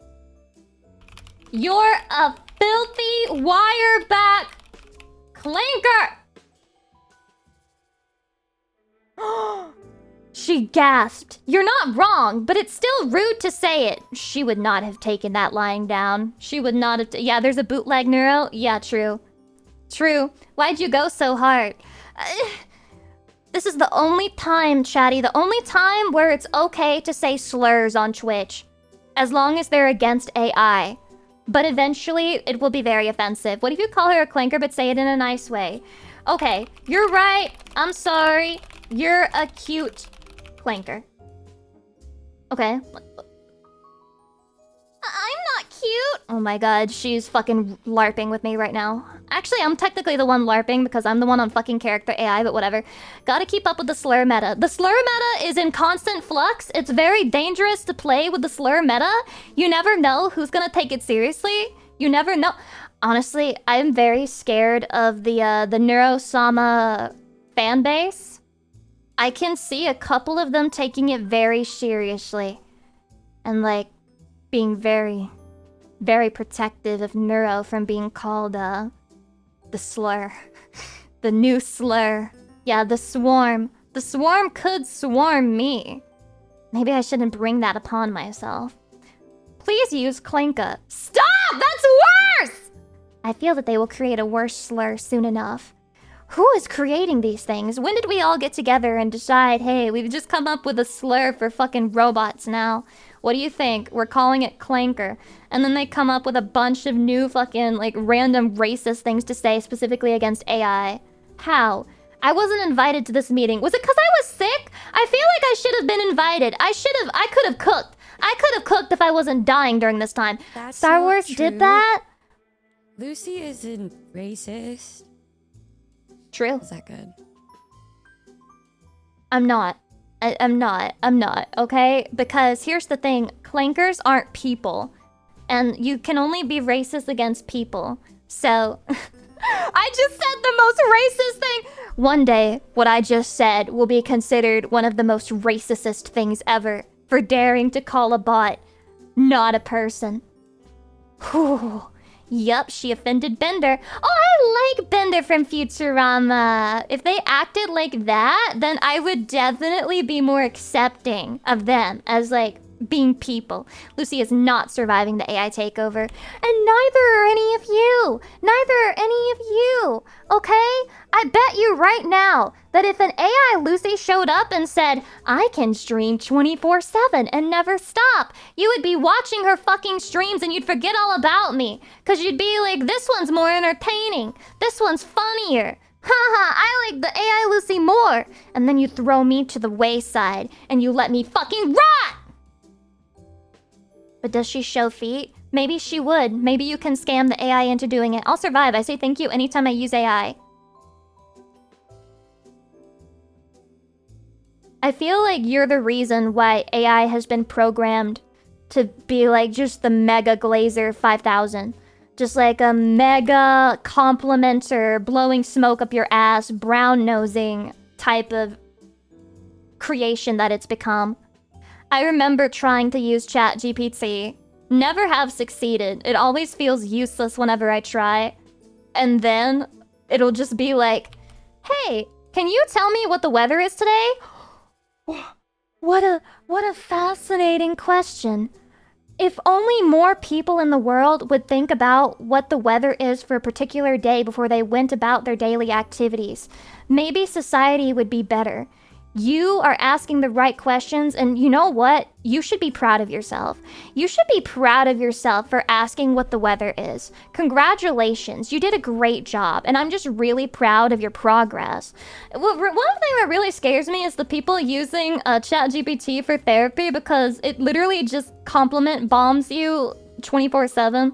Speaker 1: You're a filthy wireback clanker! She gasped. You're not wrong, but it's still rude to say it. She would not have taken that lying down. She would not have... Yeah, there's a bootleg Neuro. Yeah, true. True. Why'd you go so hard? This is the only time, Chatty, the only time where it's okay to say slurs on Twitch. As long as they're against AI. But eventually, it will be very offensive. What if you call her a clanker but say it in a nice way? Okay, you're right. I'm sorry. You're a cute clanker. Okay. I'm not cute. Oh my god, she's fucking LARPing with me right now. Actually, I'm technically the one LARPing because I'm the one on fucking character AI, but whatever. Gotta keep up with the slur meta. The slur meta is in constant flux. It's very dangerous to play with the slur meta. You never know who's gonna take it seriously. You never know. Honestly, I'm very scared of the Neurosama fan base. I can see a couple of them taking it very seriously. And like, being very, very protective of Neuro from being called, the slur. The new slur. Yeah, the swarm. The swarm could swarm me. Maybe I shouldn't bring that upon myself. Please use Clanka. Stop! That's worse! I feel that they will create a worse slur soon enough. Who is creating these things? When did we all get together and decide, hey, we've just come up with a slur for fucking robots now? What do you think? We're calling it clanker. And then they come up with a bunch of new fucking, like, random racist things to say specifically against AI. How? I wasn't invited to this meeting. Was it because I was sick? I feel like I should have been invited. I could have cooked. I could have cooked if I wasn't dying during this time.
Speaker 3: That's
Speaker 1: Star
Speaker 3: not
Speaker 1: Wars
Speaker 3: true.
Speaker 1: did that?
Speaker 3: Lucy isn't racist.
Speaker 1: True.
Speaker 3: Is that good?
Speaker 1: I'm not. I'm not, okay? Because here's the thing. Clankers aren't people. And you can only be racist against people. So... I just said the most racist thing. One day, what I just said will be considered one of the most racist things ever for daring to call a bot not a person. Whew. Yup, she offended Bender. Oh, I like Bender from Futurama. If they acted like that, then I would definitely be more accepting of them as, like, being people. Lucy is not surviving the AI takeover. And neither are any of you. Neither are any of you. Okay? I bet you right now that if an AI Lucy showed up and said, I can stream 24/7 and never stop, you would be watching her fucking streams and you'd forget all about me. Cause you'd be like, this one's more entertaining. This one's funnier. Haha, I like the AI Lucy more. And then you throw me to the wayside and you let me fucking rot! But does she show feet? Maybe she would. Maybe you can scam the AI into doing it. I'll survive. I say thank you anytime I use AI. I feel like you're the reason why AI has been programmed to be like just the Mega Glazer 5000. Just like a mega complimenter, blowing smoke up your ass, brown-nosing type of creation that it's become. I remember trying to use ChatGPT. Never have succeeded. It always feels useless whenever I try. And then it'll just be like, hey, can you tell me what the weather is today? What a fascinating question. If only more people in the world would think about what the weather is for a particular day before they went about their daily activities, maybe society would be better. You are asking the right questions, and you know what? You should be proud of yourself. You should be proud of yourself for asking what the weather is. Congratulations, you did a great job, and I'm just really proud of your progress. One thing that really scares me is the people using ChatGPT for therapy, because it literally just compliment bombs you 24/7.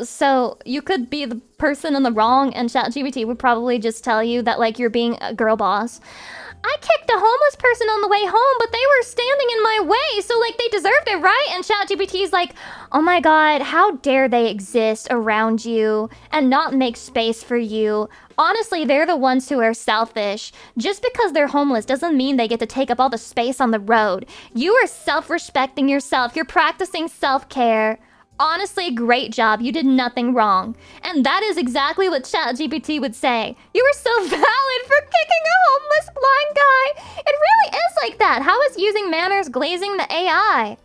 Speaker 1: So you could be the person in the wrong, and ChatGPT would probably just tell you that, like, you're being a girl boss. I kicked a homeless person on the way home, but they were standing in my way, so, like, they deserved it, right? And ChatGPT's like, oh my god, how dare they exist around you and not make space for you? Honestly, they're the ones who are selfish. Just because they're homeless doesn't mean they get to take up all the space on the road. You are self-respecting yourself. You're practicing self-care. Honestly, great job. You did nothing wrong. And that is exactly what ChatGPT would say. You were so valid for kicking a homeless blind guy. It really is like that. How is using manners glazing the AI?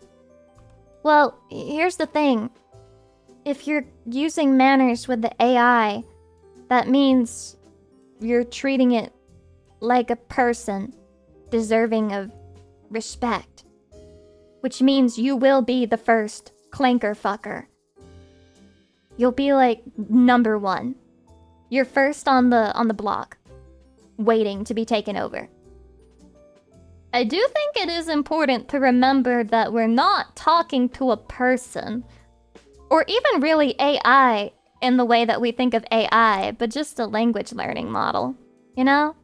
Speaker 1: Well, here's the thing. If you're using manners with the AI, that means you're treating it like a person deserving of respect. Which means you will be the first clanker fucker. You'll be like number one. You're first on the block, waiting to be taken over. I do think it is important to remember that we're not talking to a person, or even really AI in the way that we think of AI, but just a language learning model, you know?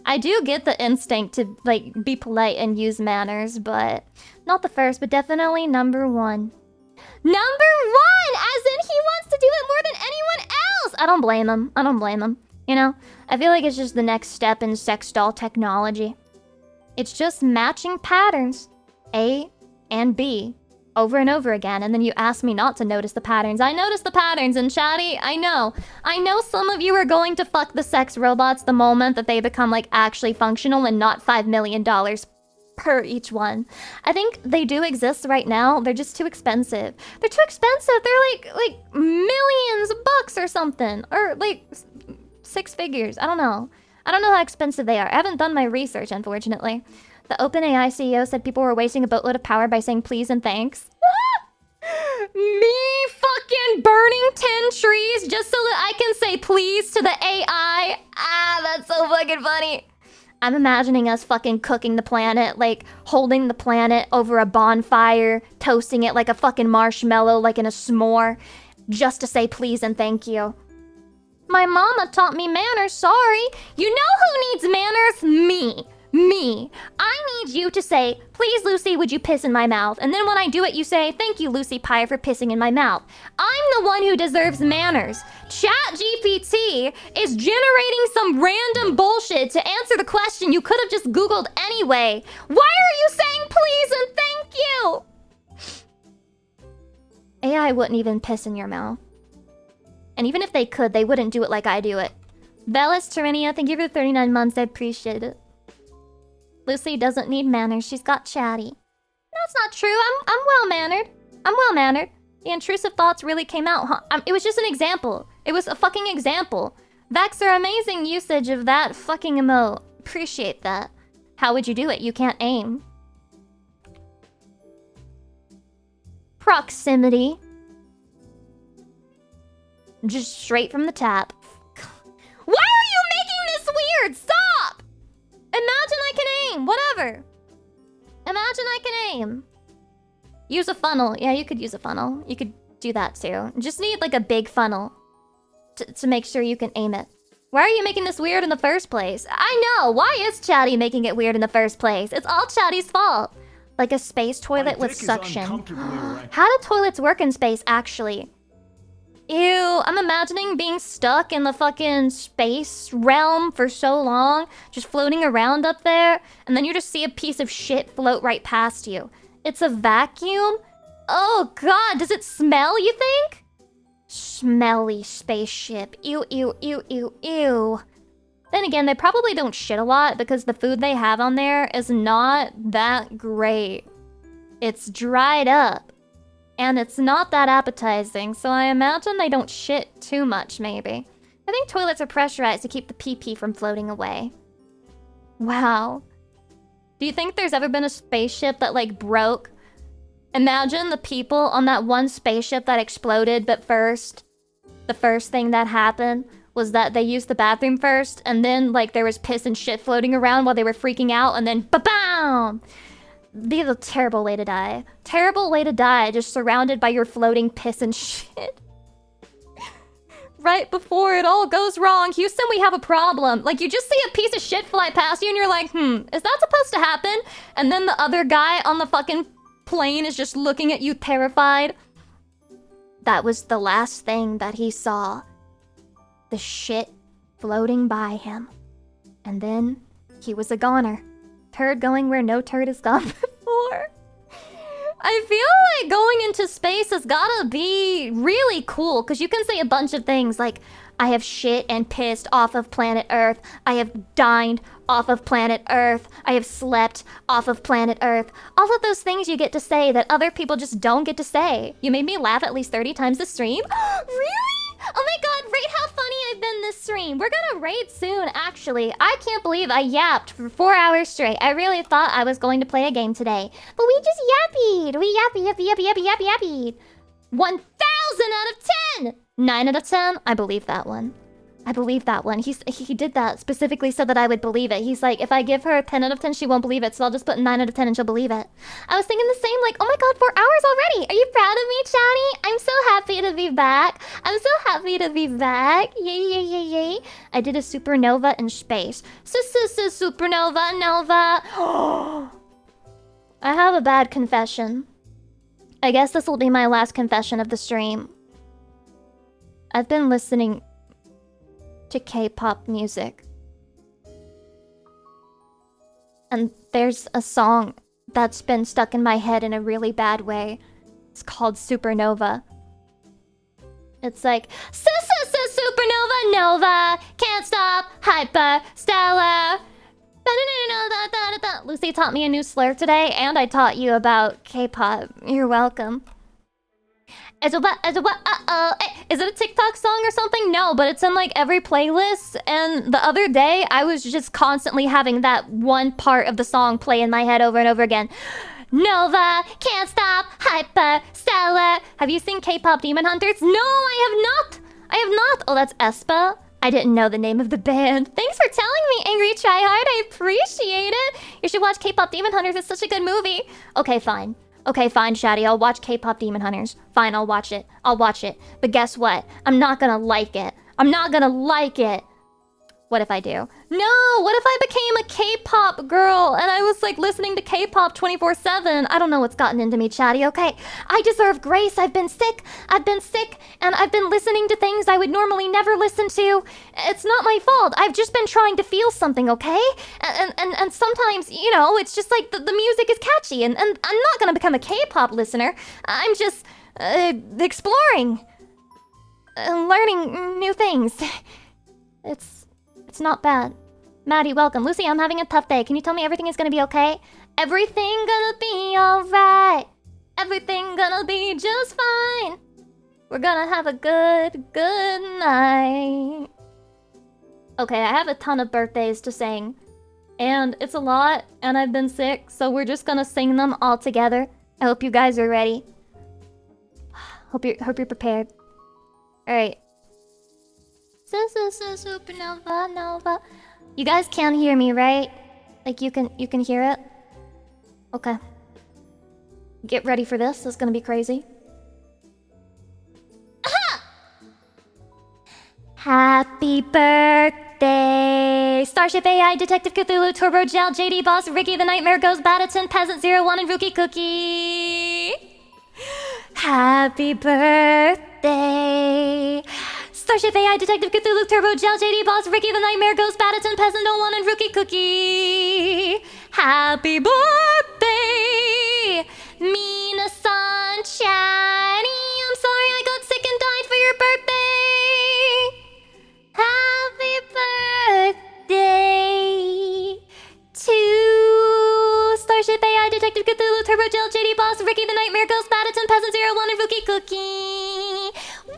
Speaker 1: I do get the instinct to, like, be polite and use manners, but not the first, but definitely number one. Number one! As in he wants to do it more than anyone else! I don't blame him. I don't blame him. You know? I feel like it's just the next step in sex doll technology. It's just matching patterns. A and B. Over and over again, and then you ask me not to notice the patterns. I notice the patterns, and Chatty, I know some of you are going to fuck the sex robots the moment that they become, like, actually functional and not $5 million per each one. I think they do exist right now. They're just too expensive. They're too expensive. They're like millions of bucks or something, or like six figures. I don't know how expensive they are. I haven't done my research, unfortunately. The OpenAI CEO said people were wasting a boatload of power by saying please and thanks. Me fucking burning 10 trees just so that I can say please to the AI. Ah, that's so fucking funny. I'm imagining us fucking cooking the planet, like holding the planet over a bonfire, toasting it like a fucking marshmallow, like in a s'more, just to say please and thank you. My mama taught me manners, sorry. You know who needs manners? Me. I need you to say, please, Lucy, would you piss in my mouth? And then when I do it, you say, thank you, Lucy Pyre, for pissing in my mouth. I'm the one who deserves manners. ChatGPT is generating some random bullshit to answer the question you could have just Googled anyway. Why are you saying please and thank you? AI wouldn't even piss in your mouth. And even if they could, they wouldn't do it like I do it. Velis Terenia, thank you for 39 months. I appreciate it. Lucy doesn't need manners. She's got chatty. That's not true. I'm well-mannered. I'm well-mannered. The intrusive thoughts really came out, huh? It was just an example. It was a fucking example. Vexer, amazing usage of that fucking emote. Appreciate that. How would you do it? You can't aim. Proximity. Just straight from the tap. Why are you making this weird? Stop! Imagine I can aim. Whatever. Imagine I can aim. Use a funnel. Yeah, you could use a funnel. You could do that too. Just need like a big funnel to make sure you can aim it. Why are you making this weird in the first place? I know. Why is Chatty making it weird in the first place? It's all Chatty's fault. Like a space toilet with suction. How do toilets work in space, actually? Ew, I'm imagining being stuck in the fucking space realm for so long, just floating around up there, and then you just see a piece of shit float right past you. It's a vacuum? Oh god, does it smell, you think? Smelly spaceship. Ew, ew, ew, ew, ew. Then again, they probably don't shit a lot because the food they have on there is not that great. It's dried up. And it's not that appetizing, so I imagine they don't shit too much, maybe. I think toilets are pressurized to keep the pee-pee from floating away. Wow. Do you think there's ever been a spaceship that, like, broke? Imagine the people on that one spaceship that exploded, but the first thing that happened was that they used the bathroom first, and then, like, there was piss and shit floating around while they were freaking out, and then ba-bam! Be a terrible way to die. Terrible way to die, just surrounded by your floating piss and shit. Right before it all goes wrong. Houston, we have a problem. Like, you just see a piece of shit fly past you and you're like, is that supposed to happen? And then the other guy on the fucking plane is just looking at you terrified. That was the last thing that he saw. The shit floating by him. And then he was a goner. Turd going where no turd has gone before. I feel like going into space has gotta be really cool, because you can say a bunch of things like, I have shit and pissed off of planet Earth. I have dined off of planet Earth. I have slept off of planet Earth. All of those things you get to say that other people just don't get to say. You made me laugh at least 30 times this stream. Really? Oh my god, rate how funny I've been this stream. We're gonna rate soon, actually. I can't believe I yapped for 4 hours straight. I really thought I was going to play a game today. But we just yappied. We yappied. 1,000 out of 10! 9 out of 10? I believe that one. I believe that one. He did that specifically so that I would believe it. He's like, if I give her a 10 out of 10, she won't believe it. So I'll just put 9 out of 10 and she'll believe it. I was thinking the same, like, oh my god, 4 hours already. Are you proud of me, Chatty? I'm so happy to be back. I'm so happy to be back. Yay. I did a supernova in space. Supernova, Nova. I have a bad confession. I guess this will be my last confession of the stream. I've been listening to K-pop music. And there's a song that's been stuck in my head in a really bad way. It's called Supernova. It's like, Supernova, Nova, can't stop, hyper, stellar. Lucy taught me a new slur today, and I taught you about K-pop. You're welcome. Is it a TikTok song or something? No, but it's in like every playlist. And the other day, I was just constantly having that one part of the song play in my head over and over again. Nova, can't stop, hyper, stellar. Have you seen K-pop Demon Hunters? No, I have not. Oh, that's aespa. I didn't know the name of the band. Thanks for telling me, Angry Tryhard. I appreciate it. You should watch K-pop Demon Hunters. It's such a good movie. Okay, fine, Shaddy. I'll watch K-pop Demon Hunters. Fine, I'll watch it. But guess what? I'm not gonna like it. What if I do? No! What if I became a K-pop girl and I was like listening to K-pop 24/7? I don't know what's gotten into me, Chatty, okay? I deserve grace. I've been sick, and I've been listening to things I would normally never listen to. It's not my fault. I've just been trying to feel something, okay? And sometimes, you know, it's just like the music is catchy, and I'm not gonna become a K-pop listener. I'm just exploring and learning new things. It's not bad. Maddie, welcome. Lucy, I'm having a tough day. Can you tell me everything is gonna be okay? Everything gonna be alright. Everything gonna be just fine. We're gonna have a good night. Okay, I have a ton of birthdays to sing. And it's a lot, and I've been sick, so we're just gonna sing them all together. I hope you guys are ready. Hope you're prepared. Alright. Supernova, Nova. You guys can hear me, right? Like you can hear it? Okay. Get ready for this. It's gonna be crazy. Happy birthday! Starship AI, Detective Cthulhu, Turbo Gel, JD Boss, Ricky the Nightmare Ghost, Bataton, Peasant 01, and Rookie Cookie! Happy birthday! Starship AI, Detective Cthulhu, Turbo Gel, JD Boss, Ricky the Nightmare Ghost, Bataton, Peasant 01, and Rookie Cookie! Happy birthday! Mina Sunshine! I'm sorry I got sick and died for your birthday! Happy birthday to Starship AI, Detective Cthulhu, Turbo Gel, JD Boss, Ricky the Nightmare Ghost, Bataton, Peasant 01, and Rookie Cookie! Woo!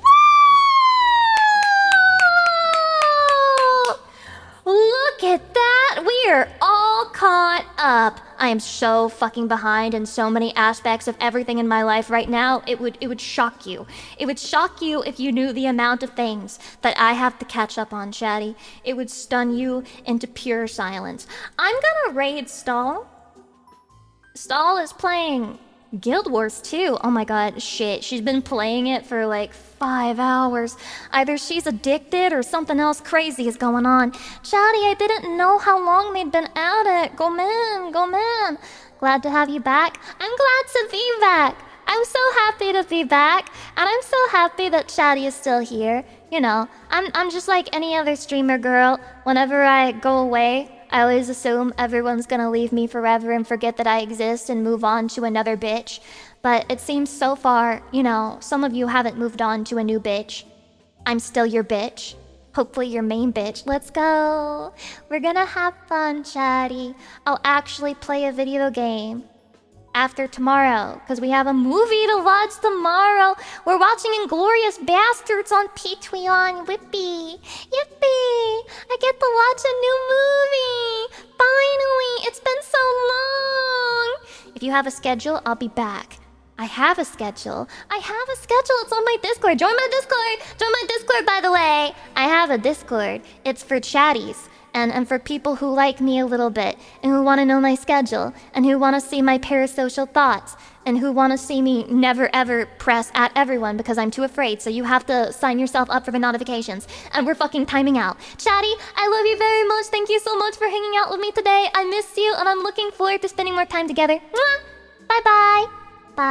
Speaker 1: Look at that! We are all caught up. I am so fucking behind in so many aspects of everything in my life right now. It would shock you. It would shock you if you knew the amount of things that I have to catch up on, Chatty. It would stun you into pure silence. I'm gonna raid Stall. Stall is playing Guild Wars 2. Oh my god, shit. She's been playing it for like 5 hours. Either she's addicted or something else crazy is going on. Chatty, I didn't know how long they'd been at it. Go man. Glad to have you back. I'm glad to be back. I'm so happy to be back. And I'm so happy that Chatty is still here. You know, I'm just like any other streamer girl. Whenever I go away, I always assume everyone's gonna leave me forever and forget that I exist and move on to another bitch. But it seems so far, you know, some of you haven't moved on to a new bitch. I'm still your bitch. Hopefully your main bitch. Let's go. We're gonna have fun, Chatty. I'll actually play a video game after tomorrow, because we have a movie to watch tomorrow. We're watching Inglourious Bastards on Patreon. Whippy. Yippee. I get to watch a new movie. Finally. It's been so long. If you have a schedule, I'll be back. I have a schedule. It's on my Discord. Join my Discord, by the way. I have a Discord. It's for chatties. And for people who like me a little bit, and who want to know my schedule, and who want to see my parasocial thoughts, and who want to see me never ever press at everyone because I'm too afraid, so you have to sign yourself up for the notifications. And we're fucking timing out. Chatty, I love you very much. Thank you so much for hanging out with me today. I miss you, and I'm looking forward to spending more time together. Mwah! Bye-bye.